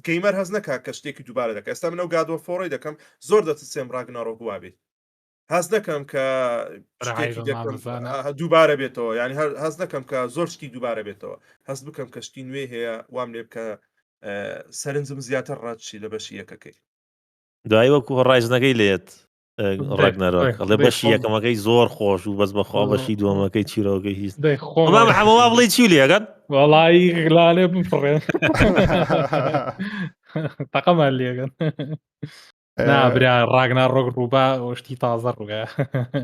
گەیمەر هەز نەکا کە شتێکی دووبارە دەکە ئێستا منەو گادوە فۆڕی دەکەم زۆر دەچ سێم ڕاگناڕۆ بوابێت هەز دەکەم کە شتێکی دەکەم دووبارە بێتەوە ینی هەز دەکەم کە زۆر شتی دووبارە بێتەوە هەست بکەم کە شتی نوێ هەیە وام لێ بکە سەرنجم زیاتر ڕاتشی لە بەشی یەکەکەی دوای وەکو ڕایزنەکەی لێت ڕگنەرۆک لە بەشی یەکەمەکەی زۆر خۆش و بەس بەخوا بەشی دووەمەکەی چیرۆکەی هیچ هەمووا بڵێ چی لێگەن وەڵی غلالێ بفڕێن تەقەمان لێگەن نابرا ڕاگنا ڕۆک ڕووبا ئۆشتی تازە ڕووگە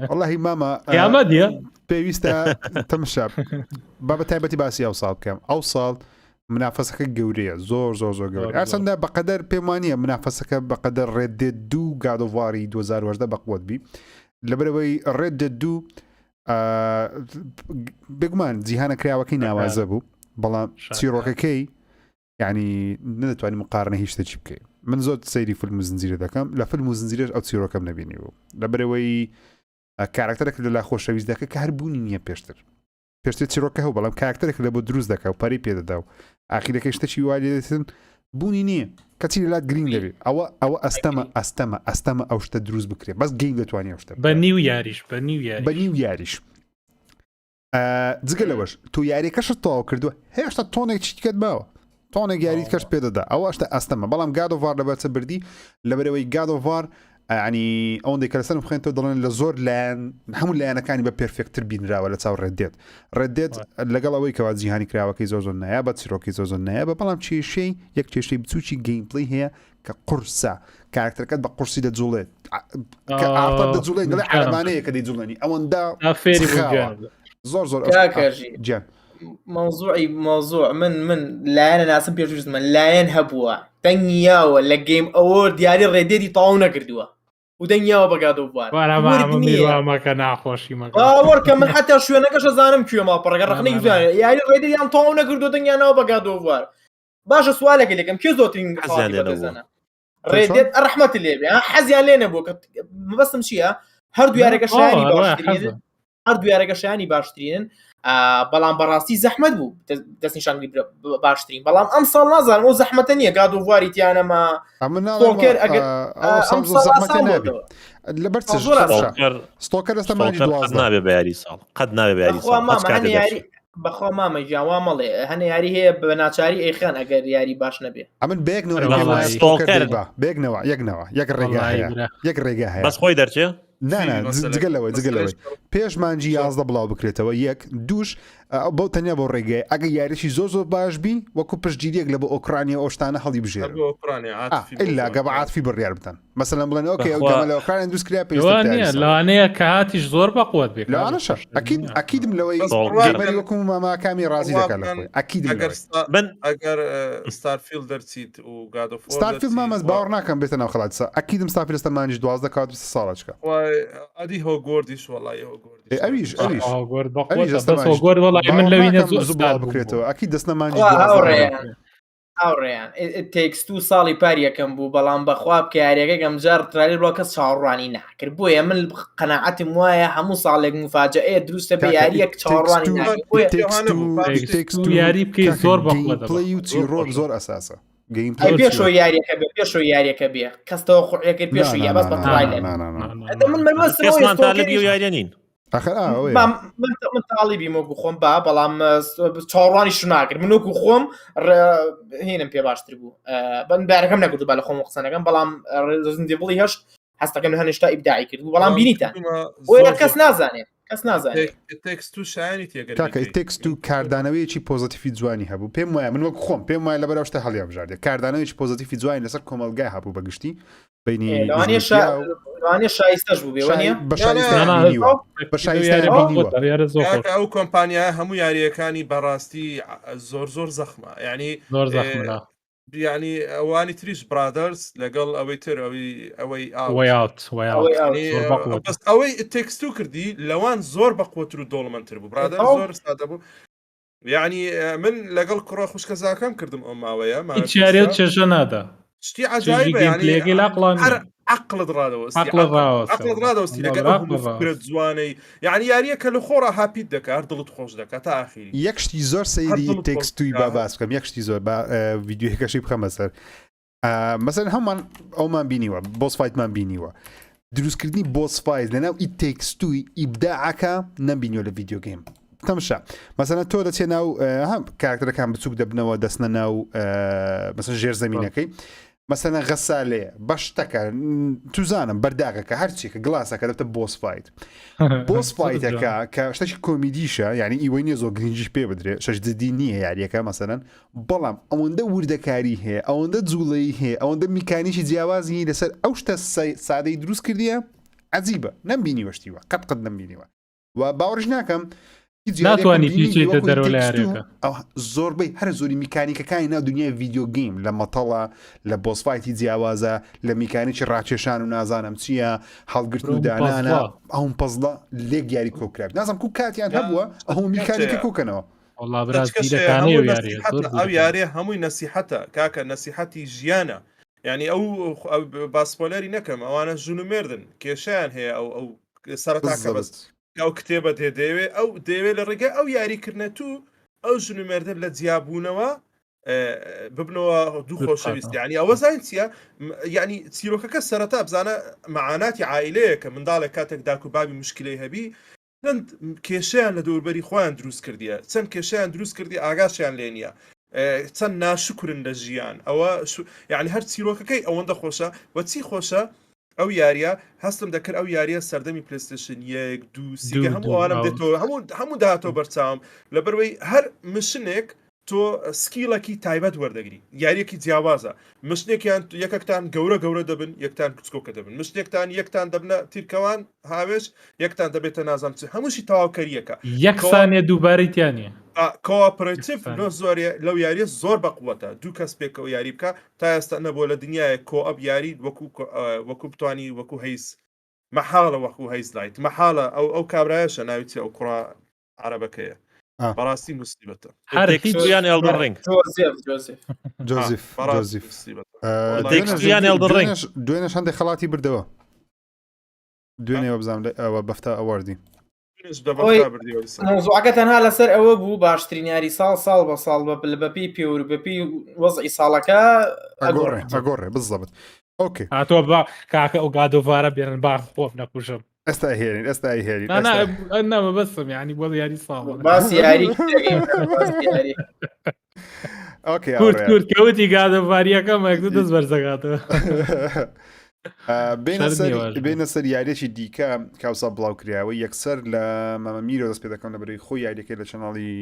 واللهی ماما یامە دیە پێویستە تەمشە بابە تایبەتی باسی ئەو ساڵ بکەم ئەو ساڵ منافەسەکە گەورەیە زۆر زۆر زۆر گەورە ئەرسەندە بەقەدەر پێم وانە منافەسەکە بەقەدەر ڕێدێت دوو گادۆڤاری 2010 بەقوت بی لەبەرەوەی ڕێدێت دوو بگومان جیهانە کراوەکەی ناوازە بوو بەڵام چیرۆکەکەی یعنی نەدەتوانانی مقارنە هیچ شتێکی بکەین من زۆر سەیری فیلم و زنجیرە دەکەم لە فیلم و زنجیرەش ئەو چیرۆکەم نەبینی بوو لەبەرەوەی کاراکتەرێک لەلا خۆشەویست دەکە کە هەر بوونی نییە پێشتر چیرۆکە هەو بەڵام کاراکتەرێک لە بۆ دروست دەکە و پەری پێدەدا و ئاخیرەکەی شتێکی وایدێتن بوونی نییە کەچی لەلات گرنگ دەبێت ئەوە ئەستەمە ئەو شتە دروست بکرێت بەس گەیم دەتوانێت شتە بە نیو یاریش بە نیو یاریش جگە لەوەش تو یاریەکەشت تەواو کردووە هێشتا تۆنێک چیکەت باوە تۆنێک یاریت کەش پێدەدا ئەوە شتە ئەستەمە بەڵام گادۆڤار لەبەرچە بردی لەبەرەوەی گادۆڤار ینی ئەوەندەی کە لەسەر بخێنەوە دەڵێن لە زۆر لایەن هەموو لایەنەکانی بە پێرفێکتر بینراوە لە چاو ڕێدێت لەگەڵ ئەوەی کەوا جیهانی کراوەکەی زۆر زۆر نایە بە چیرۆکی زۆر زۆر نایە بە بەڵام کێشەی یەک کێشەی بچوکی گەیمپڵی هەیە کە قورسە کاراکتەرەکەت بە قورسی دەجوڵێت دەجوڵێت دەڵێ عەلەمانەیە کە دەیجوڵێنی ئەوەندا زۆر زۆر گیان موضوع من لایەنە ناسم پێش من لایەن هەبووە دەنگیاوە لە گەیم ئەوە دیاری ڕێدێتی تاو نەکردووە و دەنگیاوە بەگادۆڤار وەرامەکە ناخۆشی وەرکە من حتا شوێنەکەش زانم کوێ ماپەڕەکە ڕخنەی زانێ یاری ڕێدێتیان تاو نەکردو دەنگیانەوە بەگادۆڤار باشە سوالێکە لێکم کێ زۆرترین بەدەزانە ڕێدێت ڕەحمەت لێبێ حەزیان لێ نەبوو کە مەبەستم چییە هەردوو یارەکەشیانی باشترین هەردوو یارەکەشیانی باشترین بەڵام بەڕاستی زەحمەت بوو دەستنیشانی باشترین بەڵام ئەم ساڵ نازانم ئەو زەحمەتە نییە گادۆڤاری تیانەما لەبەر ستۆکەر دەستەمانی نابێ بە یاری ساڵ قەت نابێ بە یاری ساڵ بەخوا مامە جاوا مەڵێ هەنە یاری هەیە بە ناچاری ئەیخان ئەگەر یاری باش نەبێ ئەمن بێکنەوە یەک ڕێگا هەیە یەک ڕێگا هەیە بەس خۆی دەرچێ جگەلەوەی پێشمانجی 11 بڵاو بکرێتەوە یەک دووش بەو تەنیا بۆ ڕێگای ئەگە یاریشی زۆر باش بی وەکو پشتگیریەک لە بۆ ئۆکرانیا ئۆشتانە هەڵی بژێر ئللا گە بە عاتفی بڕیار بتەن مەسەلەن بڵێن ئۆکێ لە ئۆکرانیا دروستکرا پێویستە لەوانەیە کە هاتیش زۆر بەقوت بێت لەوانەش ئەکیدم لەوەی وەکو ماماکامی ڕازی دەکات لە خۆی ئەکیدم ئەگەر ستارفیلد دەرچیت و گادۆ ستارفیلد مامەز باوەڕ ناکەم بێتە ناو خەڵاتسا ئەکیدم ستارفیلد ئێستامانیش 12 کات ساڵەچکە ئەدی هۆگۆردیش وەڵی هۆگۆردی ئەویش من لەوینە بکرێتەوە ئەکی دەستنەمانی هاوڕێیان تێکست و ساڵی پاریەکەم بوو بەڵام بەخوا بکارێکە گەمجار ترالێ بڵۆ کەس چاوەڕوانی ناکرد بۆیە من قەناعەتم وایە هەموو ساڵێک مفاجئەیە دروستە بە یاریەک چاوەڕوانی یاری بکەی زۆر بەڵی و چیرۆک زۆر ئەساسە پێشۆ یاریەکە بێ پێشۆ یاریەکە بێ کەستەوە خوڕەکە پێش یا بەس بەڵێ یاریانین من تاڵیبی مۆگو خۆم با بەڵام چاوەڕوانی شو ناکرد منۆکو خۆم هێنم پێ باشتر بوو بەرەکەم نەکردو با لە خۆم قسەنەکەم بەڵام زندی بڵی هەشت هەستەکەم هەنیشتا ئیبداعی کرد بەڵام بینیتە کەس نازانێت کەس نازانێت تێکست و کاردانەوەیەکی پۆزتیفی جوانی هەبوو پێم وایە من وەک خۆم پێم وایە لەبەر شتە هەڵیا بژاردێ کاردانەوەیکی پۆزتیفی جوانی لەسەر کۆمەلگای هەبوو بەگشتی بینی شایستەش بوو ئەو کۆمپانیا هەموو یاریەکانی بەڕاستی زۆر زەخمە ینی ئەوانی تریش برادرز لەگەڵ ئەوەی تر ئەوەی تێکستو کردی لەوان زۆر بە قوتر و دۆڵمەندتر بوو برادر زۆر سادە بوو یعنی من لەگەڵ کوڕە خوشکەزاکەم کردم ئەو ماوەیە چارێ چێژە نادا شتی عجایبە عقلت ڕادەوەستی لەگەڵ جوانەی یعنی یاریە کە لە خۆڕە هاپیت دەکات دڵت خۆش دەکات تا ئاخیری یەکشتی زۆر سەیری تێکستوی باس بکەم یەکشتی زۆر ڤیدیۆەکەشی بخەمە سەر مەسەن هەمومان ئەومان بینیوە بۆس فایتمان بینیوە دروستکردنی بۆسفایز لەناو ئی تێکستوی ئیبداعەکە نەبینیۆ لە ڤیدیۆ گەیم تەمشا مەسەلەن تۆ دەچێت ناو هەم کاراکتەرەکان بچووک دەبنەوە دەستنە ناو مەسەن ژێر زەمینەکەی مەسەلەن غەسالەیە بەش شتەکە توزانم بەرداغەکە هەرچیکە گڵاسەکە دەبتە بۆسفایت بۆسفایتەکە کە شتێکی کۆمیدیشە یعنی ئیوەی نیە زۆر گرنگیش پێ بدرێت شەش جدی نییە یاریەکە مەسەلەن بەڵام ئەوەندە وردەکاری هەیە ئەوەندە جوڵەی هەیە ئەوەندە میکانیشی جیاوازی لەسەر ئەو شتە سادەی دروست کردیە عجیبە نەمبینی وەشتیوە قەت نەمبینیوە و باوەڕش ناکەم ناتوانانی پیچێتە دەرەوە لە یاریەکە زۆربەی هەر زۆری میکانیکەکانی ناو دنیای ڤیدیۆ گەیم لە مەتەڵە لە بۆسفایتی جیاوازە لە میکانیکی ڕاکێشان و نازانم چییە هەڵگرت و دانانە ئەوم پەزڵە لێک یاری کۆکراب نازم کو کاتیان هەبووە ئەو میکانیکە کۆکەنەوە ئەو یاریە هەمووی نەسیحەتە کاکە نەسیحەتی ژیانە یعنی ئەو باسپۆلەری نەکەم ئەوانە ژون و مێردن کێشیان هەیە ئەو سەرەتاکە بەست ئەو کتێبە دەیەوێ ئەو دەیەوێت لە ڕێگە ئەو یاریکردنە تو ئەو ژن و مێردن لە جیابوونەوە ببنەوە دوو خۆشەویست یعنی ئەوە زین چیە یعنی چیرۆکەکە سەرەتا بزانە معاناتی عائلەیە کە منداڵێک کاتێک داک و بابی مشکلەی هەبی چەند کێشیان لە دەوروبەری خۆیان دروست کردیە چەند کێشیان دروست کردی ئاگاشیان لێ نییە چەند ناشکرن لە ژیان ئەوە یعنی هەر چیرۆکەکەی ئەوەندە خۆشە و چی خۆشە ئەو یاریە هەستم دەکرد ئەو یاریە سەردەمی پلیستشن 1 2 3 هەموو ئەوانم دێتەوە هەموو داهاتەوە بەرچاوم لەبەرەوەی هەر مشنێک تۆ سکیلەکی تایبەت وەردەگری یاریەکی جیاوازە مشتێکیان یەکەکتان گەورە دەبن یەکتان کچکۆکە دەبن مشتێکتان یەکتان دەبنە تیرکەوان هاوێش یەکتان دەبێتە نازان چ هەمووشی تەواوکەریەکە یەک سانێ دووبارەیتیانە کۆپەراتیڤ زۆریە لەو یاریە زۆر بەقوەتە دوو کەس پێکەوە یاری بکە تا ئێستا نەبووە لە دنیای کۆئەب یاری وەکو بتوانی وەکو هەیس مەحاڵە وەکو هەیس لایت مەحاڵە ئەو کابرایەشە ناویتی ئەو کوڕا عەرەبەکەیە بەڕاستی مصیبەتە تێکستویان ئێلدن ڕینگ جۆزیف تێکستویان ئێلدن ڕینگ دوێنێ هەندێک خەڵاتی بردەوە دوێنێەوە بزانام ئەوە بەفتە ئەواردی موضوعەکە تەنها لەسەر ئەوە بوو باشترین یاری ساڵ بە ساڵ بەپی پێور بەپی وەزعی ساڵەکە ئەگۆڕێ بزەبت ئۆکێ هاتۆ بە کاکە ئەو گادۆڤارە بێنن با خۆف نەکوشم ئێستا هێرین نامە بەسم ینی بۆ یاری ساڵ باسی یاری کورد کەوتی گادۆڤاریەکە مەکدو دەست بەرزەکاتەوە بێنە سەر یاریێکی دیکە کاوسا بڵاوکراوە یەکسەر لە مەمەمیرۆ دەست پێ دەکەم لەبەرەوەی خۆی یاریەکەی لە چەناڵی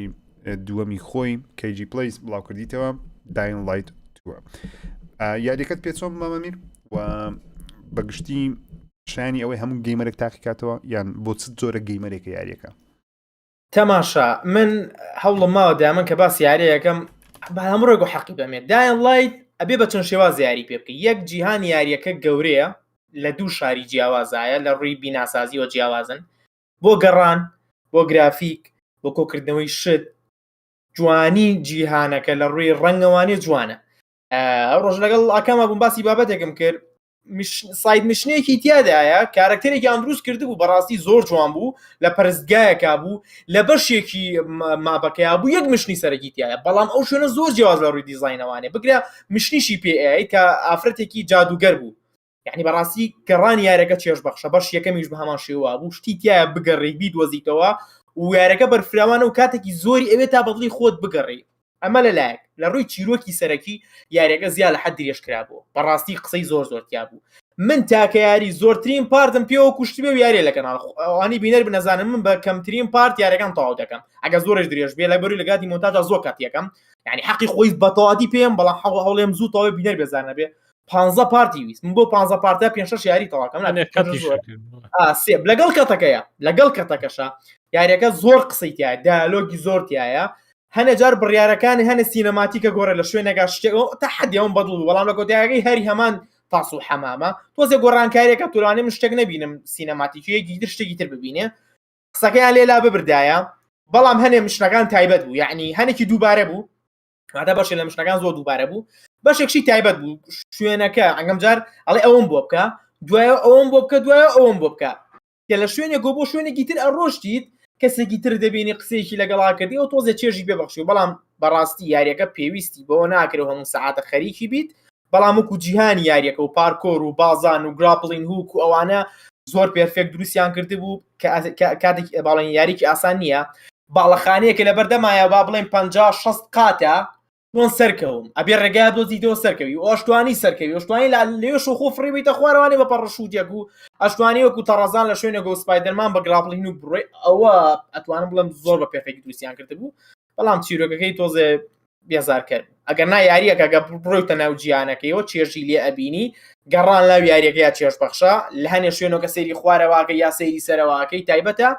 دووەمی خۆی کەیجی پلیس بڵاوکردیتەوە داین لایت 2 یاریەکەت پێ چۆن مەمەمیر و بەگشتی شانی ئەوەی هەموو گەیمەرێک تاقیکاتەوە یان بۆ چ جۆرە گەیمەرێکە یاریەکە تەماشا من هەوڵم ماوە دامن کە باسی یاریەکەم بە هەموو ڕێگە حەقی بەمێت داین لایت ئەبێ بە چەند شێواز یاری پێ بکە یەک جیهان یاریەکە گەورەیە لە دوو شاری جیاوازایە لە ڕووی بیناسازی و جیاوازن بۆ گەڕان بۆ گرافیک بۆ کۆکردنەوەی شت جوانی جیهانەکە لە ڕووی ڕەنگەوانی جوانە ئەو ڕۆژ لەگەڵ ئاکامە بووم باسی بابەتێکم کرد ساید مشنێکی تیادایە کارکتەرێکی ئەم دروست کرده بوو بەڕاستی زۆر جوان بوو لە پەرستگایەکە بوو لە بەشێکی مابەکەیا بوو یەک مشنی سەرەکی تایە بەڵام ئەو شوێنە زۆر جیاواز لە ڕووی دیزاینەوانێ بگرە مشنیشی پێ کە ئافرەتێکی جادوگەر بوو یعنی بەڕاستی گەڕانی یارەکە چێژ بەخشە بەش یەکەمیش بە هەمان شێوە بوو شتی تایە بگەڕی بیدوەزیتەوە و یارەکە بەرفراوانە و کاتێکی زۆری ئەوێت تا بەدڵی خۆت بگەڕی ئەمە لەلایەک لە ڕووی چیرۆکی سەرەکی یاریەکە زیاد لە حەد درێژ کرابوو بەڕاستی قسەی زۆر تیا بوو من تاکە یاری زۆرترین پارتم پێوە کوشتی بێ و یاری لە کەناڵ ئەوانی بینەر بنەزانم من بە کەمترین پارت یارەکان تەواو دەکەم ئەگە زۆرش درێژ بێ لە بەروی لەگاتی مۆنتاژە زۆر کات یەکەم یعنی حەقی خۆی بەتەواتی پێم بەڵام هەوڵێم زوو تەواوی بینەر بێزانە بێ 15 پارتی ویست من بۆ 15 پارتە 5-6 یاری تەواکەم لەگەڵ کەتەکەیە لەگەڵ کەتەکەشە یاریەکە زۆر قسەی تایە دایالۆگی زۆر تایە هەنە جار بڕیارەکانی هەنە سینەماتیکە گۆڕە لە شوێنێکا شتێک تا حەدیەوەم بەدڵ بوو بەڵام لە کۆتاییەکەی هەری هەمان تاس و حەمامە تۆزێ گۆڕانکاریەکە توانێ من شتێک نەبینم سینەماتیکیەکی تر شتێکی تر ببینێ قسەکەیان لێلا ببردایە بەڵام هەنێ مشنەکان تایبەت بوو یعنی هەنێکی دووبارە بوو هەتا بەشێ لە مشنەکان زۆر دووبارە بوو بەشێکشی تایبەت بوو شوێنەکە ئەنگەم جار ئەڵێ ئەوم بۆ بکە دوایە ئەوم بۆ بکە دوایە ئەوم بۆ بکە کە لە شوێنێک گۆ بۆ شوێنێکی تر ئەڕۆشتیت کەسێکی تر دەبینی قسەیەکی لەگەڵا کردی ئەو تۆزێ چێژی بێبەخشی بەڵام بەڕاستی یاریەکە پێویستی بەوە ناکرێت هەموو سەعاتە خەریکی بیت بەڵام وەکو جیهانی یاریەکە و پارکۆر و بازان و گراپلین هوک و ئەوانە زۆر پێرفێکت دروستیان کرده بوو کاتێک باڵێن یاریکی ئاسان نییە باڵەخانەیەکە لە بەردەمایە با بڵێن 50-60 قاتە تۆن سەرکەوم ئەبێ ڕێگای دۆزیتەوە سەرکەوی و ئەشتوانی سەرکەوی ئەشتوانی لێش و خۆ فڕی بیتە خوارەوانی بە پەڕەشوتێک و ئەشتوانی وەکو تەڕەزان لە شوێنە گۆ سپایدەرمان بە گراپلین و بڕێ ئەوە ئەتوانم بڵم زۆر بە پێرفێکی دروستیان کرده بوو بەڵام چیرۆکەکەی تۆزێ بێزار کرد ئەگەر نا یاریەکە گە بڕۆیتە ناو جیهانەکەیەوە چێژی لێ ئەبینی گەڕان لاو یاریەکە یا چێژ بەخشە لە هەنێ شوێنەوە کە سەیری خوارەواکە یا سەیری سەرەواکەی تایبەتە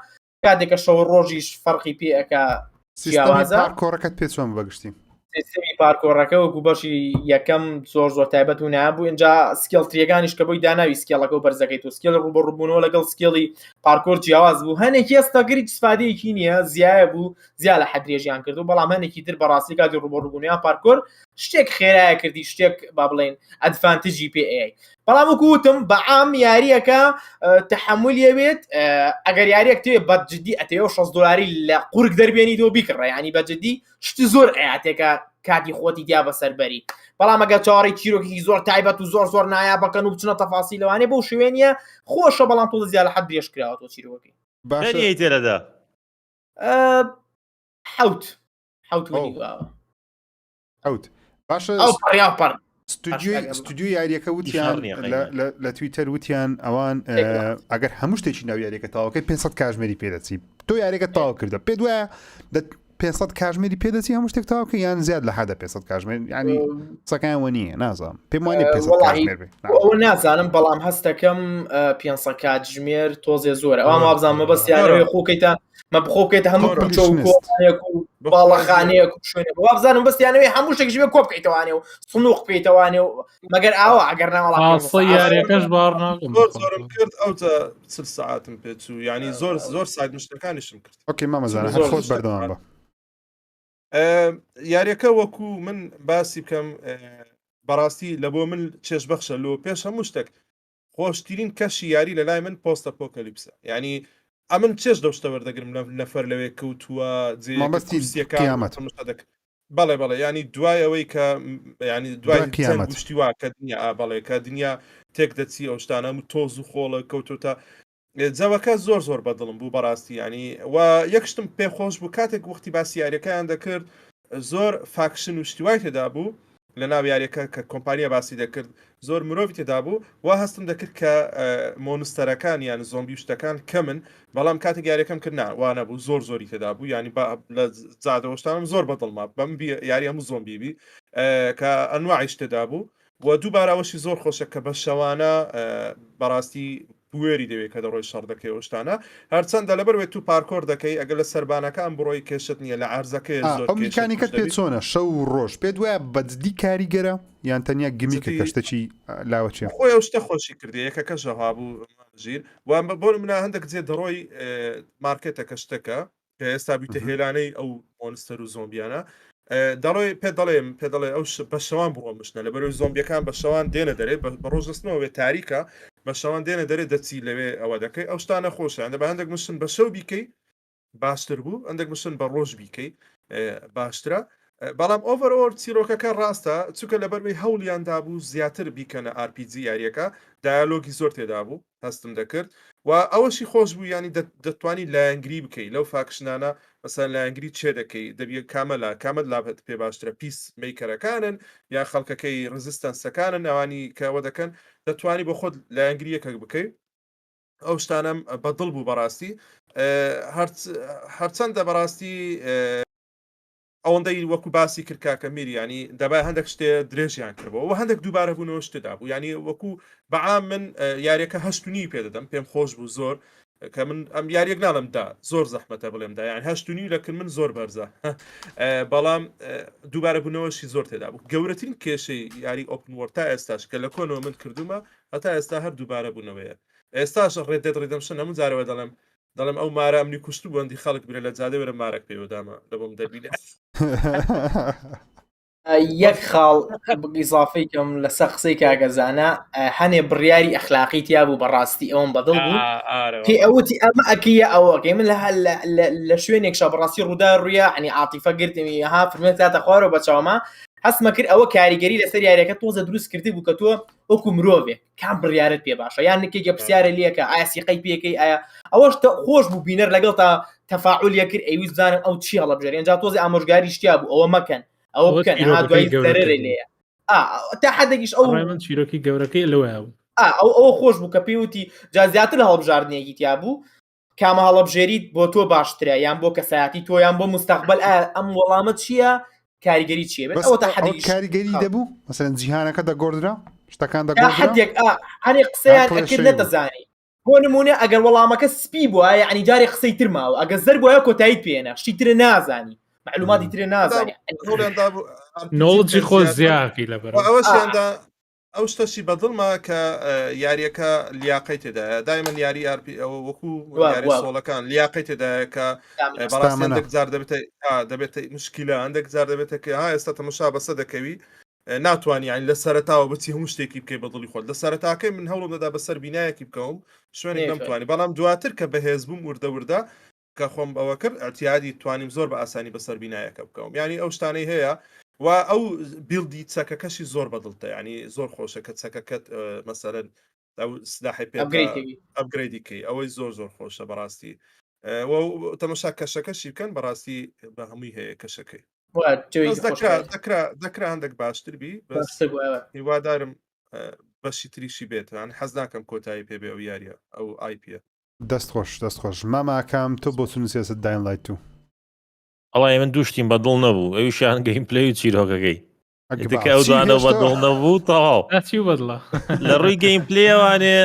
کاتێکە شەو ڕۆژیش فەرقی پێەکە کۆڕەکەت پێ چۆن بەگشتی سیستمی پارکۆڕەکە وەکو بەشی یەکەم زۆر تایبەت و نابوو اینجا سکیل تریەکانیش کە بۆی داناوی سکیلەکە و بەرزەکەی تو سکیل ڕوبەڕووبوونەوە لەگەڵ سکیلی پارکۆر جیاواز بوو هەنێکی ئێستاگەری سپادەیەکی نییە زیایە بوو زیا لە حەدرێژیان کرد و بەڵام هەنێکی تر بەڕاستی کاتی ڕوبەڕووبوونیان پارکۆر شتێک خێرایە کردی شتێک با بڵێن ئەدڤانتەجی پێ بەڵام وەکوتم بەعام یاریەکە تەحملی بێت ئەگەر یاریەک تێ بەجددی ئەتەوە $6 لە قورگ دەربێنیتەوە بیکڕە ینی بەجددی شتی زۆر ئااتێکە کاتی خۆتی دیا بەسەربەری بەڵام ئەگە چاڕی چیرۆکی زۆر تایبەت و زۆر نایابەکەن و بچنە تەفاسی لەوانێ بەو شوێنیە خۆشە بەڵام تۆ زیاد لە حەد درێژ کراوەوە چیرۆکی باشی تێرەدا حوت باشە پەڕیاپەڕ ستودیۆ یاریەکە وتیان لە تویتەر وتیان ئەوان ئەگەر هەموو شتێکی ناو یاریەکە تاواکەی 500 کاژمێری پێدەچی تۆ یاریەکە تاوا کردە پێ دوایە 500 کاژمێری پێدەچی هەموو شتێک تاواکە یان زیاد لە حدا 500 کاژمێر ینی سەکانەوە نییە نازانم پێم وانێ 500 کاژمێر بێ ئەوە نازانم بەڵام هەستەکەم 500 کاتژمێر تۆزێ زۆرە ئەوان وابزانمە بەستیانەوەی خۆکەیتە مە بخۆکەیتە هەموو کوچە و کۆخانەیەک و باڵەخانەیەک و شوێنێک وابزانم بەستیانەوەی هەموو شتێکیش بێ کۆ بکەیتەوانێ و سنووق بکەیتەوانێ و مەگەر ئاوە ئەگەر ناوەڵام یاریەکەش زۆرم کرد ئەو 30 ساعتم پێچوو ینی زۆر سایت مشتەکانیشم کرد ئۆکێ مامەزانە هەر خۆت بەردەوام بە یاریەکە وەکو من باسی بکەم بەڕاستی لە بۆ من چێژبەخشە لۆ پێش هەموو شتێک خۆشترین کەشی یاری لە لای من پۆستە پۆکەلیپسە ینی ئەمن چێژ دەشتە وەردەگرم نەفەر لەوێ کەوتووە بەڵێ ینی دوای ئەوەی کە ینی دوای گشتیوا کە دنیا بەڵێ کە دنیا تێک دەچی ئەو شتانە و تۆز و خۆڵە کەوتوتە جەوەکە زۆر بەدڵم بوو بەڕاستی ینی و یەکشتم پێخۆش بوو کاتێک وەختی باسی یاریەکەیان دەکرد زۆر فاکشن و شتیوای تێدا بوو لە ناو یاریەکە کە کۆمپانیا باسی دەکرد زۆر مرۆڤی تێدا بوو وا هەستم دەکرد کە مۆنستەرەکان یان زۆمبی شتەکان کەمن بەڵام کاتێک یاریەکەم کردنا وانە بوو زۆری تێدا بوو ینی لە زادەوەشتانم زۆر بەدڵما بەم یاری هەموو زۆمبیبی کە ئەنواعیش تێدا بوو و دووبارەوەشی زۆر خۆشە کە بە شەوانە بەڕاستی بوێری دەوێت کە دەڕۆی شەڕ دەکەی ئەوشتانە هەرچەندە لەبەروێت تو پارکۆر دەکەی ئەگەر لە سەربانەکان بڕۆی کێشت نییە لە عرزەکەی زۆر میکانیکت پێ چۆنە شەو و ڕۆژ پێ دوایە بەجددی کاریگەرە یان تەنیا گمیکە کەشتەی لاوەچێ خۆی ئەو شتە خۆشی کردی یەکەکە ژەها بوو ژیر و بۆ منە هەندێک جێ دەڕۆی مارکێتەکە شتەکە کە ئێستا بیتە هێلانەی ئەو مۆنستەر و زۆمبیانە دەڵێ پێدەڵێ ئەو بە شەوان بڕۆ مشنە لە بەرەوەی زۆمبیەکان بە شەوان دێنە دەرێ بە ڕۆژدەستنەوە وێ تاریکە بە شەوان دێنە دەرێ دەچی لەوێ ئەوە دەکەی ئەو شتانە خۆشیان بە هەندێک مشن بە شەو بیکەی باشتر بوو هەندێک مشن بە ڕۆژ بیکەی باشترە بەڵام ئۆڤەرۆر چیرۆکەکە ڕاستە چونکە لە بەروەی هەوڵیاندا بوو زیاتر بیکەنە RPG یاریەکە دایالۆگی زۆر تێدا بوو هەستم دەکرد و ئەوەشی خۆش بوو ینی دەتوانی لایەنگری بکەی لەو فاکشنانە مەسەن لایەنگری چێ دەکەی دەبیە کامەلات لابێت پێ باشترە پیس میکەرەکانن یا خەڵکەکەی ڕزستانسەکانن ئەوانی کەەوە دەکەن دەتوانی بۆ خۆت لایەنگریەکە بکەی ئەو شتانم بەدڵ بوو بەڕاستی هەرچەندە بەڕاستی ئەوەندەی وەکو باسی کردکاکە میریانی دەبای هەندێک شتێ درێژیان کردەوە و هەندێک دووبارە بوونەوە شتدا بوو ینی وەکو بەعام من یاریەکە 8.5 پێدەدەم پێم خۆش بوو زۆر کە من ئەم یاریەک ناڵمدا زۆر زەحمەتە بڵێمدا یان 8.5 لەکن من زۆر بەرزە بەڵام دووبارە بوونەوەشی زۆر تێدا بوو گەورەترین کێشەی یاری ئۆپن وۆرد تا ئێستاش کە لە کۆنەوە من کردومە هەتا ئێستا هەر دووبارە بوونەوەیە ئێستاش ڕێدێت ڕێدەمشن هەموو جارەوە دەڵێم ئەو مارە ئەمنی کوشت و بەندی خەڵک برە لە جادە وەرە مارەک پێوەدامە لە بۆم دەبینێ یەک خاڵ ئیزافەی کەم لەسەر قسەی کاگەزانە هەنێ بڕیاری ئەخلاقی تیا بوو بەڕاستی ئەوم بەدڵ بوو پێ ئەوتی ئەمە ئەکیە ئەوەکەی من لە شوێنێک شە بەڕاستی ڕوودا ڕوویە عنی عاتیفە گرتمی ها فرمێت تاتە خوارەوە بەچاومە هەستمە کرد ئەوە کاریگەری لەسەر یاریەکە تۆزە دروست کردی بوو کە تۆ وەکو مرۆڤێک کام بڕیارت پێ باشە یان نکێکە پرسیارە لێکە ئایا سیقەی پێکەی ئایا ئەوەش خۆش بوو بینەر لەگەڵ تا تەفاعولە کرد ئەویست بزانم ئەو چی هەڵەبژێری ئەنجا تۆزی ئامۆژگاری شتیا بوو ئەوە مەکەن ئەوە بکەن دوای زەرەرە لێیە تا حدێکیش ئەو من چیرۆکی گەورەکەی لەوەیە بوو ئەوە خۆش بوو کە پێوتی جازیاتر هەڵبژاردنێکی تیا بوو کامە هەڵەبژێریت بۆ تۆ باشترە یان بۆ کەسایەتی تۆ یان بۆ مستەقبل ئەم وەڵامت چییە کاریگەری چیە بێت ئەوە تا حدێک کاریگەری دەبوو مەسەلەن جیهانەکە دەگۆڕرا شتەکان دەگۆڕرا حدێک هەنێ قسەیان ئەکرد نەدەزانی بۆ نمونە ئەگەر وەڵامەکە سپی بووە یعنی جارێ قسەی تر ماوە ئەگەر زەر بووە کۆتاییت پێێنە شتی ترە نازانی معلوماتی ترە نازانی نۆڵجی خۆ زیاکی لەبەر ئەوەشیاندا ئەو شتەشی بەدڵما کە یاریەکە لیاقەی تێدایە دایمەن یاری ئارپی ئەوە وەکو یاری سۆڵەکان لیاقەی تێدایە کە بەڕاستی هەندێک جار دەبێت مشکلە هەندێک جار دەبێتە کە ئێستا تەماشا بەسە دەکەوی ناتوانانی یانی لە سەرەتاوە بچی هەموو شتێکی بکەی بەدڵی خۆت لە سەرەتاکەی من هەوڵم دەدا بەسەر بینایەکی بکەم شوێنێک نەمتوانی بەڵام دواتر کە بەهێز بووم وردە کە خۆم ئەوە کرد ئەتیادی توانیم زۆر بە ئاسانی بەسەر بینایەکە بکەم یعنی ئەو شتانەی هەیە و ئەو بیلدی چەکەکەشی زۆر بەدڵتە ینی زۆر خۆشە کە چەکەکەت مەسەرەن ئەو سلاحی پێ ئەپگریدیکەی ئەوەی زۆر خۆشە بەڕاستی تەماشا کەشەکەشی بکەن بەڕاستی بە هەمووی هەیە کەشەکەی دەکرا هەندێک باشتر بی هیوادارم بەشی تریشی بێت یان حەز ناکەم کۆتایی پێ بێ ئەو یاریە ئەو آیپە دەستخۆش ماماکەم تۆ بۆ چون سیاست داین لایت تو ئەڵای من دووشتیم بەدڵ نەبوو ئەویشیان گەیم پلەی و چیرۆکەکەی ئەو دوانە بەدڵ نەبوو تەواو بەدڵە لە ڕووی گەیم پلێوانێ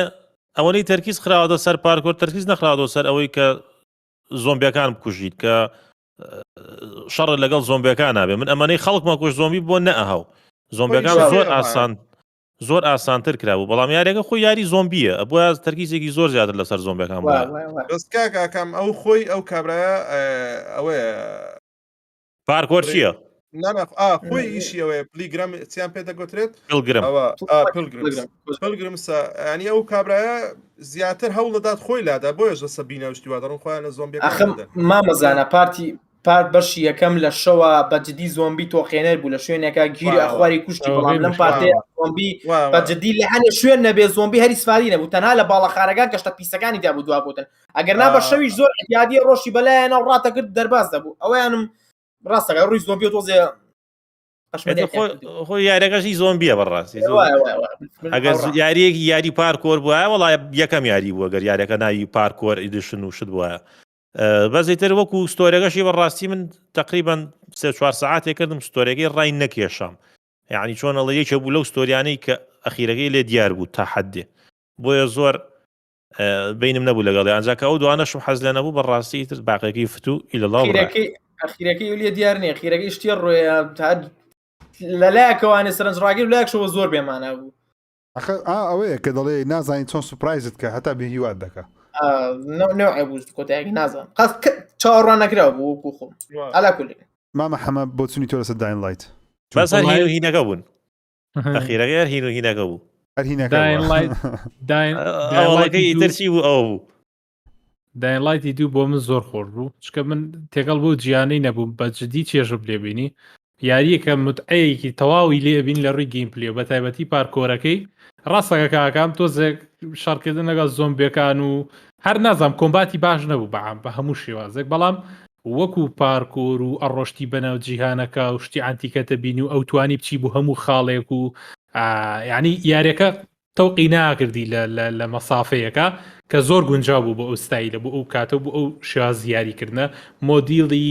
ئەوەی تەرکیز خراوەتە سەر پارکۆر تەرکیز نەخراوەتەوە سەر ئەوەی کە زۆمبیەکان بکوژیت کە شەڕ لەگەڵ زۆمبیەکان نابێ من ئەمانەی خەڵکمە کوژ زۆمبی بۆ نەئەهاو زۆمبیەکان زۆر ئاسانتر کرابوو بەڵام یاریەکە خۆی یاری زۆمبیە بۆ تەرکیزێکی زۆر زیاتر لەسەر زۆمبیەکان بووە بەس کاکەکەم ئەو خۆی ئەو کابرایە ئەوەیە پارکۆر چییە؟ خۆی ئیشی ئەوەیە پلیگرام چیان پێ دەگوترێت پلگرمسە ینی ئەو کابرایە زیاتر هەوڵ دەدات خۆی لادا بۆیە ژە سەبینە شتیوا دەڕۆن خۆیان لە زۆمبیەکان مامەزانە پارت بەشی یەکەم لە شەوە بەجددی زۆمبی تۆخێنەر بوو لە شوێنێکە گیری ئەخواری کوشتی بەڵام لەم پارتەیە زۆمبی بەجددی لە هەنێ شوێن نەبێ زۆمبی هەری سفاری نەبوو تەنها لە باڵەخارەکان کەشتە پیسەکانی دا بوو دوابوتن ئەگەر نا بە شەویش زۆر احتیادی ڕۆژی بەلایەنە ڕاتە کرد دەرباز دەبوو ئەوەیانم ڕاستەکە ڕووی زۆمبی تۆزێ خۆی یاریەکەشی زۆمبیە بەڕاستی ئەگەر یاریەکی یاری پارکۆر بووە وڵای یەکەم یاری بووە گەر یاریەکە ناوی پارکۆر ئیدیشن و شت بووە بەزیتر وەکو ستۆرەکەشی بەڕاستی من تقریبان 3-4 ساعتێ کردم ستۆرەکەی ڕای نەکێشام یعنی چۆن ئەڵە یەکێ بوو لەو ستۆریانەی کە ئەخیرەکەی لێ دیار بوو تا حەدێ بۆیە زۆر بینم نەبوو لەگەڵی ئەنجاکە ئەو دوانەشم حەز لە نەبوو بەڕاستی تر باقیەکەی فتوو ئیلەڵاو ئەخیرەکەی لێ دیار نیە خیرەکەی شتێ ڕۆیە لەلایەکەوانێ سەرنجڕاگیر لایەکشەوە زۆر بێمانە بوو ئەوەیە کە دەڵێ نازانین چۆن سوپرایزت کە هەتا بە هیواد دەکە نوعی بوو کۆتایەکی نازانم قەس چاوەڕوان نەکراوە بوو وەکو خۆم ئەلا کولی مامە حەمە بۆ چونی تۆ لەسەر داین لایت بەس هەر هینەکە بوون ئەخیرەکەی هەر هینەکە بوو ئەوڵەکەی ئیترچی بوو ئەو بوو داین لایتی دوو بۆ من زۆر خۆش بوو چکە من تێگەڵ بۆ جیانەی نەبوو بەجددی چێژم لێبینی یاریەکە متعەیەکی تەواوی لێبین لە ڕووی گەیم پلێ بە تایبەتی پارکۆرەکەی ڕاستەکە کاکام تۆزێک شارکردن لەگەڵ زۆمبیەکان و هەر نازام کۆمباتی باش نەبوو بەعام بە هەموو شێوازێک بەڵام وەکو پارکۆر و ئەڕۆشتی بەناو جیهانەکە و شتی ئانتیکەتە بینی و ئەو توانی بچی بوو هەموو خاڵێک و ینی یاریەکە تەوقی ناکردی لە مەسافەیەەکە کە زۆر گونجاو بوو بۆ ئەو ستایلە بوو ئەو کاتە بوو ئەو شێواز یاریکردنە مۆدیڵی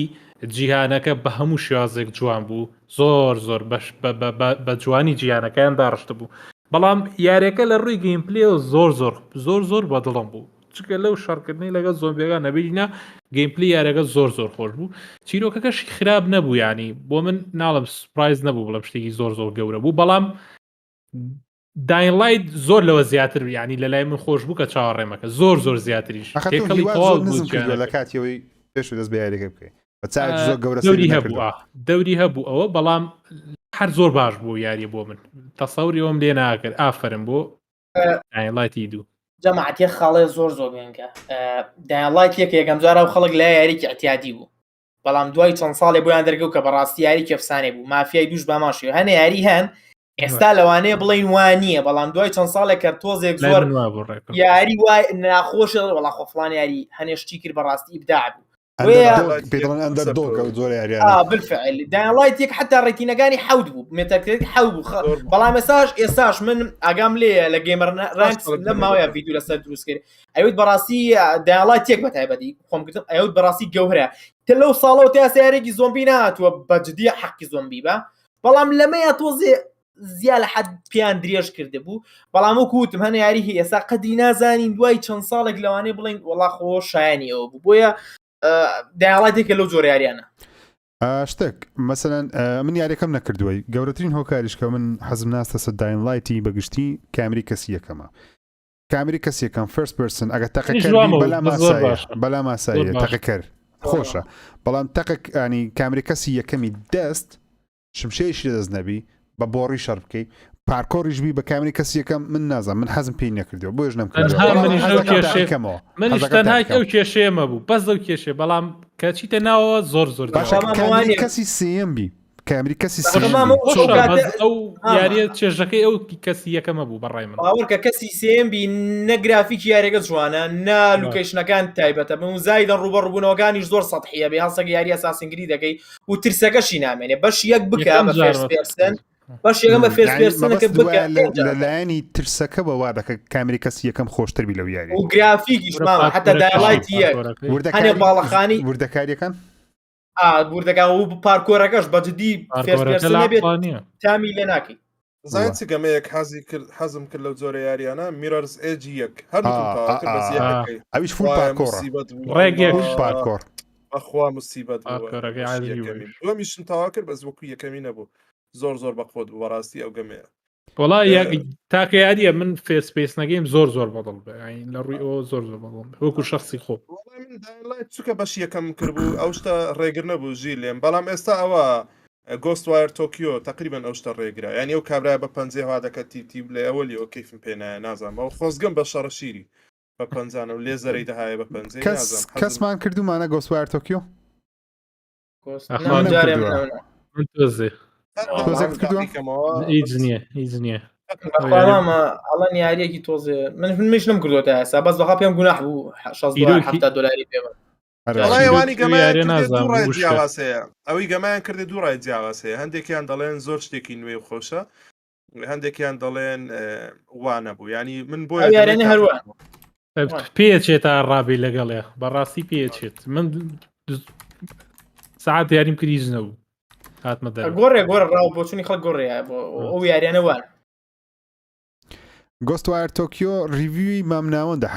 جیهانەکە بە هەموو شێوازێک جوان بوو زۆر بە جوانی جیهانەکەیان داڕشتە بوو بەڵام یاریەکە لە ڕووی گەیم پلێ زۆر بەدڵم بوو چکە لەو شارکردنی لەگەڵ زۆمبیەکان نەبینە گەیم پلی یاریەکە زۆر خۆش بوو چیرۆکەکەشی خراپ نەبوو ینی بۆ من ناڵم سپرایز نەبوو بڵم شتێکی زۆر گەورە بوو بەڵام داین لایت زۆر لەوە زیاتر ینی لە لای من خۆش بوو کە چاوەڕێمەکە زۆر زیاتریش تێکەڵی تەواو بوو لە کاتیەوەی پێش دەست بە یاریەکە بکەیت دەوری هەبوو ئەوە بەڵام هەر زۆر باش بوو یاریە بۆ من تەسەوری ئەوم لێ ناکرد ئافرم بۆ داینلایتی دوو جەماعەتی خاڵێ زۆر بێنکە داینلایت یەکەم جارە و خەڵک لای یاریکی ئەتیادی بوو بەڵام دوای چەند ساڵێ بۆیان دەرگەوت کە بەڕاستی یاری کەفسانێ بوو مافیای دوش باماشی هەنێ یاری هەن ئێستا لەوانەیە بڵین وانە بەڵام دوای چەند ساڵێک کە تۆزێک زۆر یاری وای ناخۆشە وەڵا خۆفڵان یاری هەنێشتی کرد بەڕاستی ئیبداع بوو بالفعل داڵایەک حتا ڕێتینەکانی حەوت بوو مێتەکرێت حەوت بوو بەڵام ئێساش من ئاگام لێ لە گێمەر ڕانکس لەم ماوەیە ڤیدیو لەسەر دروست کرد ئەوت بەڕاستی داڵای تێک بە تایبەتی خۆم گرتم ئەوت بەڕاستی گەورە تە لەو ساڵەوە تا سیارێکی زۆمبی نهاتووە بەجددی حەقی زۆمبی بە بەڵام لەمەیە تۆزێ زیاد لە حد پیان درێژ کرده بوو بەڵام و کوتم هەنە یاری ئێستا قەدری نازانین دوای چەند ساڵێک لەوانەیە بڵین وەڵا خۆ شایانی ئەوە بوو بۆیە داڵاتێکە لەو جۆرە یاریانە شتێک مەسەلەن من یاریەکەم نەکردووەی گەورەترین هۆکاریش کە من حەزم ناستە سە داین لایتی بەگشتی کامری کەسی یەکەمە کامری کەسی یەکەم فەرست پرسن ئەگە تەقەکردی بەلا ماسایە تەقەکەر خۆشە بەڵام تەقەک ینی کامری کەسی یەکەمی دەست شمشێشی دەست نەبی بە بۆڕی شەر بکەیت پارکۆریش بی بە کامری کەسی یەکەم من نازم من حەزم پێی نەکردەوە بۆش نەمکردەوە منیش تەنها ئەو کێشەیەمە بوو بەس ئەو کێشێ بەڵام کە چیتە ناوە زۆر کەسی سێم بی کامری کەسی ئەو یاریە چێژەکەی ئەو کەسی یەکەمە بوو بەڕای من باوەڕکە کەسی سێم بی نەگرافیکی یاریەکە جوانە نا لوکیشنەکان تایبەتە بم زایدە ڕوبەڕووبوونەوەکانی زۆر سەطحیە بێ هەڵسەکە یاری ئەساسنگری دەکەی و ترسەکەشی نامێنێ بەش یەک بکە بە فێرست پێرسن باش یەکەمە فێرست پێرسنەکە بکە لەلایەنی ترسەکە بەوا دەکە کامری کەسی یەکەم خۆشتر بی لەو یاری و گرافیکیش ماوە حتا دایڵایتی یەک هەنێ باڵەخانی وردەکاریەکان بوردەکان و پارکۆرەکەش بەجددی فێرست بێت تامی لێ ناکەی زای چ گەمەیەک حەزم کرد لەو جۆرە یاریانە میرەرز ئێجی یەک هەردوو ئەویش فول پارکۆڕە ڕێگێک پارکۆڕ بەخوا موسیبەت دومیشم تاوا کرد بەس وەکو یەکەمی نەبوو زۆر بەخۆت بەڕاستی ئەو گەمەیە وڵای تاکە یاریە من فێسپیس نەگەیم زۆر بەدڵ بێ لە ڕووی ئەوە زۆر بەدڵ وەکو شخصی خۆ چکە بەش یەکەم کردبوو ئەو شتە ڕێگر نەبوو ژی لێم بەڵام ئێستا ئەوە گۆستوایر تۆکیۆ تقریبان ئەو شتە ڕێگرا یعنی ئەو کابرای بە پەنجێ وا دەکەت تی لێ ئەوە لێەوە کەیفم پێنایە نازانم ئەو خۆزگەم بە شەڕە شیری بە پەنجانە و لێزەرەی دەهایە بە پەنجێ کەسمان کردومانە گۆستوایر تۆکیۆ هیچ نییە ئەڵەن یاریەکی تۆزێ منش نم کردوە تا ئێستا بەس بەخوا پێم گوناح بوو $70 پێوە وانی گەمایانواسەیە ئەوەی گەمایان کردێ دوو ڕای جیاواسەیە هەندێکیان دەڵێن زۆر شتێکی نوێ و خۆشە هەندێکیان دەڵێن وانە بوو ینی من بۆ یارێنە هەروە پێچێتە ڕابی لەگەڵێ بەڕاستی پێچێت من ساعت یاریم کریز نەبوو هاتمە گۆڕێ ڕاو بۆچوونی خەڵک گۆڕێ ئەو یاریانە وان گۆستوایر تۆکیۆ ریڤیوی مامناوەندە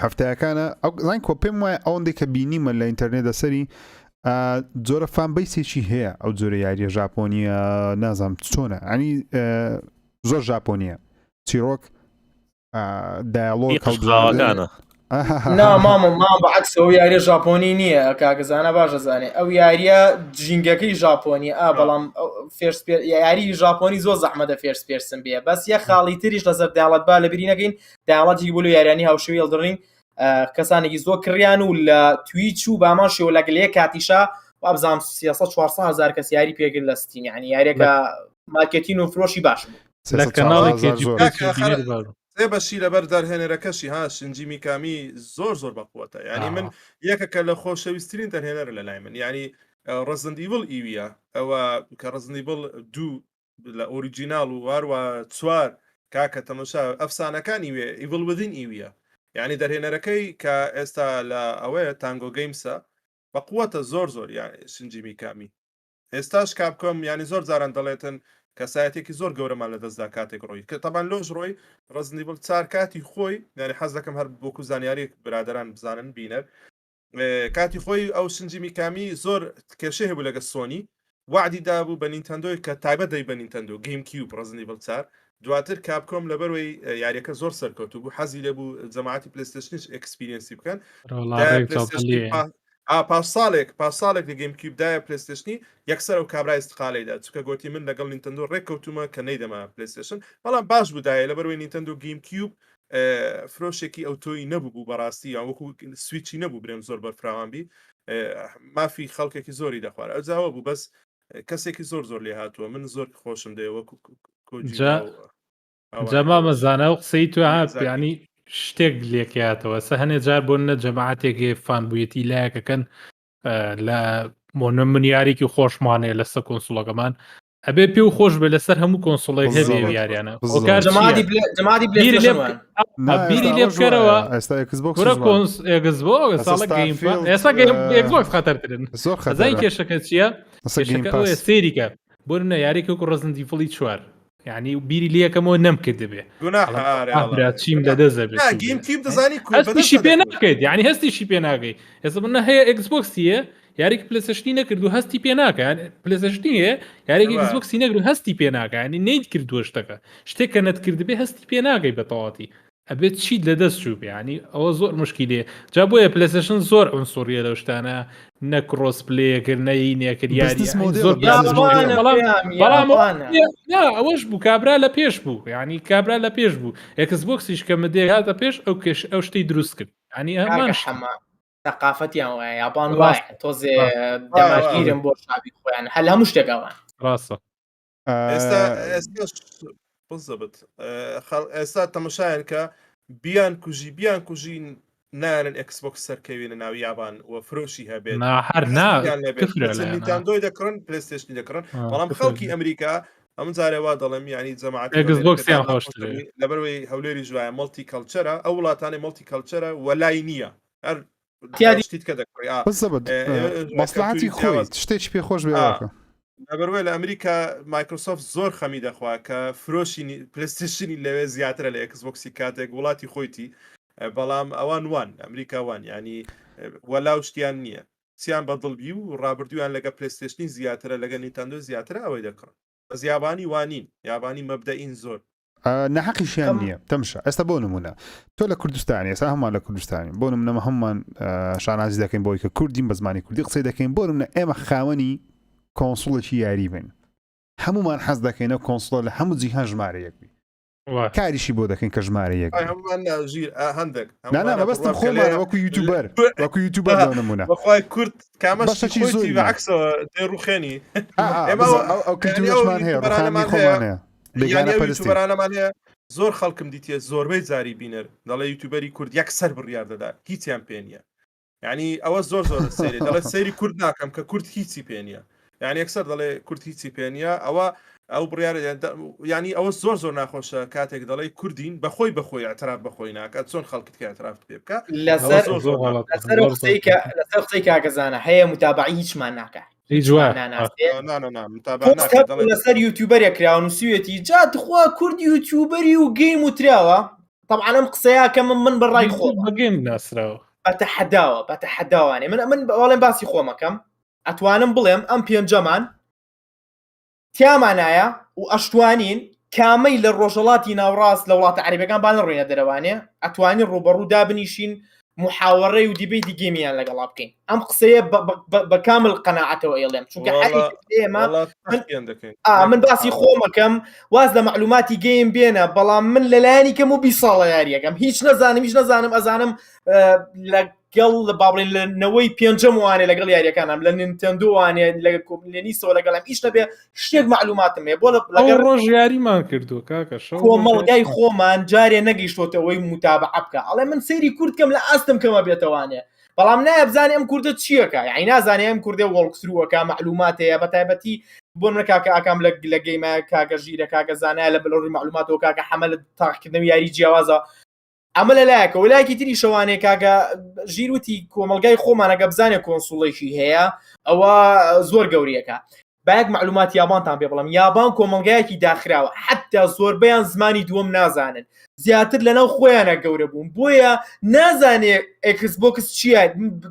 هەفتەیەکانە ئەو زان کۆ پێم وایە ئەوەندێک کە بینیمە لە ئینتەرنێتە سەری جۆرە فانبەیسێکی هەیە ئەو جۆرە یاریە ژاپۆنیە نازانم چۆنە ئەنی زۆر ژاپۆنیە چیرۆک دایالۆگ هەڵبژاوەکانە مام بەعکس ئەو یاریە ژاپۆنی نییە کاگەزانە باشە زانێ ئەو یاریە جینگەکەی ژاپۆنی بەڵام یاری ژاپۆنی زۆر زەحمەتە فێرست پێرسن بێ بەس یە خاڵی تریش لەسەر داڵەت با لە بری نەکەین داڵەتی بوو لە یاریانی هاوشەوی هەڵدڕین کەسانێکی زۆر کڕیان و لە تویچ و بامان شێوە لەگەلەیە کاتیشا وابزانام 400,000 کەس یاری پێگرت لە ستیم یعنی یاریەکە مارکێتین و فرۆشی باش لە کەناڵێکی بەشی لەبەر دەرهێنەرەکەشی شنجی میکامی زۆر بەقوتە ینی من یەکەکە لە خۆشەویستترین دەرهێنەر لە لای من ینی ڕزند ئیڤڵ ئیویە ئەوە کە ڕزنیبڵ دوو لە ئۆریجینال و واروە چوار کاکە تەمەشا ئەفسانەکانی وێ ئیڤڵ بدین ئیویە یعنی دەرهێنەرەکەی کە ئێستا لە ئەوەیە تانگۆ گەیمسە بەقوتە زۆر یانی شنجی میکامی ئێستاش کاپکۆم ینی زۆر جاران دەڵێتن کەسایەتێکی زۆر گەورەمان لە دەستدا کاتێک ڕۆی کە تەبان لۆژ ڕۆی ڕزنیبڵ چار کاتی خۆی یعنی حەز دەکەم هەر بۆکو زانیاری برادران بزانن بینەر کاتی خۆی ئەو شنجی میکامی زۆر کێشەی هەبوو لەگە سۆنی وعدی دابوو بە نینتەندۆی کە تایبەت دەی بە نینتەندۆ گەیم کیوب ڕزنیبڵ چار دواتر کاپکۆم لەبەرەوەی یاریەکە زۆر سەرکەوتو بوو حەزی لەبوو جەماعەتی پلەیستێشنیش ئەکسپیرینسی بکەن پاش ساڵێک لە گەیم کیوبدایە پلەیستێشنی یەکسەر ئەو کابرای استقالەیدا چکە گوتی من لەگەڵ نینتەندۆ ڕێککەوتومە کە نەیدەما پلەیستێشن بەڵام باش بودایە لەبەرەوەی نینتەندۆ گەیم کیوب فرۆشێکی ئەو تۆی نەبوو بەڕاستی یان وەکو سویچی نەبوو برێم زۆر بەرفراوانبی مافی خەڵکێکی زۆری دەخوارە ئەجاوە بوو بەس کەسێکی زۆر لێ هاتووە من زۆر خۆشم دێ وەکو جەما مەزانە و قسەی تو ینی شتێک لێکاتەوە سە هەنێ جار بۆ نە جەماعاتێکی فانبوویەتی لایەکەکەن لە مۆنە منیارێکی خۆشمانەیە لەسەر کۆنسوڵەکەمان ئەبێ پێ و خۆش بێ لەسەر هەموو کۆنسوڵی هەبێ یاریانە بیری لێ بکەرەوە ئێستا خەتەرترن زای کێشەکە چییە سێریکە بۆ نە یاریکە و ڕزندی فڵی چوار یعنی و بیری لەکەمەوە نەمکرد دەبێ چیم لە دەزەبێتشی پێ ناکەیت یعنی هەستیشی پێ ناگەی ئێستا من هەیە ئەکسبۆکسیە یاریک پلسشتی نەکرد و هەستی پێ ناکەن پلسشتیە یاریکی ئەکسبۆکسی نەکرد و هەستی پێ ناکە ینی نەیت کردووە شتەکە شتێک کە نەتکرد بێ هەستی پێ ناگەی بە تەواتی ئەبێت چیت لە دەست چوو ینی ئەوە زۆر مشکیلێ جا بۆیە پلسشن زۆر ئەنسۆریە لەو شتانە نە کڕۆسپلەیەکرد نەی نێکرد یاری زۆر ئەوەش بوو کابرا لە پێش بوو ینی کابرا لە پێش بوو ئەکسبۆکسیش کە مدێ هاتە پێش ئەو شتەی دروست کرد ینی ئەمان ثقافتیان وایە یابان وایە تۆزێ دەماگیرم بۆ شابی خۆیان هەل هەموو شتێکەوە ڕاستە ئێستا تەماشایان کە بیان کوژی نارن ئەکسبۆکس سەرکەوێنە ناو یابان و فرۆشی هەبێت نیتاندۆی دەکڕن پلێستێشنی دەکڕن بەڵام خەڵکی ئەمریکا ئەم جارێوا دەڵێم ینی جەماعەت ئەکسبۆکسیان خۆشتر لەبەرەوەی هەولێری ژوایە مڵتی کەڵچەرە ئەو وڵاتانی مڵتی کەڵچەرە وەلای نییە هەر شتیت کە دەکڕی مەسلحەتی خۆی شتێکی پێ خۆش بێکە لەبەروەی لە ئەمریکا مایکرۆسۆفت زۆر خەمی دەخوا کە فرۆشی پلێستیشنی لەوێ زیاترە لە ئەکسبۆکسی کاتێک وڵاتی خۆیتی بەڵام ئەوان وان ئەمریکا وان ینی وەلاو شتیان نییە چیان بەدڵبی و ڕابردویان لەگە پلێستیشنی زیاترە لەگە نیتاندۆ زیاترە ئەوەی دەکڕن بەس یابانی وانین یابانی مەبدەئین زۆر نەحەقیشیان نییە تەمشە ئێستا بۆ نمونە تۆ لە کوردستانی ئێستا هەمان لە کوردستانی بۆ نمونە هەممان شانازی دەکەین بۆی کە کوردین بە زمانی کوردی قسەی دەکەین بۆ نمونە ئێمە خاوەنی کۆنسوڵێکی یاری بن هەمومان حەز دەکەینە کۆنسوڵە لە هەموو جیهان ژمارە یەک کاریشی بۆ دەکەین کە ژمارە یەک هەندێک بەستم خۆمان وەکو یوتیوبەر وەکو یوتیوبەر نمونە بەخوای کورد کامەشی خۆی بەعکسەوە دێڕوخێنی ئەو کلتورەشمان هەیە ڕوخانی خۆمان هەیە یوتیوبەرانەمان هەیە زۆر خەڵکم دیتە زۆربەی جاری بینەر دەڵێ یوتیوبەری کورد یەکسەر بڕیار دەدا هیچیان پێ نییە یعنی ئەوە زۆر سەیری دەڵێ سەیری کورد ناکەم کە کورد هیچی پێ نییە یعنی یەکسەر دەڵێ کورد هیچی پێ نییە ئەو بڕیار ینی ئەوە زۆر ناخۆشە کاتێک دەڵێ کوردین بەخۆی اعتراف بەخۆی ناکات چۆن خەڵکت کە اعتراف پێ بکە لەسەر قسەی کاکەزانە هەیە متابعی هیچمان ناکە لەسەر یوتیوبەرێک کراون و سوێتی جات خوا کورد یوتیوبەری و گەیم وتراوە طبعا ئەم قسەیە کە من بەڕای خۆ بەگەیم ناسراوە بەتەحەداوانێ من بەڵێم باسی خۆمەکەم ئەتوانم بڵێم ئەم پێنجەمان تیامانایە و ئەشتوانین کامەی لە ڕۆژەڵاتی ناوڕاست لە وڵاتە عەرەبیەکان بان ڕووینە دەرەوانێ ئەتوانین ڕوبەڕوو دابنیشین محاوەڕەی و دیبەیتی گێمیان لەگەڵا بکەین ئەم قسەیە بە کامل قەناعەتەوە ئێڵێم چونکە ئێمە من باسی خۆمەکەم واز لە معلوماتی گەیم بێنە بەڵام من لەلایەنی کەم و 20 ساڵە یاریەکەم هیچ نەزانم ئەزانم لەگەڵ باڵێن لەنەوەی پێنجەم وانێ لەگەڵ یاریەکانم لە نینتەندۆ وانێ لە نیسەوە لەگەڵم هیچ نەبێ شتێک معلوماتم هەیە بۆ لەگەڵ ڕۆژ یاریمان کردو کاکە کۆمەڵگای خۆمان جارێ نەگەیشتۆتەوەی متابعە بکە ئەڵێ من سەیری کورد کەم لە ئاستم کەمە بێتەوانێ بەڵام نایە بزانێ ئەم کوردە چیەکە یعنی نازانێ ئەم کوردێ وەڵکسروەکە معلومات هەیە بە تایبەتی بۆ منە کاکە ئاکام لە گەیمە کاکە ژیرە کاکە زانایە لە بلۆڕی معلوماتەوە کاکە حەمە لە تاقیکردنەوەی یاری جیاوازە ئەمە لەلایەکە وەلایەکی تری شەوانەیە کاکە ژیروتی کۆمەلگای خۆمانەگە بزانێ کۆنسوڵێکی هەیە ئەوە زۆر گەوریەکە باەک معلومات یابانتان پێ بڵم یابان کۆمەلگایەکی داخراوە حتا زۆربەیان زمانی دووەم نازانن زیاتر لەناو خۆیانە گەورە بوون بۆیە نازانێ ئەکسبۆکس چیە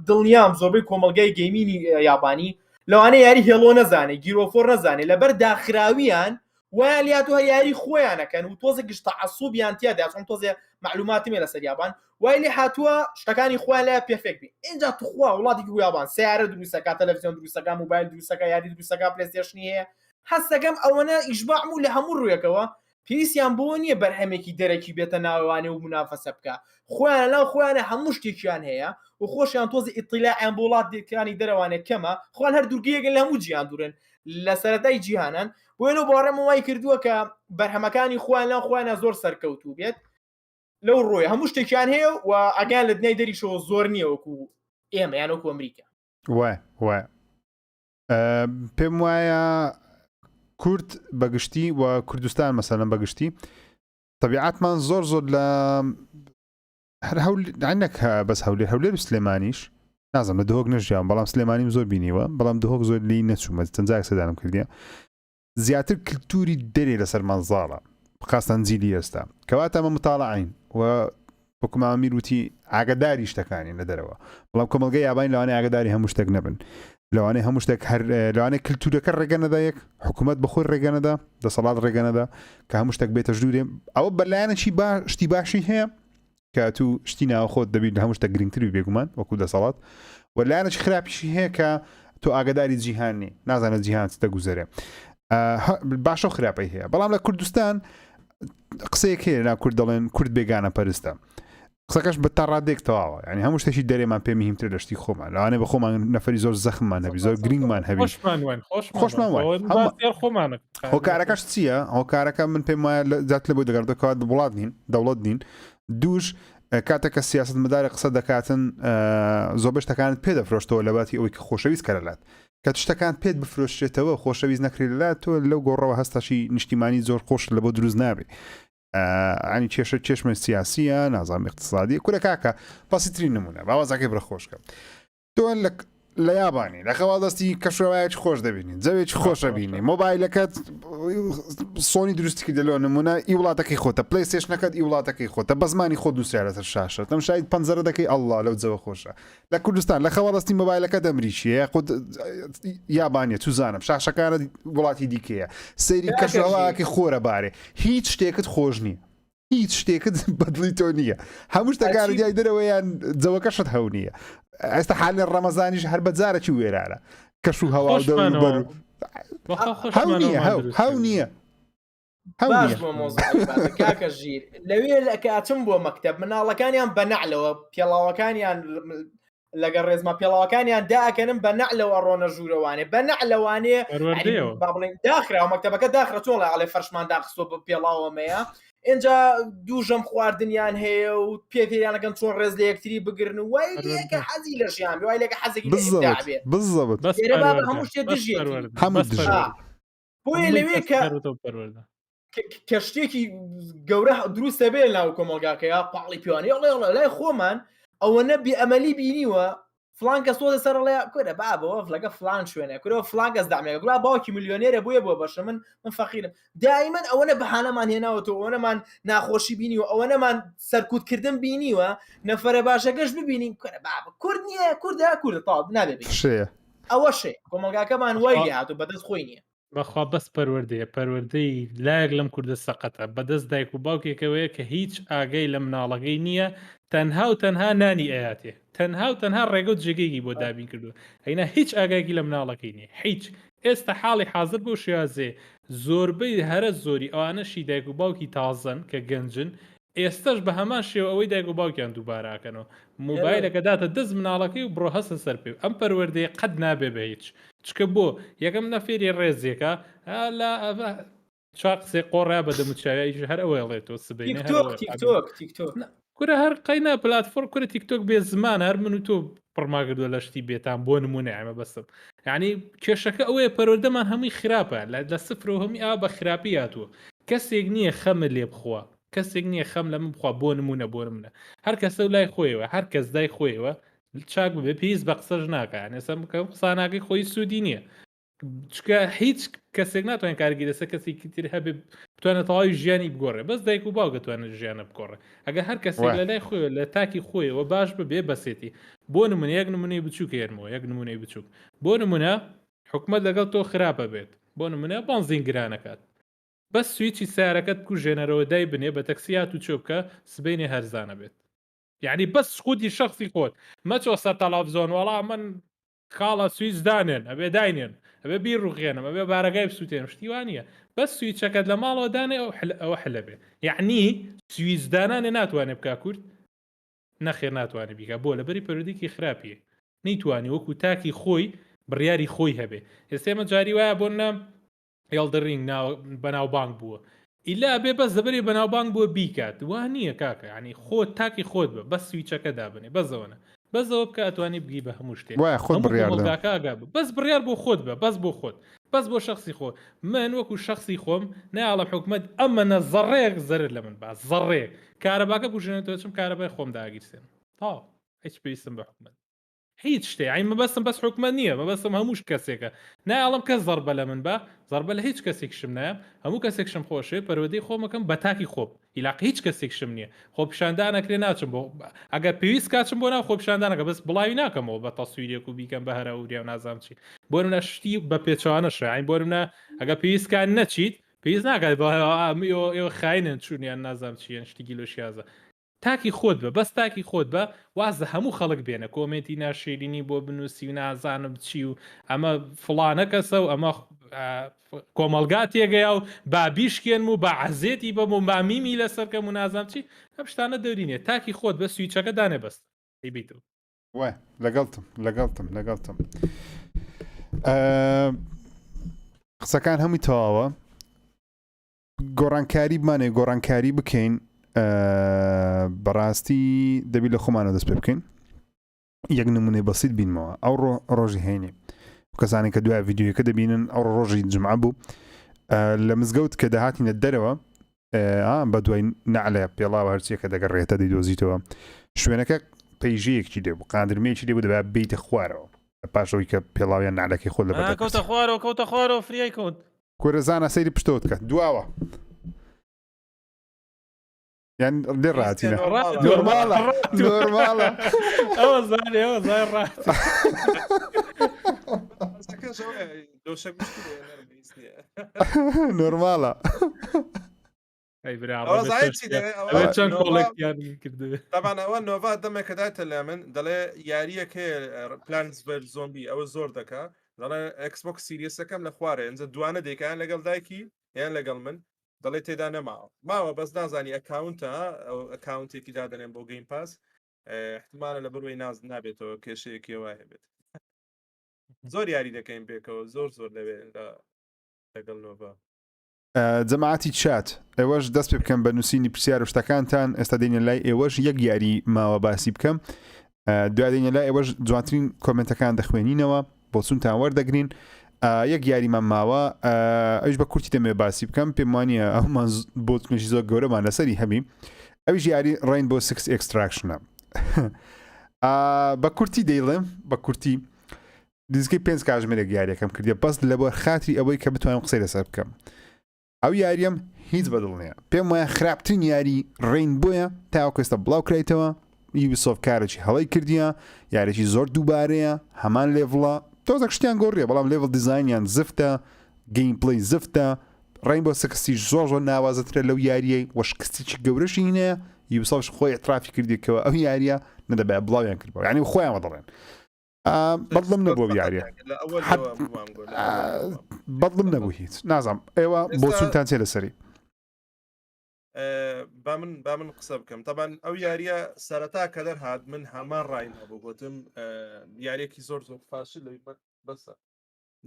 دڵنیام زۆربەی کۆمەلگای گەیمینی یابانی لەوانەیە یاری هێڵۆ نەزانێ گیرۆفۆر نەزانێ لەبەر داخراویان وایە لیاتوە یاری خۆیانەکەن و تۆزە گشتە عەسوبیان تیادا چۆن تۆزێ معلوماتیمێ لەسەر یابان وای لێ هاتووە شتەکانی خۆیان لای پێفێک بی اینجا توخوا وڵاتێکی یابان سیارە دروستەکە تەلەڤیزیۆن دروستەکە موبایل دروستەکە یاری دروستەکە پلەیستێشنی هەیە هەستەکەم ئەوەنە ئیژماع و لە هەموو ڕوویەکەوە پێویستیان بۆ نییە بەرهەمێکی دەرەکی بێتە ناوانێ و منافەسە بکە خۆیان لەو خۆیانە هەموو شتێکیان هەیە و خۆشیان تۆزی ئیطلاعیان بۆ وڵاتەکانی دەرەوانێت کەمە خۆیان هەر دوورگەیەکن لە هەموو جیهان دوورن لە سەرەتای جیهانن بۆیە باڕێمە وای کردووە کە بەرهەمەکانی خۆیان لەو خۆیانە زۆر سەرکەوتوو بێت لەو ڕۆی هەموو شتێکیان هەیە و ئەگەیان لە دنیای دەریشەوە زۆر نییە وەکو ئێمە یان وەکو ئەمریکا وای پێم وایە کورد بەگشتی و کوردستان مەسەلەن بەگشتی طبیعاتمان زۆر لە هەر هەولێک بەس هەولێر و سلێمانیش نازم لە دهۆک نەژیان بەڵام سلێمانیم زۆر بینیوە بەڵام دهۆک زۆر لی نەچوومە چەندجار سەدانم کردیە زیاتر کللتوری دەرێ لەسەر مانزاڵە بخاستان جیلی ئێستا کەواتە ئەمە متاڵعین و وەکومامیر وتی ئاگداری شتەکانی لە دەرەوە بەڵام کۆمەلگەی یابانی لەوانەیە ئاگداری هەموو شتێک نەبن لەوانەیە هەموو شتێک لەوانەیە کللتورەکە ڕێگەنەدا یەک حکوومەت بەخۆی ڕێگەنەدا دەسەڵات ڕێگەنەدا کە هەموو شتێک بێتە ژوورێ ئەوە بەلایەنەی شتی باشی هەیە کە تو شتی ناوە خۆت دەبیت لە هەموو شتە گرنگتری بێگومان وەکو دەسەڵات وەلایەنەی خراپیشی هەیە کە تۆ ئاگداری جیهانی نازانێت جیهان چ دەگوزارێ باشە و خراپەی هەیە بەڵام لە کوردستان قسەیەک هەیە نا کورد دەڵێن کورد بێگانە پەرستە قسەکەش بە تا ڕادێک تەواوە ینی هەموو شتێکی دەرێمان پێ مهمتر لە شتی خۆمان لەوانەیە بە خۆمان نەفەری زۆر زەخممان هەبی زۆر گرنگمان هەبی خۆشمان خۆمانە هۆکارەکەش چییە هۆکارەکە من پێم وایە زیات لە بۆی دەگەڕێتەوە وڵات نین دەوڵەت نین دووش کاتێککە سیاست مدارە قسە دەکاتن زۆر شتەکانت پێ دەفرۆشتەوە لە باتی ئەوەی کە خۆشەویست کەرەلات کە شتەکان پێت بفرۆشتێتەوە خۆشەویست نەکرێت لەلات تۆ لەو گۆڕەوە هەستاشی نیشتیمانی زۆر خۆش لە بۆ دروست نابێ ئەنی چێشمە سیاسیە نازانام اقتصادی کورە کاکە پاسیترین نمونە باوازاکەی برە خۆشکە تۆ لە یابانی لە خەواڵدەستی کەشوایەکی خۆش دەبینین جەوێکی خۆشە بینی مۆبایلەکەت سۆنی دروستی کردەوە نمونە ئی وڵاتەکەی خۆتە پلیستێشنەکەت ئی وڵاتەکەی خۆتە بە زمانی خۆ دووسیارە سەر شاشە تەم شاید پەنجەرە دەکەی ئەڵڵا لەو جەوە خۆشە لە کوردستان لە خەواڵدەستی مۆبایلەکە دەمریشیە خۆت یابانیە توزانم شاشەکانە وڵاتی دیکەیە سەیری کەشوەواکی خۆرە بارێ هیچ شتێکت خۆش نییە هیچ شتێکت بەدڵی تۆ نییە هەموو شتەکان دیای دەرەوەیان جەوەکەشت هەو نییە ئێستا حالێ ڕەمەزانیش هەر بەجارێکی وێرارە کەش و هەوا هەو نییە کاکە ژیر لەوێ لە کاتم بۆ مەکتەب مناڵەکانیان بەنەعلەوە پێڵاوەکانیان لەگە ڕێزمە پێڵاوەکانیان داکەنم بە نەعلەوە ڕۆنە ژوورەوانێ بە نەعلەوانێ با بڵێن داخراوە مەکتەبەکە داخرە چۆن لە ئاڵێ فەرشمان داخستۆ بە پێڵاوەمەیە اینجا دووژەم خواردنیان هەیە و پێفێریانەکەن چۆن ڕێز لە یەکتری بگرن و وای لێکە حەزی لە ژیان وای لێکە حەزێکی بالضبط هەموو شتێ دژێتی بۆیە لەوێ کە شتێکی گەورە دروستە بێ ناو کۆمەلگاکەیە پاڵی پیوانی لای خۆمان ئەوە نەبی ئەمەلی بینیوە فلان کەس تۆ سەر لە کورە بابەوە فلەکە فلان شوێنە کورەوە فلان کەس دامێک گوڵا باوکی میلیۆنێرە بۆیە بۆ بەشە من فەقیرم دائیمەن ئەوەنە بەهانەمان هێناوەتەوە ئەوەنەمان ناخۆشی بینیوە ئەوەنەمان سەرکوتکردن بینیوە نەفرە باشەکەش ببینین کورە بابە کورد نییە کوردە کوردە تاڵ نابێت ئەوە شێ کۆمەلگاکەمان وای هاتو بەدەست خۆی نییە بەخوا بەس پەروەردەی لایەک لەم کوردە سەقەتە بەدەست دایک و باوکێکەوەیە کە هیچ ئاگەی لە مناڵەکەی نییە تەنها و تەنها نانی ئااتێ تەنها و تەنها ڕێگە و جێگەیەکی بۆ دابین کردو هەینا هیچ ئاگایکی لە مناڵەکەی نییە هیچ ئێستا حاڵی حاضر بۆ شێازێ زۆربەی هەرە زۆری ئەوانەشی دایک و باوکی تازن کە گەنجن ئێستش بە هەمان شێوە ئەوەی دایک و باوکیان دووباراکەنەوە موبایلەکە داتە دەست مناڵەکەی و بڕۆ هەستە سەر پێ ئەم پەروەردەیە قەت نابێ بە هیچ چکە بۆ یەکەم نەفێری ڕێزێکە چاق قسێ قۆڕا بە دەموچاویش هەر ئەوەڵێتەوە سبەی تیکتۆک کورە هەر قەینا پلاتفۆرم کورە تیکتۆک بێ زمان هەر من و تۆ پڕماگردووە لە شتی بێتان بۆ نمونە ئەمە بەسم یعنی کێشەکە ئەوەیە پەروەردەمان هەمووی خراپە لە سفر و هەمی ئا بە خراپی هاتووە کەسێک نییە خەمە لێ بخوا کەسێک نییە خەم لە من بخوا بۆ نمونە هەر کەسە و لای خۆیەوە هەر کەس دای خۆیەوە چاک بێ پێویست بە قسەش ناکەن ێستا بکەم قساناکەی خۆی سوودی نییە چکە هیچ کەسێک ناتوانین کارگیری لەسەر کەسێکی تر هەبێ بتوانێت تەواوی ژیانی بگۆڕێ بەس دایک و باوکە توانێت ژیانە بگۆڕێ ئەگە هەر کەسێک لە لای خۆی لە تاکی خۆیەوە باش ببێ بەسێتی بۆ نمونە یەک نمونەی بچووکە هێرمەوە یەک نمونەی بچووک بۆ نمونە حکومەت لەگەڵ تۆ خراپە بێت بۆ نمونە بانزین گرانەکات بەس سویچی سیارەکەت کوژێنەرەوە دای بنێ بە تەکسیات و چۆبکە سبەینێ هەرزانە بێت یعنی بەس سقوتی شخصی خۆت مەچۆ سەر تەلەڤیزۆن وەڵام من خاڵە سویس دانێن ئەبێ داینێن ئەبێ بیر ڕوخێنم ئەبێ بارەگای بسووتێنم شتیوانە بەس سویچەکەت لە ماڵەوەدانێ ئەوە حلە بێ یعنی سویزدانانێ ناتوانێت بکا کورد نەخێر ناتوانێت بیکە بۆ لەبەری پەرودێکی خراپیە نەیتوانی وەکو تاکی خۆی بڕیاری خۆی هەبێ ئێستێمە جاری وایە بۆ نام هێڵدەڕینگ بەناو بانک بووە ئیلا بێ بەس دەبەری بەناو بانک بووە بیکات وان نییە کاکە ینی خۆت تاکی خۆت بە بەس سویچەکە دابنێ بەزەوەنە بەزەوە بکە ئەتوانی بگی بە هەموو شتێک بەس بڕیار بۆ خۆت بە بەس بۆ خۆت بەس بۆ شخصی خۆ من وەکو شخصی خۆم ناڵە حکومت ئەمەە زەڕێک زەرت لە من باز زەڕێک کارەباکە بژێنێتەوە چم کارەبای خۆم داگیرسێن تا هیچ پێویستم بە حکومت هیچ شتێ ئەی مەبەستم بەس حکومە نییە مەبەستم هەمووش کەسێکە ناڵم کەس زەربە لە من بە زەربە لە هیچ کەسێکشم نایە هەموو کەسێکشم خۆشێ پەروەدەی خۆمەکەم بە تاکی خۆب ئیلاقی هیچ کەسێکشم نییە خۆ پیشاندانەکرێ ناچم بۆ ئەگەر پێویست کاچم بۆ ناو خۆ پیشاندانەکە بەس بڵاوی ناکەمەوە بە تەسویرێک و بیکەم بە هەرا وریە و نازام چی بۆ منە شتی بە پێچوانەشە ئاین بۆ منە ئەگە پێویستکان نەچیت پێویست ناکات ئێوە خاینن چوونیان نازام چیان شتی گیلۆشیازە تاکی خۆت بە بەس تاکی خۆت بە وازە هەموو خەڵک بێنە کۆمنتی ناشێرینی بۆ بنووسی و نازانم چی و ئەمە فڵانە کەسە و ئەمە کۆمەلگا تێگەیا و بابیشکێن و بە عەزێتی بەم و مامیمی لەسەرکەم و نازام چی ئەم شتانە دەورینێ تاکی خۆت بە سویچەکە دانێ بەست بیتەوە وای لەگەڵتم قسەکان هەمووی تەواوە گۆڕانکاری بمانێ گۆڕانکاری بکەین بەڕاستی دەبی لە خۆمانە دەست پێ بکەین یەک نمونەی بەسیط بینمەوە ئەو ڕۆژی هەینێ کەسانی کە دوای ڤیدیۆیەکە دەبینن ئەو ڕۆژی جمعە بوو لە مزگەوت کە دەهاتینە دەرەوە بە دوای نەعلە پێڵاوە هەرچیەکە دەگەڕێتە دەیدۆزیتەوە شوێنەکە پەیژەیەکی دێ بوو قادرمەیەکی دێ بوو دەبێت بیتە خوارەوە پاشەوەی کە پێڵاویان نعلەکەی خۆت لەبەر کەوتە خوارەوە فریای کەوت کۆرەزانە سەیری پشتەوت کە دواوە یان لێ ڕاتینە نۆرماڵە ئەوە زانێ ئەوە زای ڕات نۆرماڵە چەند کۆڵێکیان کردوێت طبعا ئەوە نۆڤا دەمێکە دایتە لە من دەڵێ یاریەکە پلانزبەر زۆمبی ئەوە زۆر دەکا دەڵێ ئەکسبۆکس سیریەسەکەم لە خوارێ ئەنجە دوانە دەیکیان لەگەڵ دایکی یان لەگەڵ من دەڵێ تێدا نەماوە ماوە بەس نازانی ئەکاونتە ئەو ئەکاونتێکی دادەنێن بۆ گەیم پاس احتمالە لە بڕوەی ناز نابێتەوە کێشەیەکی وایە بێت زۆر یاری دەکەین پێکەوە زۆر لەوێ لەگەڵ نۆڤا جەماعەتی چات ئێوەش دەست پێ بکەم بە نووسینی پرسیار و شتەکانتان ئێستا دێنە لای ئێوەش یەک یاری ماوە باسی بکەم دوای دێنە لای ئێوەش جوانترین کۆمنتەکان دەخوێنینەوە بۆ چونتان وەردەگرین یەک یاریمان ماوە ئەوش بە کورتی دەمێ باسی بکەم پێم وانە ئەومان بۆ تونێکی زۆر گەورەمان لەسەری هەبی ئەویش یاری ڕین بۆ 6 ئێکستراکشنە بە کورتی دەیڵێم بە کورتی دیزگەی 5 کاتژمێرێک یاریەکەم کردی بەس لە بۆ خاتری ئەوەی کە بتوانم قسەی لەسەر بکەم ئەو یاریەم هیچ بەدڵ نییە پێم وایە خراپترین یاری ڕین بۆیە تاوەکو ئێستا بڵاو کرایتەوە یوبیسۆفت کارێکی هەڵی کردیە یاریێکی زۆر دووبارەیە هەمان لێڤڵە تۆزە شتیان گۆڕیە بەڵام لێڤڵ دیزاینیان زفتە گەیم پڵەی زفتە ڕین بۆ سەکستی زۆر ناوازەترە لەو یاریەی وەشکستێکی گەورەشی هینەیە یوبیسۆفت خۆی ئەترافی کردێکەوە ئەو یاریە نەدەبێت بڵاویان کردەوە یعنی خۆیان دەڵێن بەڵم نەبوو یاریە بەڵم نەبوو هیچ نازام ئێوە بۆ چونتان چێ لەسەری با من قسە بکەم طبعا ئەو یاریە سەرەتا کە دەرهات من هەمان ڕای نەبوو گوتم یاریەکی زۆر فاشل لەوی بەسە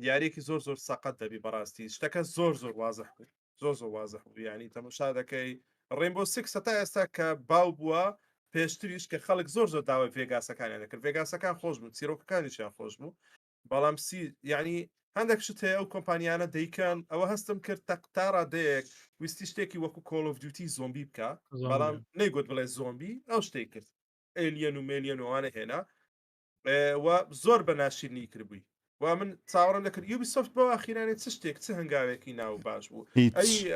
یاریەکی زۆر سەقەت دەبی بەڕاستی شتەکە زۆر وازح بوو زۆر وازح بوو ینی تەماشا دەکەی ڕێنبۆ 6 تا ئێستا کە باو بووە پێشتریش کە خەڵک زۆر داوای ڤێگاسەکانیان دەکرد ڤێگاسەکان خۆش بوو چیرۆکەکانیشیان خۆش بوو بەڵام ینی هەندێک شت هەیە ئەو کۆمپانیانە دەیکەن ئەوە هەستم کرد تەقتارا دەیەک ویستی شتێکی وەکو کۆڵ ئۆف دیوتی زۆمبی بکە بەڵام نەیگوت بڵێ زۆمبی ئەو شتێک کرد ئێلیەن و مێلیەن وانە هێنا زۆر بە ناشیرنی کردبووی و من چاوەڕم دەکرد یوبیسۆفت بۆ ئاخیرانێت چ شتێک چ هەنگاوێکی ناو باش بوو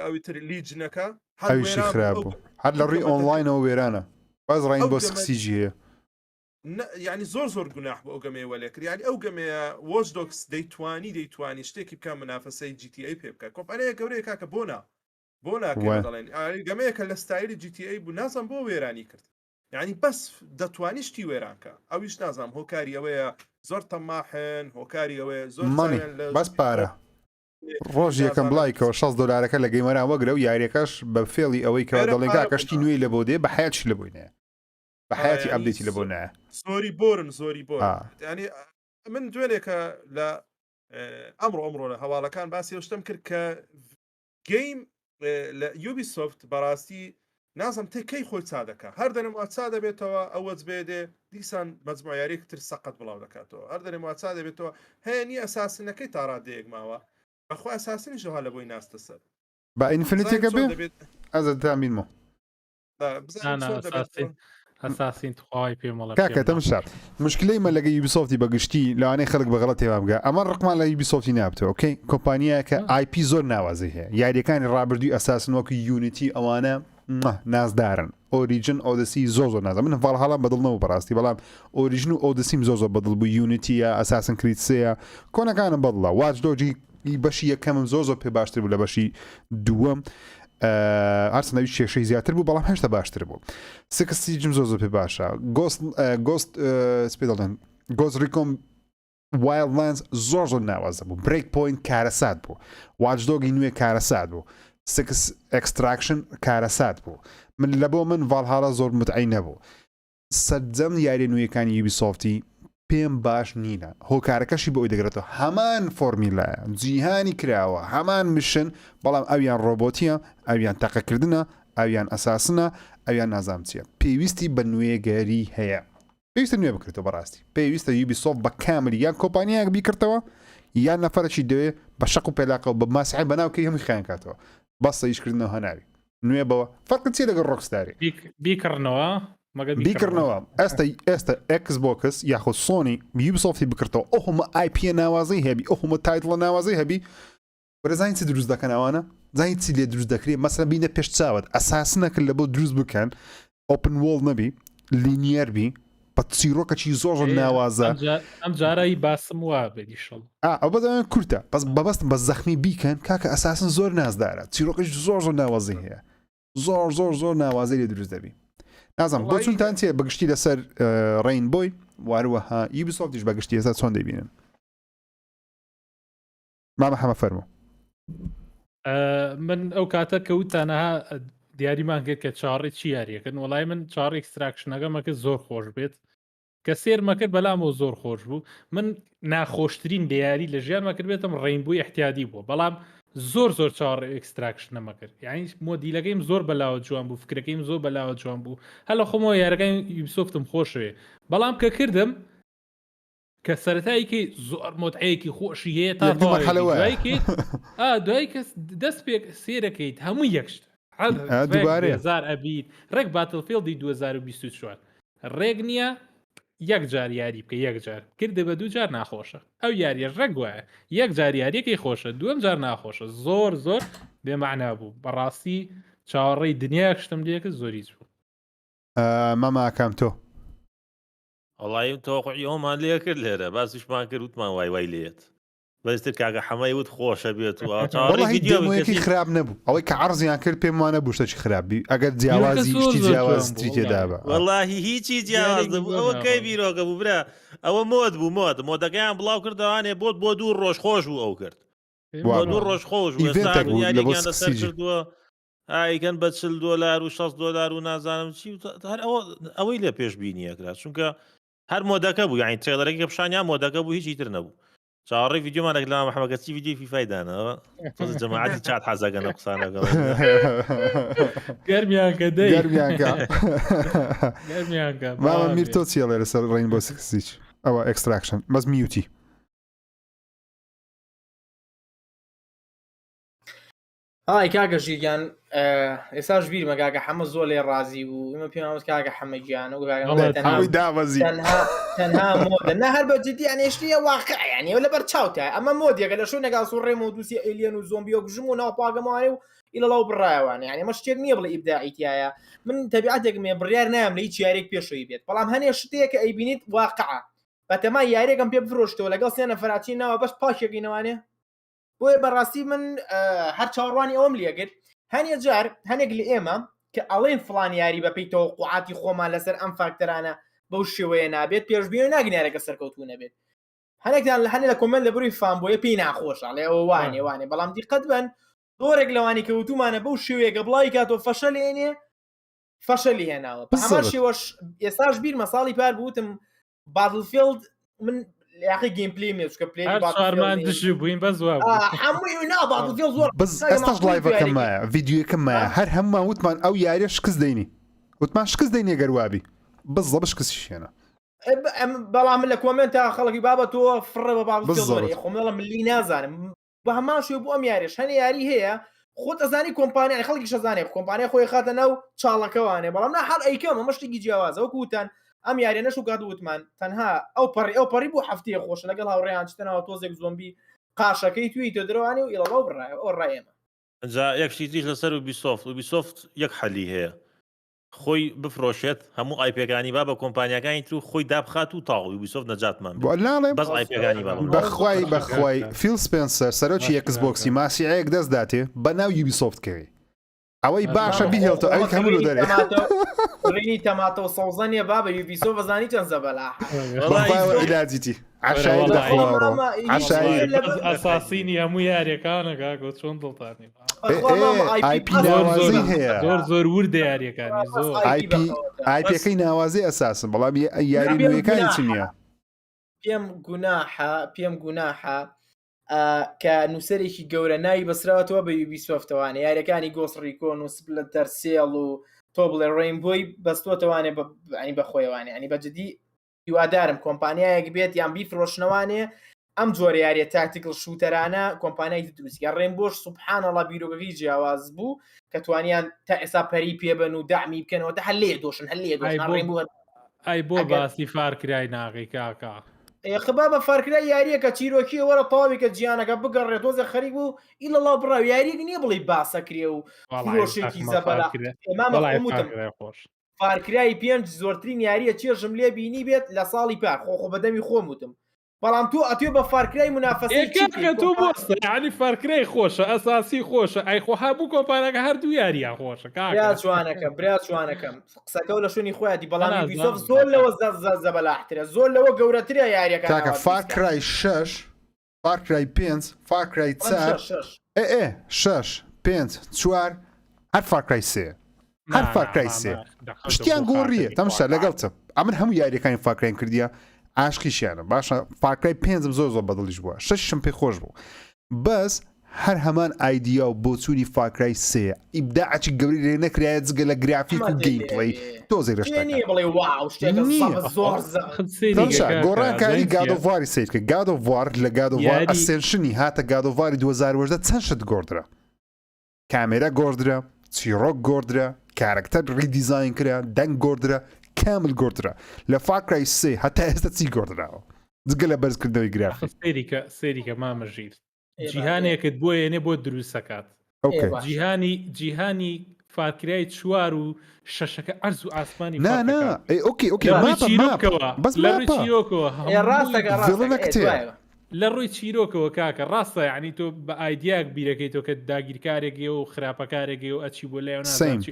ئەویتر لیجنەکە ئەویشی خراپ بوو هەر لە ڕێی ئۆنلاینەوە وێرانە باز ڕین بۆ سکسیجی هەیە ینی زۆر گوناح بۆ ئەو گەمەیە لێ کرد ینی ئەو گەمەیە وۆچ دۆکس دەیتوانی شتێکی بکە منافەسەی GTA پێ بکە کۆمپانیایە گەورەیە کاکە بۆ ناکە دەڵێن گەمەیەکە لە ستایلی GTA بوو نازم بۆ وێرانی کرد یعنی بەس دەتوانیشتی وێرانکە ئەویش نازام هۆکاری ئەوەیە زۆر تەماحن هۆکاری ئەوەیە زۆر بەس پارە ڕۆژ یەکەم بڵایکەوە $6 لە گەیمەران وەگرە و یاریەکەش بە فێڵی ئەوەی کە دەڵێنگا کەشتی نوێی لە بۆ دێ بە حیاتش لە بووینە بە حیاتی ئەبدێتی لە بۆ نایە زۆری بۆرن ینی من دوێنێکە لە ئەمڕۆ لە هەواڵەکان باسی شتم کرد کە گەیم لە یوبیسۆفت بەڕاستی نازم تێکەی خۆی چادەکە هەر دەنم چا دەبێتەوە ئەوەت بێدێ دیسان مەجموعیارێکتر سەقەت بڵاو دەکاتەوە هەر دەنێ چا دەبێتەوە هەیەنی ئەساسنەکەی تا ڕادەیەک ماوە بەخوا ئەساسنی ژەها لە بۆی ناستە سەر بە ئینفینیتێکە بێت ئەزت تامینمەوە ئەساسین خخوای پێمەڵە کاکەتەم شات مشکلەی مە لەگە یوبیسۆفتی بەگشتی لەوانەیە خەڵک بەغڵەت تێوا بگە ئەمە ڕقمان لە یوبیسۆفتی نابتەوە ئۆکەی کۆمپانیایەکە آیپی زۆر ناوازی هەیە یاریەکانی ڕابردووی ئەساسن وەکو یونیتی ئەوانە نازدارن ئۆریجن ئۆدسی زۆر نازە من هەڵ بەدڵنەوە بەڕاستی بەڵام ئۆریژن و ئۆدسیم زۆر بەدڵ بوو یونیتیە ئەساسن کریتسەیە کۆنەکانم بەدڵە واچدۆجی بەشی یەکەمم زۆر پێ باشتر بوو لە بەشی دووەم ئارسنەوی کێشەی زیاتر بوو بەڵام هێشتا باشتر بوو سکسیجم زۆر پێ باشە گۆست سپێ دەڵێن گۆست ریکۆم وایلدلانس زۆر ناوازە بوو بریک پوینت کارەسات بوو واچدۆگی نوێ کارەسات بوو سکس ئەکستراکشن کارەسات بوو من لە بۆ من ڤالهاڵا زۆر متعی نەبوو سەرجەم یاری نوێیەکانی یوبیسۆفتی پێم باش نینە هۆکارەکەشی بۆ ئەوی دەگرێتەوە هەمان فۆرمیلایە جیهانی کراوە هەمان مشن بەڵام ئەویان ڕۆبۆتیە ئەویان تەقەکردنە ئەویان ئەساسنە ئەویان نازام چیە پێویستی بە نوێگەری هەیە پێویستە نوێ بکرێتەوە بەڕاستی پێویستە یوبیسۆفت بە کاملی یان کۆمپانیایەک بیکردەوە یان نەفەرەکی دەوێ بە شەق و پێلاقەوە بە ماسیحی بەناوکەی هەمووی خیان کاتەوە بەسە ئیشکردنەوە هەناوی نوێ بەوە فەرقت چی لەگەڵ ڕۆکستاری بیکردنەوە بیکردنەوە ئێستا ئەکس بۆکس یاخود سۆنی یوبیسۆفتی بکردەوە ئەو هەموو آیپیە ناوازەی هەبی ئەو هەموو تایتڵە ناوازەی هەبی بەرەزانین چی دروست دەکەنەوەنە زانی چی لێ دروست دەکرێت مەسەلەن بینە پێش چاوت ئەساس نەکرد لە بۆ دروست بکەن ئۆپن وۆڵ نەبی لینیەر بی بە چیرۆکەکی زۆر ناوازە ئەم جارایی باسم وا بێدیشڵ ئەو بەدەوێن کورتە بەس بەبەستم بە زەخمی بیکەن کاکە ئەساسن زۆر نازدارە چیرۆکەش زۆر ناوازی هەیە زۆر ناوازی لێ دروست دەبی نازم بۆ چونتان چێ بەگشتی لەسەر ڕین بۆی واروەها یوبیسۆفتیش بەگشتی ئێستا چۆن دەبینن مامە هەمە فەرمو من ئەو کاتە کەوتانەها دیاریمان کرد کە چاڕی چی یاریەکەن وڵای من چاڕی ئەکستراکشنەکەمەکە زۆر خۆش بێت کە سێرمە کرد بەلامەوە زۆر خۆش بوو من ناخۆشترین دیاری لە ژیانمە کرد بێتم ڕینبووی احتیادی بووە بەڵام زۆر چاڕ ئەکستراکشنەمە کرد یعنی مۆدیلەکەیم زۆر بەلاوە جوان بوو فکرەکەیم زۆر بەلاوە جوان بوو هەلە خۆمەوە یارەکەی یوبیسۆفتم خۆشوێ بەڵام کە کردم کە سەرەتایکی زۆر مۆدعەیەکی خۆشی هەیە تا دوای کە دەست پێ سێرەکەیت هەموو یەکشت هزار ئەبیت ڕێک باتڵفیڵدی 2024 ڕێک نییە یەک جار یاری بکە یەک جار کردە بە دوو جار ناخۆشە ئەو یاریە ڕێک وایە یەک جار یاریەکەی خۆشە دوم جار ناخۆشە زۆر بێمەعنا بوو بەڕاستی چاوەڕێی دنیا شتم لێکە زۆریج بوو مەماکەم تۆ وڵی تۆقعی ئەومان لێ کرد لێرە باسیشمان کرد وتمان وای لێت بەستر کاگە حەمای وت خۆشە بێت وڵی خراپ نەبوو ئەوەی کە عەرزیان کرد پێم وانە بوو شتێکی خراپبی ئەگەر جیاوازی شتی جیاوازی تێدابە وەڵاهی هیچی جیاواز نەبوو ئەوە کەی بیرۆکە بوو برا ئەوە مۆد بوو مۆدەکەیان بڵاو کردوانێ بۆ دوو ڕۆژ خۆش بوو ئەو کرد دوو ڕۆژ خۆش یاریان لەسەر کردووە ئایکەن بە $40 و $60 و نازانم چی هەر ئەوەی لە پێش بینیەکرا چونکە هەر مۆدەکە بوو یعنی ترێلەرێکی کە پیشانیان مۆدەکە بوو هیچی تر نەبوو چاڕی ڤیدیۆمانێک لە محەمەدی ڤیدیۆی فیفایدانەوە جەماعەتی چات حەزەکەن لە قسانەکە گەرمیانکە مامە میر تۆ چیە لێرە سەر ڕینبۆ سیکس سیج ئەوە ئەکستراکشن بەس میوتی کاگەژیگیان ئێساش بیرمە کاکە حەمە زۆر لێ ڕازی بوو ئمە پێم کاکە حەمەگیان و داوەزی تەنها مۆدە نە هەر بەجددی ئەنێشتیە واقعیانی ئەو لەبەر چاوتە ئەمە مۆدیەکە لە شوێنێکا سوڕێم و دووسی ئێلیەن و زۆمبی و گژم و ناوپاگەمانێ و ئیلەڵاو بڕایەوانە یعنی ئەمە شتێک نییە بڵێ ئیبداعیتایە من تەبیعەتێکم هەیە بڕیار نام لە هیچ یارێک پێشەوەی بێت بەڵام هەنێ شتێکە ئەیبینیت واقعە بەتەما یارێکم پێ بفرۆشتەوە لەگەڵ سێ نەفەراتی ناوە بەس پاشێکینەوانێ بۆیە بەڕاستی من هەر چاڕوانی ئەوم لێگرت هەنێ جار هەنێک لە ئێمە کە ئەڵێن فڵان یاری بەپی تەوقعاتی خۆمان لەسەر ئەم فاکتەرانە بەو شێوەیە نابێت پێشببینی ناگنیارەکە سەرکەوتو نەبێت هەنێکدان لە هەنێ لە کۆمنت لە بڕی فانبۆیە پێی ناخۆشە لێ ئەوە وانێ بەڵام دیقەت بن دۆرێک لەوانی کەوتومانە بەو شێوەیە گەبڵای کاتۆ فەشەلێنێ فەشەلی هێناوە هەمان شێوەش ئێستاش بیر مەساڵی پار بوتم بادلفیلد من یاخی گیمپلی مێچکە پلێ ئارمان دژ بووین بە زواب هەمووی نابادلفیل زۆر بس ئێستاش لایڤەکەمایە ڤیدیۆکەمایە هەر هەمومان وتمان ئەو یاریە شکست دەینی وتمان شکست دەینێ گەروابی بس زەبە شکستی شێنە بەڵام لە کۆمنت تا خەڵکی بابە تۆ فڕە بە بادلفیل خۆمەڵە ملی نازانم بە هەمان شوێ بۆ ئەم یاریش هەنێ یاری هەیە خۆت ئەزانی کۆمپانیای خەڵکی شەزانێ کۆمپانیای خۆی خاتە ناو چاڵەکەوانێ بەڵام نا هەر ئەیکەم ئەمە شتێکی جیاوازە وەکو وتان ئەم یاریە نەش و گادووتمان تەنها ئەو پەڕی بۆ هەفتەیە خۆشە لەگەڵ هاوڕێیان چتەنەوە تۆزێک زۆمبی قاشەکەی توی تۆ درەوانی و ئێڵەوە بڕایە ئەو ڕایێمە جا یەکشی تریش لەسەر وبیسۆفت یەک حەلی هەیە خۆی بفرۆشێت هەموو ئایپەکانی با بە کۆمپانیەکانی تر خۆی دابخات و تاڵ وبیسۆفت نەجاتمان بەس ئایپەکانی بەخوای فیل سپێنسەر سەرۆکی ئەکسبۆکسی ماسیەیەک دەست داتێ بە ناو یوبیسۆفتکەوی ئەوەی باشە بیهێڵتە ئەوی هەموو دەرێ ڕێنی تەماتە و سەوزەنیە با بە یوبیسۆ بەزانی چەند زەبەلا عیلاجیتی عشایی دەخۆڕۆ عشایی ئەساسینی هەموو یاریەکانە کاکۆ چۆن دڵتانی IP ناوازی هەیە زۆر وردە یاریەکانی زۆر IPەکەی ناوازی ئەساسن بەڵام یاری نوێیەکانی چ نییە پێم گوناحە کە نووسەرێکی گەورە ناوی بەسراوەتەوە بە یوبیسۆفتەوانە یاریەکانی گۆست ڕیکۆن و سپلەتەر سێڵ و تۆ بڵێ ڕێینبۆی بەستۆتەوانێ بەخۆیوانێ ینی بەجددی هیوادارم کۆمپانیایەک بێت یان بیفرۆشنەوانێ ئەم جۆرە یاریە تاکتیکل شوتەرانە کۆمپانیای دروستکە ڕێنبۆش سوبحانەڵا بیرۆگەکەی جیاواز بوو کە توانیان تا ئێستا پەری پێبن و دامی بکەنەوە تا هەلێ دۆشن ئای بۆ باسی فارکرای ناغی کاکا خبا بە فارکرای یاریەکە چیرۆکی وەرە تاوی کە جیانەکە بگەڕێت تۆزە خەریک بوو ئیلە ڵاو بڕاو یاریەک نییە بڵی باسەکرێ و فرۆشێکی زەبەلا فارکرای 5 زۆرترین یاریە چێژم لێ بینی بێت لە ساڵی پار خۆ بەدەمی خۆم وتم بەڵام تۆ ئەتوێ بە فارکرای منافەسی تۆ بۆستە ینی فارکرای خۆشە ئەساسی خۆشە ئەیخۆ هەبوو کۆمپانیەکە هەردوو یاریان خۆشە برا چوانەکەم قسەکە لە شوێنی خۆیاتی بەڵام یوبیسۆفت زۆر لەوە زەبەلاحترە زۆر لەوە گەورەترە یاریەکە کاکە فارکرای 6 فارکرای 5 فارکرای 6 5 4 هەر فارکرای 3 هەر فارکرای 3 شتیان گۆڕیە تەماشا لەگەڵتە ئەمن هەموو یاریەکانی فارکراین کردیە ئاشقیشیانە باشە فارکرای 5 زۆر بەدڵیش بووە 6 پێی خۆش بوو بەس هەر هەمان ئایدیا و بۆچوونی فارکرای 3 ئیبداعی گەوری لێ نەکرایە جگە لە گرافیک و گەیمپڵەی تۆزێک گۆڕانکاری گادۆڤاری سیرکە گادۆڤار لە گادۆڤار ئەسێنشنی هاتە گادۆڤاری 2010 چەند شت گۆڕدرا کامێرە گۆڕدرا چیرۆک گۆڕدرا کارکتەر ڕیدیزاین کرا دەنگ گۆڕدرا کامل گۆڕدرا لە فارکرای 3 هەتا ئێستا چی گۆڕدراوە جگە لە بەرزکردنەوەی گرافیک سێریکە مامەژیر جیهانێکت بۆ یێنێ بۆ دروستەکات جیهانی فارکرای 4 و 6ەکە ئەرز و ئاسمانی لە ڕووی چیرۆکەوە کاکە ڕاستە یعنی تۆ بە ئایدیاک بیرەکەیتەوە کە داگیرکارێکی و خراپەکارێکی و ئەچی بۆ لێ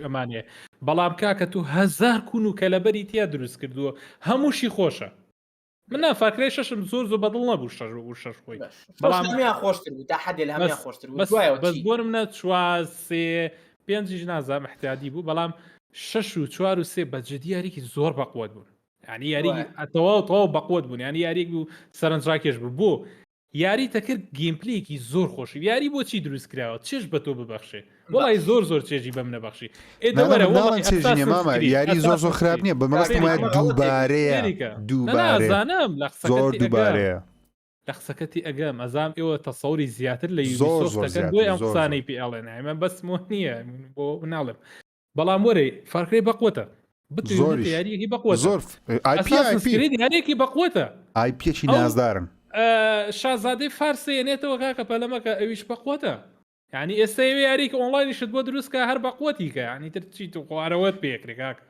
ئەمانێ بەڵام کاکە تو 1000 کوون و کەلەبەری تیا دروست کردووە هەمووشی خۆشە من فارکرای 6 زۆر بەدڵ نەبوو 6 خۆی بەڵام خۆشتر بوو تا حدێ لە هەمیان خۆشتر بوو بەس بۆرم نە 4 3 5 نازام احتیادی بوو بەڵام 6 و 4 و 3 بەجددی یاریکی زۆر بەقوت بوون ینی یاری ئەتەواو بەقوت بوون ینی یاریک بوو سەرنجڕاکێش بوو بۆ یاری تەکرد گیمپلیکی زۆر خۆشی یاری بۆچی دروست کراوە چێش بە تۆ ببەخشێ وڵی زۆر چێژی بەم نەبەخشی یاری زۆر خراپ نییە بەمەڵاستمای دووبارەزانم دووبارەیە لە قسەکەتی ئەگەم ئەزام ئێوە تەسەوری زیاتر لە یوبیسۆفتەکە دوای ئەم قسانەی پێ ئەڵێن ئەمە بەسمۆ نییە بۆ ناڵێم بەڵام وەرەی فارکرای بەقوتە یاریەکی بەقوت زۆر یاریەکی بەقوتە ئایپێکی نازدارن شازادەی فارسێنێتەوە کاکە پەلەمەکە ئەویش بەقوتە یعنی ئێستا یاریکە ئۆنلاینیشت بۆ دروستکە هەر بەقوتی کە ینی تر چیت و خوارەوەت پێکرێ کاکە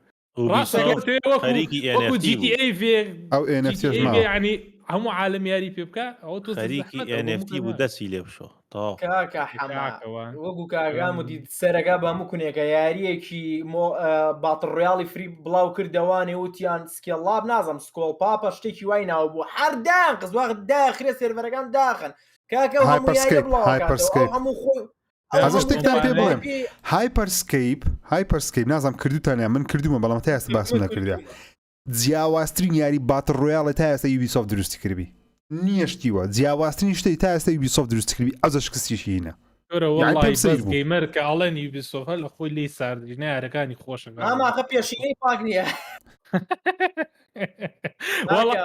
ئەو NFT ینی هەموو عالم یاری پێ بکە ئەو تۆ خەریکی NFT بوو دەسی لێ بشۆ تا کاکە حەما وەکو کاگام و دیت سەرەکە بە هەموو کونێکە یاریەکی باتڕیاڵی فری بڵاو کردەوانێ وتیان سکێڵاب نازم سکۆڵ پاپە شتێکی وای ناو بوو هەردان قزواغ داخرێ سێرڤەرەکان داخن کاکە هەموو خۆی هذا شتێکتان پێ بڵێم هایپەرسکەیپ نازانم کردوتانیان من کردومە بەڵام تا ئێستا باسم نەکردیا جیاوازترین یاری باتڵ ڕۆیاڵە تا ئێستا یوبیسۆفت دروستی کردبی نیشتیوە جیاوازترین شتێک تا ئێستا یوبیسۆفت دروستی کردبی ئەو شکستیشی هینە گەیمەر کە ئەڵێن یوبیسۆفت لە خۆی لی ساردینە یارەکانی خۆشن ئەماخە پێشینەی پاک نییە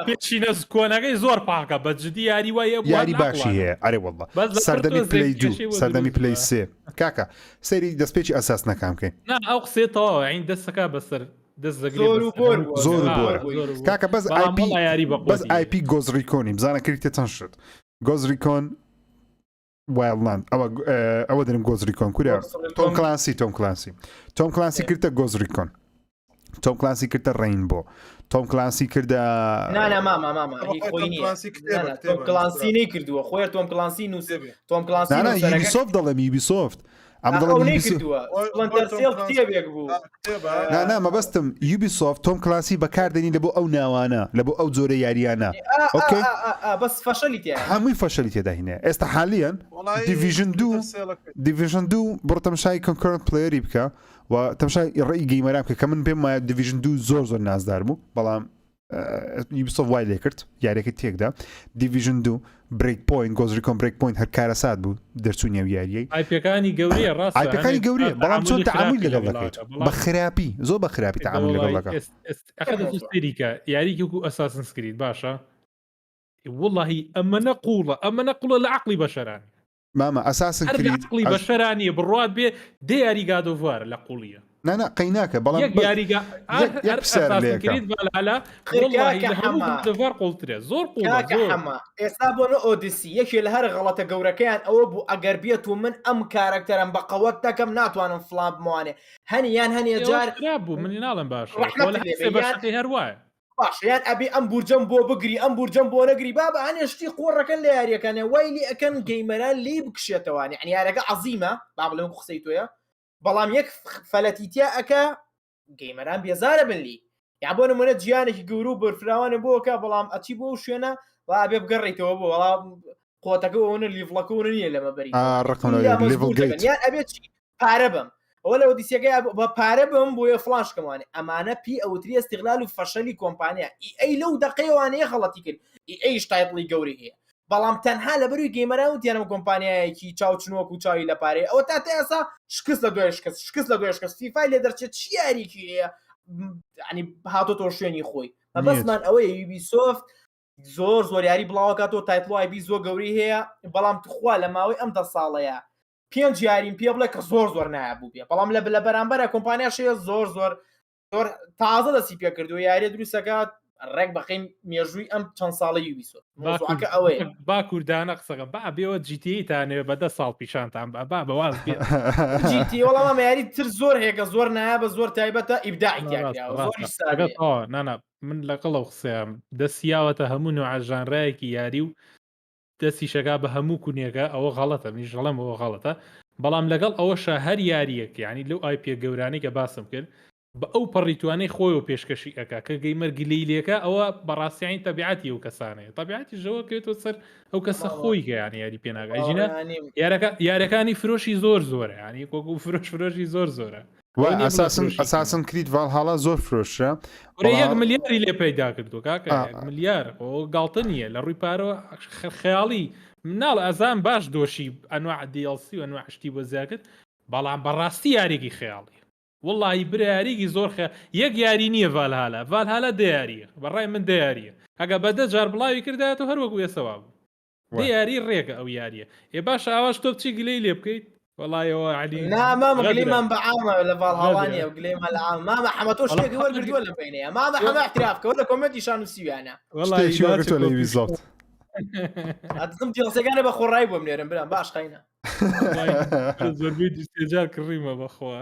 پێچینە کۆنەکەی زۆر پاکە بەجددی یاری وایە یاری باشی هەیە ئەرێ وەڵڵا سەردەمی پلەی 2 سەردەمی پلەی 3 کاکە سەیری دەستپێکی ئەساس نەکام بکەین ئەو قسێتەوە عین دەستەکە بەسەر زۆر بۆرە کاکە بەس IP گۆزڕیکۆنی بزانە کریتە چەند شت گۆزڕیکۆن وایڵند ئەوە دەرم گۆزڕیکۆن کورە تۆم کلانسی کردە گۆزڕیکۆن تۆم کلانسی کردە ڕینبۆ تۆم کلانسی کردە تۆم کلانسی نەیکردووە خۆی تۆم کلانسی نووسێ تۆم کلانسی یوبیسۆفت دەڵێم یوبیسۆفت نا مەبەستم یوبیسۆفت تۆم کلانسی بەکاردێنی لە بۆ ئەو ناوانە لە بۆ ئەو جۆرە یاریانە بەس فەشەلی هەمووی فەشەلی تێدا هینێ ئێستا حالیان دیڤیژن 2 بڕ تەماشای کۆنکۆرنت پلەیەری بکە و تەماشای ڕێی گەیمەران بکە کە من پێم وایە دیڤیژن 2 زۆر نازدار بوو بەڵام یوبیسۆفت وای لێ کرد یاریەکە تێکدا دیڤیژن 2 بریک پوینت گۆزریکۆن بریک پوینت هەر کارەسات بوو دەرچوونیە یاریەی ئایپەکانی گەورەیە ڕاست ئایپەکانی گەورەیە بەڵام چۆن تەعامل لەگەڵ دەکەیت بە خراپی زۆر بە خراپی تەعامل لەگەڵ دەکات ئەخەدەستێریکە یاریکی و ئەساسنس کرد باشە واللهی ئەمە نەقوڵە لە عەقڵی بەشەران ماما ئەساسن کرد عەقڵی بەشەرانی بڕوات بێ دێ یاری گادۆڤار لە قوڵیە نا قەیناکە بەڵام یاریگا دەڤار قوڵترێ زۆر ئێستا بۆنە ئۆدیسی یەکێ لە هەر غەڵەتە گەورەکەیان ئەوە بوو ئەگەر بێت و من ئەم کارکتەرم بە قەوەت دەکەم ناتوانم فڵام بموانێ هەنیان جار بوو منی ناڵم باش هەروایە باشیان ئەبێ ئەم بورجەم بۆ بگری ئەم بورجەم بۆ نەگری بابە هەنێشتی قۆڕەکەن لە یاریەکانە وایلی ئەکەن گەیمەران لێ بکشێتەوانی عنی یارەکە عەزیمە با بڵێم قسەی تۆیە بەڵام یەک فەلەتیتیا ئەکە گەیمەران بێزارە بنلی یا بۆ نمونە جیانێکی گەورە و بەرفراوانە بۆکە بەڵام ئەچی بۆ شوێنە و ئەبێ بگەڕێیتەوە بۆ وەڵام قۆتەکەەوەنە لیڤڵەکەونە نییە لەمە بەری یان ئەبێت پارە بم ئەوە لەوە دیسیەکەی بە پارە بم بۆیە فلاشکەمانێ ئەمانە پی ئەوتری استیغلال و فەشەلی کۆمپانیا ئەی لەو دقەیەوانەیە خەڵەتی کرد ئەیش تایپڵی گەوری هەیە بەڵام تەنها لە بەروی گەیمەران وتیانم کۆمپانیایەکی چاوچنۆک و چاوی لە پارەیە ئەوە تا ئێستا شکست لە دوای شکست لە دوای شکست فیفای لێ دەرچێت چی یاریکی هەیە ینی هاتۆ شوێنی خۆی بەسمان ئەوەیە یوبیسۆفت زۆر یاری بڵاوکاتەوە تایپڵای بی زۆر گەوری هەیە بەڵام تخوا لە ماوەی ئەم 10 ساڵەیە 5 یاریم پێ بڵێ کە زۆر نایبوو بێ بەڵام لە بەرامبەرە کۆمپانیاشەیە زۆر تازە دەسی پێ کردو یاریە دروستەکات ڕێک بەقین مێژووی ئەم چەند ساڵی یوبیسۆفت موضوعەکە ئەوەیە با کوردانە قسەکە با بێەوە جیتیتانێ بە 10 ساڵ پیشانتان با بەواز جیتی وەڵام یاری تر زۆر هەیە زۆر نایە بە زۆر تایبەتە ئیبداعی نانا من لەگەڵ قسەیان دەستیاوەتە هەموو نوعژانڕایەکی یاری و دەستی شەکا بە هەموو کونیەکە ئەوە غەڵەتە منیش دەڵێم ئەوە غەڵەتە بەڵام لەگەڵ ئەوەشە هەر یاریەک یعنی لەو آیپ گەورانەی کە باسم کرد بە ئەو پەڕیتوانەی خۆی و پێشکەشی ئەکا کە گەیمەرگی لێیلەکە ئەوە بەڕاستیانی تەبیعەتی ئەو کەسانەیە تەبیعەتی ژەوە کێتۆ سەر ئەو کەسە خۆی گەیانی یاری پێناگایژینە یارەکانی فرۆشی زۆرە ینی کۆک و فرۆشی زۆرە ئەساسن کریت ڤالهاڵا زۆر فرۆشە 1 ملیاری لێ پەیدا کردو کاکە 1 ملیار گاڵتە نییە لە ڕووی پارەوە خەیاڵی مناڵ ئەزان باش دۆشی ئەنواع DLC و ئەنواع شتی بۆ زیاکرد بەڵام بەڕاستی یارێکی خەیاڵی واللهی برایاریکی زۆر یەک یاری نییە ڤالهالا دیاریە بەڕای من دیاریە ئەگە بەدە جار بڵاوی کردایەوە هەروەکو ێسەوا بوو دیاری ڕێگە ئەو یاریە ێ باش ئاواش تۆ بچی گلەی لێ بکەیت وەڵایەوە علی نامام گلێمان بەعامە لە ڤالهاڵانیە و گلێمە لە عام مامە حەمە تۆ شتێکی وەرگردووە لە بینەیە مامە حەمە احترافکەوە لە کۆمنتیشان نووسیویانە ئەدەم جڵسەکانە بە خۆڕایی بۆم نێرم برام باش خەینە زۆربەی دیستێجار کڕیمە بەخوا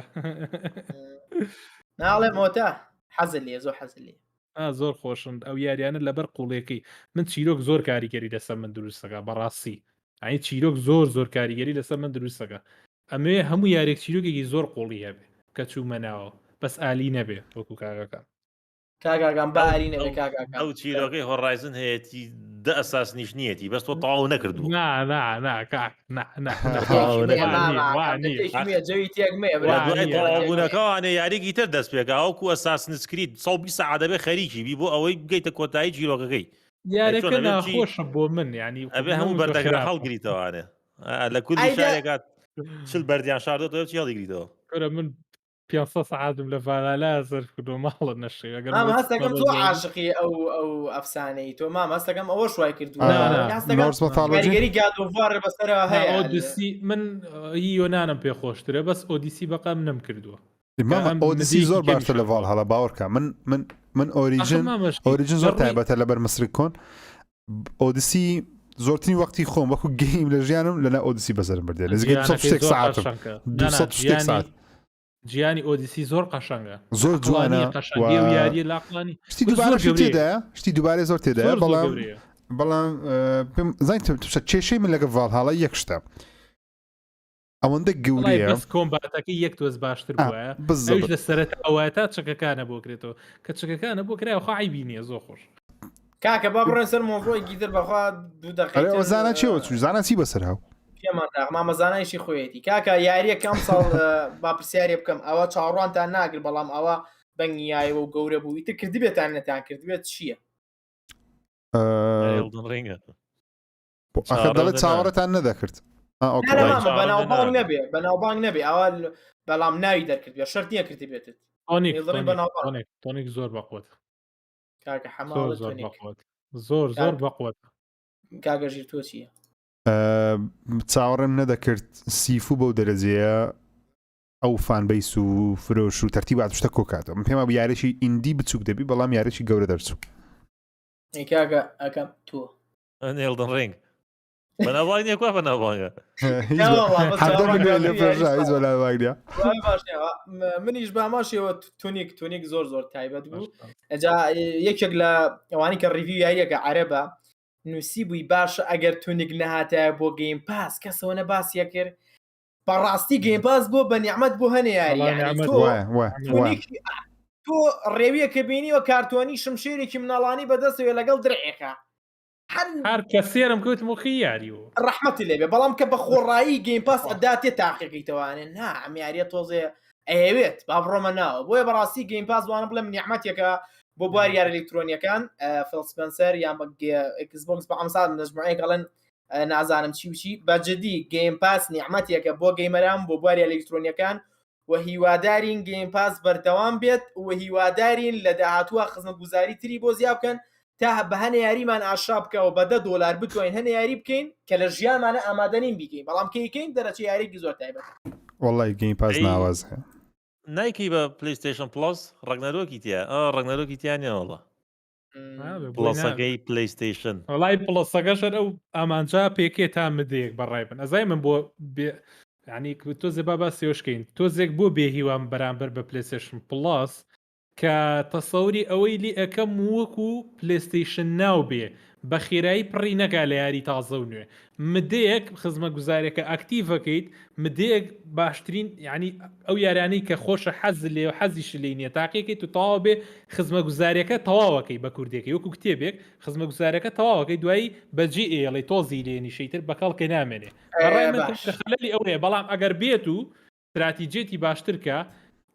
ناڵێ مۆتە حەزل لێ زۆر حەزل لێ زۆر خۆشن ئەو یاریانە لەبەر قوڵێکی من چیرۆک زۆر کاریگەری لەسەر من دروستەکە بەڕاستی ئەی چیرۆک زۆر کاریگەری لەسەر من دروستەکە ئەمێ هەموو یارێک چیرۆکێکی زۆر قوڵی هەبێ کە چوومەناوە بەس ئالی نەبێ وەکو کاگەکە کاگاگەم باری نەبێ کاگاکە ئەو چیرۆکەی هۆڕایزن هەیەی دە ئەساس نیش نیەتی بەس تۆ تەواو نەکردو جەوی تێکمێ بوونەکەوانێ یاریگی تر دەست پێکا وەکو ئەساسنسکریت 120 سەعادەبێ خەریکی بی بۆ ئەوەی بگەیتە کۆتایی چیرۆکەکەی یارەکە ناخۆشە بۆ من ینی ئەبێ هەموو بەردەگرا هەڵگریتەوانێ لە کوردی شارێکات چل بەردیان شاردۆتەوە چی هەڵیگریتەوە من 500 سەعاتم لە ڤالالا سەرف کردو ماڵت نەشێ هەستەکەم تۆ عاشقی ئەو ئەفسانەی تۆ مام هەستەکەم ئەوە شوای کردو گەری گادۆڤار بەسەرەوە هەیە ئۆدیسی من یۆنانم پێ خۆشترە بەس ئۆدیسی بەقام نەم کردووە ئۆدیسی زۆر باشتر لە ڤاڵ هەڵە باوەڕکە من ئۆریجین زۆر تایبەتە لەبەر مەسری کۆن ئۆدیسی زۆرترین وەختی خۆم وەکو گەیم لە ژیانم لەنا ئۆدیسی بەسەرم بردێ نزیکەی 200 ساعت جیانی ئۆدیسی زۆر قەشەنگە زۆر جوانە یاری لاقلانی شتی دووبارە زۆر تێدایە بەڵام زین کێشەی من لەگە ڤاڵ هاڵە یەک شتە ئەوەندە گەورەیە بەس کۆمباتەکەی یەک تۆز باشتر بووە ئەوش لە سەرەتا ئەوەتە چەکەکانە بۆکرێتەوە کە چەکەکانە بۆ کرای خۆ عیبی نییە زۆر خۆش کاکە با بڕێن سەر مۆڤۆی گیتر بەخوا 2 دقیقە زانە چێوە زانە چی بەسەر هاو مامەزانایشی خۆیەتی کاکە یاریە کەم ساڵ با پرسیارێ بکەم ئەوە چاڕوانتان ناگر بەڵام ئەوە بەنگیایەوە و گەورە بوو ئیتر کردی بێتان نەتان کردبێت چییە ڕێنگە دەڵێت چاوەڕەتان نەدەکرد بەناوبانگ نەبێ ئەوە بەڵام ناوی دەرکرد بێ شەرتیە کردی بێتت تۆنێک زۆر بەقوت کاکە حەماڵ زۆر بەقوت کاگە ژیر تۆ چییە چاوەڕێم نەدەکرد سیف و بەو دەرەجەیە ئەو فانبەیس و فرۆش و تەرتیبات شتە کۆکاتەوە من پێمە یارێکی ئیندی بچووک دەبی بەڵام یارێکی گەورە دەرچوو کاگە ئەەکەم تۆ نێڵدن ڕنگ بەناوبانگ نیە کوا بەناوبانگە منیش باماشەوە تونیک زۆر تایبەت بوو ئەجا یەکێک لە ئەوانی کە ڕیڤیو یاریەکە عەرەبە نووسی بووی باشە ئەگەر تونیک نەهاتایە بۆ گەیم پاس کەسەوە نەباسیە کرد بەڕاستی گەیم پاس بۆ بە نیعمەت بۆ هەنێ یاری تۆ ڕێویەکە بینیوە کارتۆنی شمشێرێکی مناڵانی بەدەستەوێ لەگەڵ درعێکە هەر کەسێرم کەوت مخی یاریوە ڕەحمەتی لێبێ بەڵام کە بە خۆڕایی گەیم پاس ئەداتێ تاقیقیتەوانێن نا ئەمیاریە تۆزێ ئەوێت با بڕۆمە ناوە بۆیە بەڕاستی گەیم پاس وانە بڵێم نیعمەتێکە بۆ بواری یار ئەلکترۆنیەکان فیل سپنسەر یان ئەکس بۆکس بە ئەمسال نەجموعەیە گەڵێن نازانم چی بەجددی گەیم پاس نیعمەتێکە بۆ گەیمەران بۆ بواری ئەلکترۆنیەکان و هیوادارین گەیم پاس بەردەوام بێت و هیوادارین لە داهاتووە خزمەتگوزاری تری بۆ زیاد بکەن تا بە هەنە یاریمان ئاشا بکەوە بە $10 بتوانین هەنە یاری بکەین کە لە ژیانمانە ئامادەنین بیکەین بەڵام کەیکەین دەرەچی یاریێکی زۆر تایبەت وەڵای گەیم پاس ناواز هەیە نایکی بە پلیستیشن پلس ڕەگنەرۆکی تیا ڕەگنەرۆکی تیانەوەڵە پلسەکەی پلیستیشن وڵای پلسەکەشەر ئەو ئامانجا پێکێ تا مدەیەک بەڕای بن ئەزای من بۆ ینی تۆ زێبا با سێوشکەین تۆزێک بۆ بێهیوان بەرامبەر بە پلیستیشن پلس کە تەسەوری ئەوەی لی ئەەکەم وەکو پلیستیشن ناو بێ بە خێرایی پڕی نەکا لە یاری تازە و نوێ مدەیەک خزمە گوزارێکە ئاکتیڤەکەیت مدەیەک باشترین ینی ئەو یارانەی کە خۆشە حەز لێ و حەزیش لێ نیە تاقیەکەیت و تەواو بێ خزمە گوزارەکە تەواوەکەی بە کوردێکی وەکو کتێبێک خزمە گوزارەکە تەواوەکەی دوایی بەجی ئێڵی تۆزی لێنی شەیتر بەکەڵکە نامێنێ خەلەلی ئەوەیە بەڵام ئەگەر بێت و استراتیجێتی باشترکە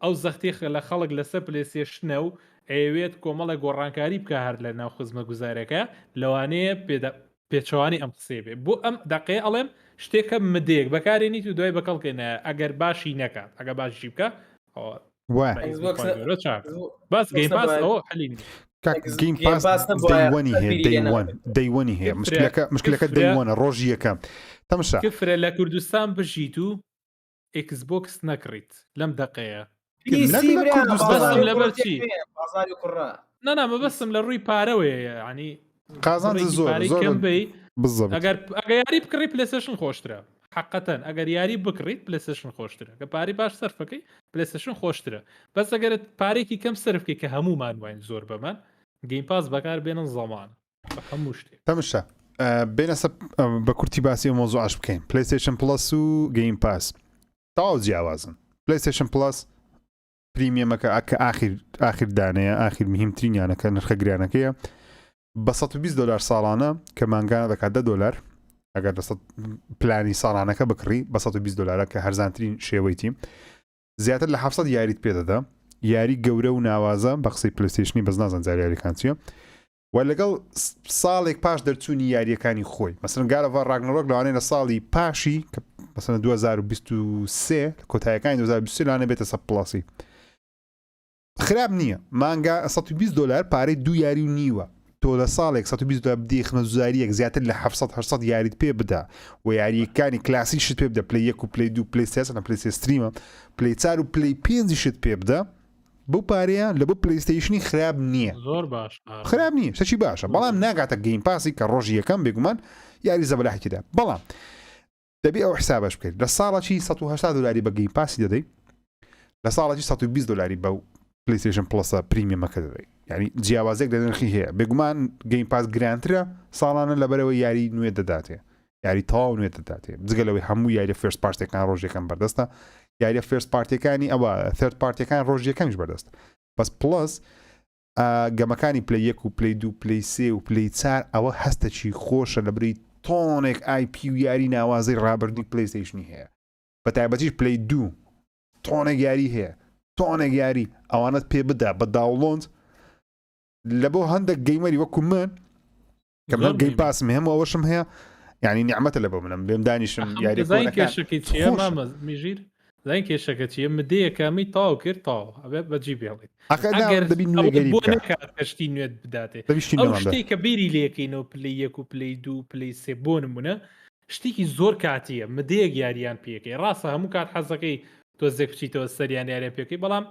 ئەو زەختی لە خەڵک لەسەر پلێسێشنە و ئەوێت کۆمەڵە گۆڕانکاری بکە هەر لە ناو خزمە گوزارەکە لەوانەیە پێچوانی ئەم قسێ بێ بۆ ئەم دقێ ئەڵێم شتێکە مدەیەک بەکارێنیت و دوای بەکەڵکەنە ئەگەر باشی نەکات ئەگە باشی بکە باس گەیم پاس ئەوە حەلین گەیم پاس دەیوەنی هەیە دەیوەنی هەیە مشکلەکە دەیوەنە ڕۆژی یەکەم تەماشا کفرە لە کوردستان بژیت و ئێکس بۆکس نەکڕیت لەم دقەیە نەنامە بەسم لە ڕووی پارەوەیە ینی قازان زۆر ئەگەر یاری بکڕی پلێسشن خۆشترە حقەتەن ئەگەر یاری بکڕیت پلێسشن خۆشترە کە پارەی باش سەرفەکەی پلێسشن خۆشترە بەس ئەگەرت پارێکی کەم سەرفکەی کە هەمومان وین زۆر بەمان گەیم پاس بەکار بێنن زەمانە بە هەموو شتێک تەمشە بێنەسە بە کورتی باسی مۆزوعش بکەین پلیستیشن پلس و گەیم پاس تاو جیاوازن پلیستیشن پلس پریمیەمەکە ئەکە ئاخر دانەیە ئاخر مهمترینیانەکە نرخە گرانەکەیە بە $120 ساڵانە کە مانگانە دەکات $10 ئەگەر پلانی ساڵانەکە بکڕی بە $120 کە هەرزانترین شێوەیتی زیاتر لە 700 یاریت پێدەدا یاری گەورە و ناوازە بە قسەی پلیستیشنی بەس نازان زاریاریەکان چیە و لەگەڵ ساڵێک پاش دەرچوونی یاریەکانی خۆی مەسەن گارەڤ ڕاگنەڕۆک لەوانەیە لە ساڵی پاشی کە مەسەن 2023 کۆتاییەکانی 2023 لانە بێتە سە پڵاسی خراپ نییە مانگا $120 پارەی 2 یاری و نیوە تۆ لە ساڵێک $120 بدەیخمە زاریەک زیاتر لە 700 یاریت پێ بدا و یاریەکانی کلاسی شت پێ بدە پلی 1 و پلی 2 پلی 3 لە پلی ستریمە پلی 4 و پلی 5 شت پێ بدە بۆ پارەیە لە بۆ پلیستیشنی خراپ نییە زۆر باش خراپ نییە شەچی باشە بەڵام ناگاتە گەیم پاسی کە ڕۆژی یەکەم بێگومان یاری زەبەلاحێکیدا بەڵام دەبێ ئەو حسابش بکەیت لە ساڵی $180 بە گەیم پاسی دەدەیت لە ساڵی $120 بەو پلیستیشن پلسە پریمیەمەکە دەدەیت یعنی جیاوازێک لە نرخی هەیە بێگومان گەیم پاس گرانترە ساڵانە لەبەرەوەی یاری نوێ دەداتێ یاری تاو نوێ دەداتێ جگەلەوەی هەموو یاری فێرست پارتێکان ڕۆژێکم بەردەستە یاریە فێرست پارتەکانی ئەوە ثرد پارتەکان ڕۆژیەکەمیش بەردەست بەس پلس گەمەکانی پلی 1 و پلی 2 پلی 3 و پلی 4 ئەوە هەستەچی خۆشە لە بری تۆنێک IP و یاری ناوازەی ڕابردووی پلیستیشنی هەیە بە تایبەتیش پلی 2 تۆنێک یاری هەیە تۆنێک یاری ئەوانت پێ بدا بە داوڵۆند لە بۆ هەندێک گەیمەری وەکو من کە من گەیم پاسم هەموو ئەوەشم هەیە یعنی نیعمەتە لە بۆ منم بێم دانیشم یاری میژیر زین کێشەکە چیە مدەیەکەمی تاو کرد تاو ئەبێ بەجی بێڵێت کەشتی نوێت بداتێ ئەو شتێک کە بیری لێکەینەوە پلی 1 و پلی 2 پلی 3 بۆ نمونە شتێکی زۆر کاتیە مدەیەک یاریان پێکەی ڕاستە هەموو کات حەزەکەی تۆ زێک بچیتەوە سەریان یاریان پێکەی بەڵام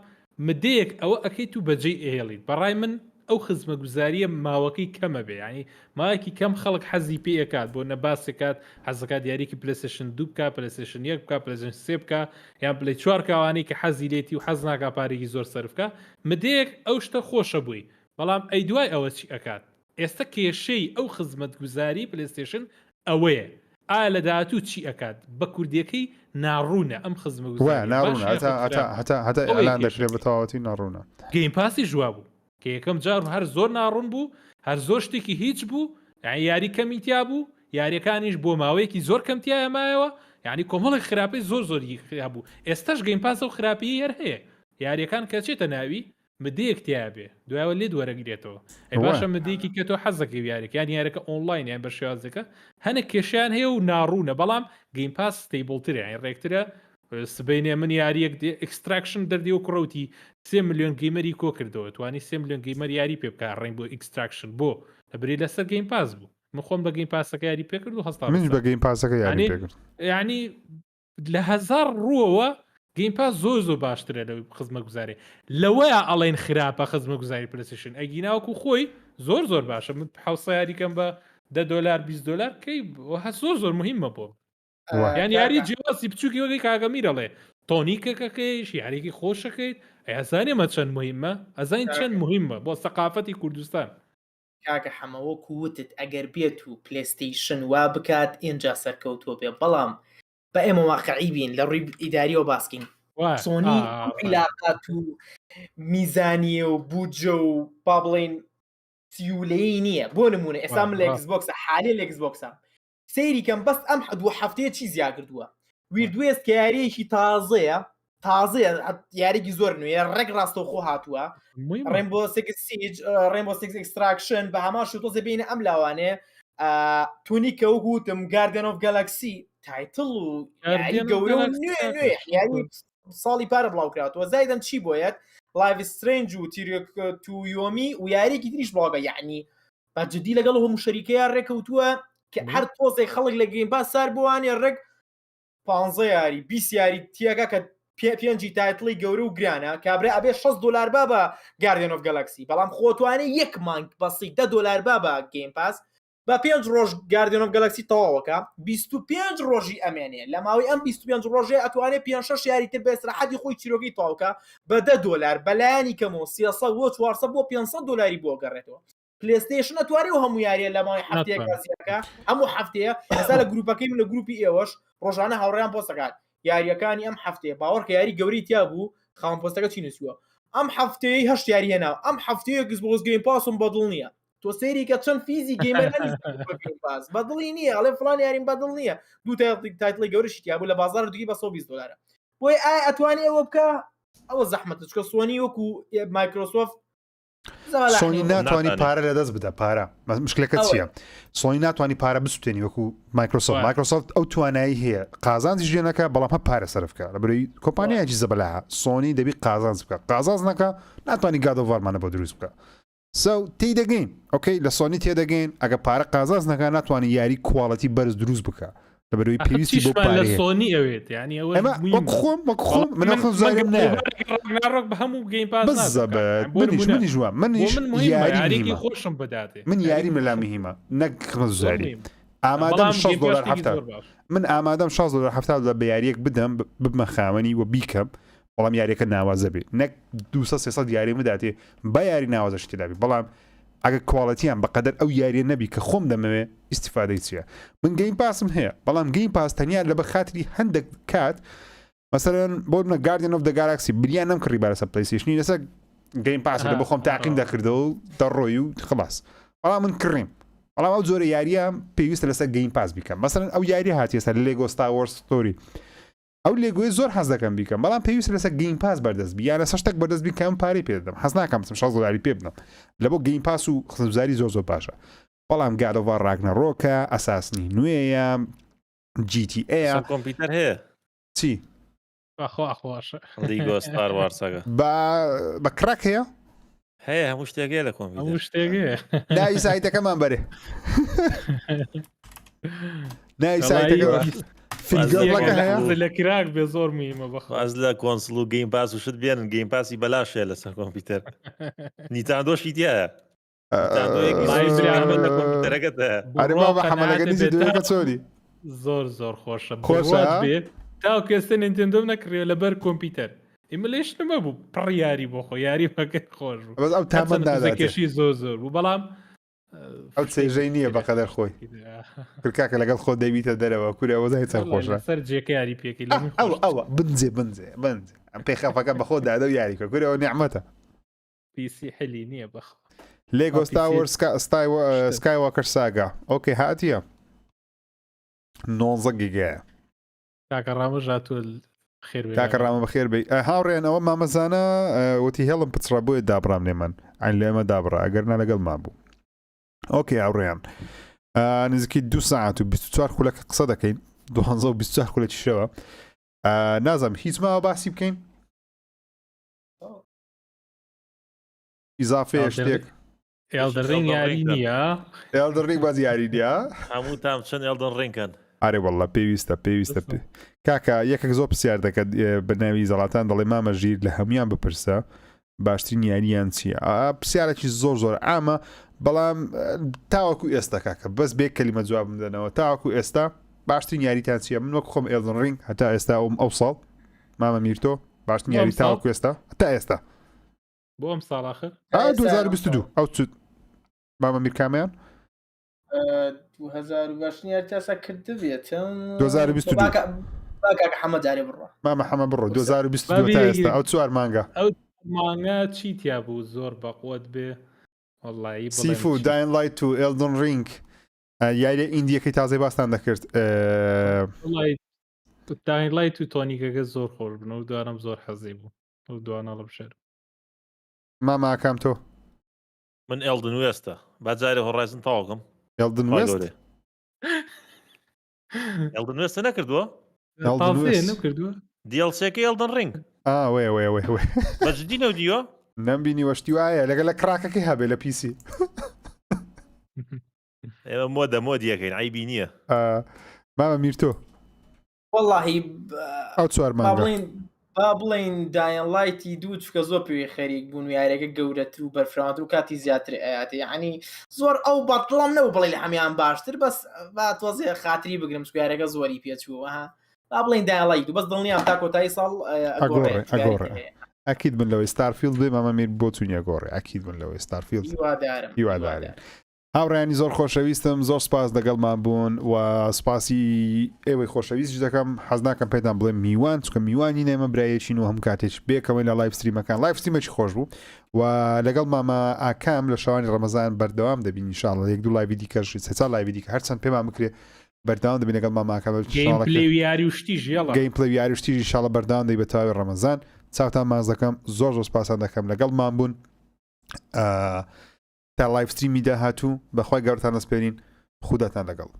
مدەیەک ئەوە ئەەکەیت و بەجێ ئێڵیت بەڕای من ئەو خزمە گوزاریە ماوەکەی کەمە بێ ینی ماوەیەکی کەم خەڵک حەزی پێکات بۆ نەباسێکات حەزەکات یاریکی پلیستیشن 2 بکە پلیستیشن 1 بکە پلیستیشن 3 بکە یان پلی 4 کاوانی کە حەزی لێتی و حەز ناکا پارێکی زۆر سەرفکە مدەیەک ئەو شتە خۆشە بووی بەڵام ئەی دوای ئەوە چی ئەکات ئێستا کێشەی ئەو خزمەت گوزاری پلیستیشن ئەوەیە ئایا لە داهاتوو چی ئەکات بە کوردیەکەی ناڕوونە ئەم خزمە گوزاری هەتا ئەلان دەکرێت بە تەواوەتی ناڕوونە گەیم پاسی ژوا بوو کە یەکەم جار هەر زۆر ناڕوون بوو هەر زۆر شتێکی هیچ بوو یعنی یاری کەمیتیا بوو یاریەکانیش بۆ ماوەیەکی زۆر کەمتیایە مایەوە یعنی کۆمەڵی خراپەی زۆری خراپ بوو ئێستاش گەیم پاس و خراپی هەر هەیە یاریەکان کەچێتە ناوی مدەیەک تیا بێ دوایەوە لێ دووەرەگرێتەوە ئەی باشە مدەیەکی کە تۆ حەزەکەی یاریەکان یاریەکە ئۆنلاین یان بە شێوازەکە هەنێک کێشیان هەیە و ناڕوونە بەڵام گەیم پاس ستیبڵترە یعنی ڕێکترە سبینێ من یاریەک ئەکستراکشن دەردی و کوڕوتی 3 ملیۆن گەیمەری کۆ کردەوە توانی 3 ملیۆن گەیمەر یاری پێ بکە ڕێنگ بۆ ئەکستراکشن بۆ لەبری لەسەر گەیم پاس بوو من خۆم بە گەیم پاسەکە یاری پێ کرد و هەستا من بە گەیم پاسەکە یاری پێ کرد یعنی لە 1000 ڕووەوە گەیم پاس زۆر باشترە لەوەی خزمە گوزارێ لەوەیە ئەڵێن خراپە خزمە گوزاری پلیستیشن ئەگیناوەکو خۆی زۆر باشە من حوسە یاریکەم بە $10 $20 کەی زۆر مهمە بۆ یان یاری جیاواسی بچووکی وەگەی کاگەمیرەڵێ تۆنیکەکەکەیش یاریکی خۆشەکەیت ئەزانێمە چەند مهمە ئەزانین چەند مهمە بۆ سەقافەتی کوردستان کاکە حەمەوە کووتت ئەگەر بێت و پلیستیشن وا بکات ئینجا سەرکەوتووە بێ بەڵام بە ئێمە واقعی بین لە ڕووی ئیداریەوە باسکین سۆنی علاقات و میزانیە و بودجە و با بڵێن سیولەیە نییە بۆ نمونە ئێستا من لە ئەکسبۆکسە حالێ لە ئەکسبۆکسە سەیری کەم بەست ئەم دووە هەفتەیە چی زیاد کردووە ویردوێست کە یاریەکی تازەیە یاریکی زۆر نوێ ڕێک ڕاستەوخۆ هاتووە ڕێمبۆ سیکس ئەکستراکشن بە هەمان شوتۆزە بینە ئەم لاوانێ تونیکە و گوتم گاردن ئۆف گەلاکسی تایتڵ و گەورە نوێ یاری ساڵی پارە بڵاوکراتەوە زایدەن چی بۆیەت لایڤ سترێنج و تیرێک تو یۆمی و یاریەکی تریش بڵاوگە یعنی بەجددی لەگەڵ هەموو شەریکەیان ڕێکەوتووە کە هەر تۆزێک خەڵک لە گەیم پاس سار بوانێ ڕێک 15 یاری 20 یاری تیەکە کە پێنجی تایتڵی گەورە و گرانە کابرا ئەبێ $6 با بە گاردن ئۆف گەلاکسی بەڵام خۆتوانێ یەک مانگ بەسی $10 با بە گەیم پاس بە 5 ڕۆژ گاردیۆنۆف گەلەکسی تەواوەکە 25 ڕۆژی ئەمێنێ لە ماوەی ئەم 25 ڕۆژێ ئەتوانێت 5 یاریتر بێسرحەتی خۆی چیرۆگەی تەواوکە بە $10 بەلایانی کەمەوە 300 بۆ 400 بۆ $500 بۆ گەڕێتەوە پلێستیشن ئەتوانێت و هەموو یاریە لە ماوەی هەفتەیە کاسیەکە هەموو هەفتەیە ئێستا لە گروپەکەی من لە گروپی ئێوەش ڕۆژانە هاوڕێیان پۆستەکات یاریەکانی ئەم هەفتەیە باوەڕکە یاری گەوری تیا بوو خاوەن پۆستەکە چی نووسیوە ئەم هەفتەیە 8 یاری هێنا ئەم هەفتەیە گز گەیم پاسم بەدڵ نییە تۆ سەیریکە چەند فیزی گەیمەر پاس بەدڵی نییە ئەڵێ فڵان یاریم بەدڵ نییە دوو تایتڵی گەورەشی تیا بوو لە بازار دوگی بە $120 بۆی ئایا ئەتوانێت ئەوە بکە ئەوە زەحمەتە چکە سۆنی وەکو مایکرۆسۆفت سۆنی ناتوانانی پارە لە دەست بدە پارە مشکلەکە چییە سۆنی ناتوانانی پارە بسووتێنی وەکو مایکرۆسۆفت ئەو توانایی هەیە قازانجی ژێنەکە بەڵام هە پارە سەرفکە لە بەرەوەی کۆمپانیایکی زەبەلەها سۆنی دەبی قازانج بکە قازانج نەکە ناتوانانی گادۆڤارمانە بۆ دروست بکە تی دەگەین ئۆکەی لە سۆنی تێدەگەین ئەگە پارە قازانج نەکە ناتوانانی یاری کوواڵەتی بەرز دروست بکە لە بەرەوەی پێویستی بۆ پارە سۆنی ئەوێت ینی خۆم منەخۆم زاریم ناڕۆک بە هەموو گەیم پاس منی جوان یاریکی خۆشم بداتێ من یاری مەلا مهمە نەک زاری ئامادەم $6 هەفتە من ئامادەم $6 هەفتە لە بە یاریەک بدەم ببمە خاوەنی و بیکەم بەڵام یاریەکە ناوازە بێت نەک 200 یاری بداتێ بە یاری ناوازەش تێدابی بەڵام ئەگە کواڵەتیان بەقەدەر ئەو یاریە نەبی کە خۆم دەمەوێ ئیسیفادەی چییە من گەیم پاسم هەیە بەڵام گەیم پاس تەنیا لە بە خاتری هەندێک کات مەسەرەن بۆ منە گاردین ئۆف دە گالاکسی بریان نەم کڕی بارەسە پلەیستیشنی لەسەر گەیم پاس لە بە خۆم تاقیم دەکردەوە و دەڕۆی و خلاص بەڵام من کڕیم بەڵام ئەو جۆرە یاریە پێویستە لەسەر گەیم پاس بیکەم مەسەرەن ئەو یاری هاتی ێستا لێگۆ ستار وۆرز ستۆری ئەو لێگوی زۆر حەز دەکەم بیکەم بەڵام پێویست لەسەر گەیم پاس بەردەست بی یانە شتێک بەردەست بیکەم پارەی پێ دەدەم حەز ناکەم $6 پێ بدەم لە بۆ گەیم پاس و خزمزاری زۆر باشە بەڵام گادۆڤار ڕاگنەڕۆکە ئەساسنی نوێیە GTA کۆمپیوتەر هەیە چی لیگۆ ستار وارسەکە بە کراک هەیە هەیە هەموو شتێکێ لە کۆمپیوتەر هەموو شتێکێ ناوی سایتەکەمان بەرێ ناوی سایتەکە لە کراک بێ زۆر میمە بەخواز لە کۆنسڵ و گەیم پاس و شت بێنن گەیم پاسی بەلاشێ لەسەر کۆمپیوتەر نیتاندۆشی تایە ئەرێما بە حەمەلەکە نزی دوێکە چۆری زۆر خۆشە بێت تا کەستە نینتێندۆ نەکرێ لەبەر کۆمپیوتەر ئێمە لێش نەمە بوو پڕ یاری بۆ خۆ یاری بەکە خۆش بوو ئەو تامەنداکێشی زۆر بوو بەڵام ئەو چێژەی نییە بەقەدەر خۆی کرکاکە لەگەڵ خۆ دەبیتە دەرەوە کوورە وەزای چەند خۆشە سەر جێکە یاری پێکی ئەوە بنجێ ئەم پێخەفەکە بەخۆ دادە و یاریکە کوورەوە نیعمەتە پیسی حلی نییە بەخ لێگۆ ستار وۆرز سکایوۆکر ساگا ئۆکێ هاتیە 19 گیگایە کاکە ڕامە ژاتوە کاکە ڕامە بەخێر بێ هاوڕێنەوە مامەزانە وتی هێڵم پچڕە بۆیە دابرام لێمان ئەین لێمە دابڕە ئەگەرنا لەگەڵ ما بوو ئۆکێ هاوڕێیان نزیکی 2 ساعت و 24 خولەکە قسە دەکەین 24 خولەکی شەوە نازم هیچ ماوە باسی بکەین ئیزافەیە شتێک ئێڵدەڕینگ یاری نییە ئێڵدەڕینگ باز یاری نییە هەموو تام چەند ئێڵدەن ڕێنکەن ئارێ وەڵڵا پێویستە پێ کاکە یەکێک زۆر پرسیار دەکەت بە ناوی زەڵاتان دەڵێ مامە ژیر لە هەمویان بپرسە باشترین یاریان چییە پرسیارێکی زۆر ئامە بەڵام تاوەکو ئێستا کاکە بەس بێک کەلیمە جواب بدەنەوە تاوەکو ئێستا باشترین یاریتان چییە من وەک خۆم ئێڵدن ڕینگ هەتا ئێستا ئەو ساڵ مامە میرتۆ باشترین یاری تاوەکو ئێستا هەتا ئێستا بۆ ئەم ساڵ آخر 2022 ئەو چ مامە میرکامیان 2020 تاسا کرد بێت 2022 حەمە جارێ بڕۆ مامە حەمە بڕۆ 2022 تا ئێستا ئەو چوار مانگە ئەو مانگە چی تیا بوو زۆر بەقوت بێ وەڵڵایی سیفو داین لایت و ئێلدن ڕینگ یاریە ئیندیەکەی تازەی باستان دەکرد داین لایت و تۆنیکەکە زۆر خۆش بن و دوانم زۆر حەزی بوو و دوانەڵە بشێر ماما ئاکام تۆ من ئێڵدن وێستە باجارێ هۆڕایزن تاوەکەم ئێڵدن وێست ئێڵدن وێستە نەکردووە نەکردووە دیڵسێکی ئێڵدن ڕینگ وێ بەجددی نەودیوە نەمبینی وەشتی وایە لەگەڵ لە کراکەکەی هەبێ لە پیسی ئێمە مۆدە مۆدیەکەین عیبی نییە مامە میرتۆ واللهی ئەو چوار مانگە بڵین دایان لایتی دوو چکە زۆر پێوی خەریک بوون و یارێکە گەورەتر و بەرفراوت و کاتی زیاتر ئاەتی یعنی زۆر ئەو بەڵام نەوە بڵێ لە هەمیان باشتر بەس با تۆزێ خاتری بگرم سکوارەکە زۆری پێچووە با بڵین دایان لایت و بەس دڵنیام تا کۆتایی ساڵ ئەگۆڕێ ئەکید بن لەوەی ستارفیلد بێ مامە میر بۆ چوونیە گۆڕێ ئەکید بن لەوەی ستارفیلد هیوادارین هاوڕێیانی زۆر خۆشەویستم زۆر سپاس لەگەڵمان بوون و سپاسی ئێوەی خۆشەویست دەکەم حەز ناکەم پێتان بڵێم میوان چکە میوانی نێمە برایەکین و هەم کاتێک بێکەوەی لە لایف ستریمەکان لایف ستریمێکی خۆش بوو و لەگەڵ مامە ئاکام لە شەوانی ڕەمەزان بەردەوام دەبین ئینشاڵڵا یەک دوو لایڤی دیکەش سێ لایڤی دیکە هەرچەند پێمان بکرێ بەردەوام دەبین لەگەڵ ماماکەمە گەیم پلەی یاری و شتیژ ئینشاڵڵا بەردەوام دەی بە تاوی ڕەمەزان چاوتان ماز دەکەم زۆر سپاسان دەکەم لەگەڵمان بوون تا لایف ستریمی داهاتوو بەخوای گەورتان دەسپێرین خوداتان لەگەڵ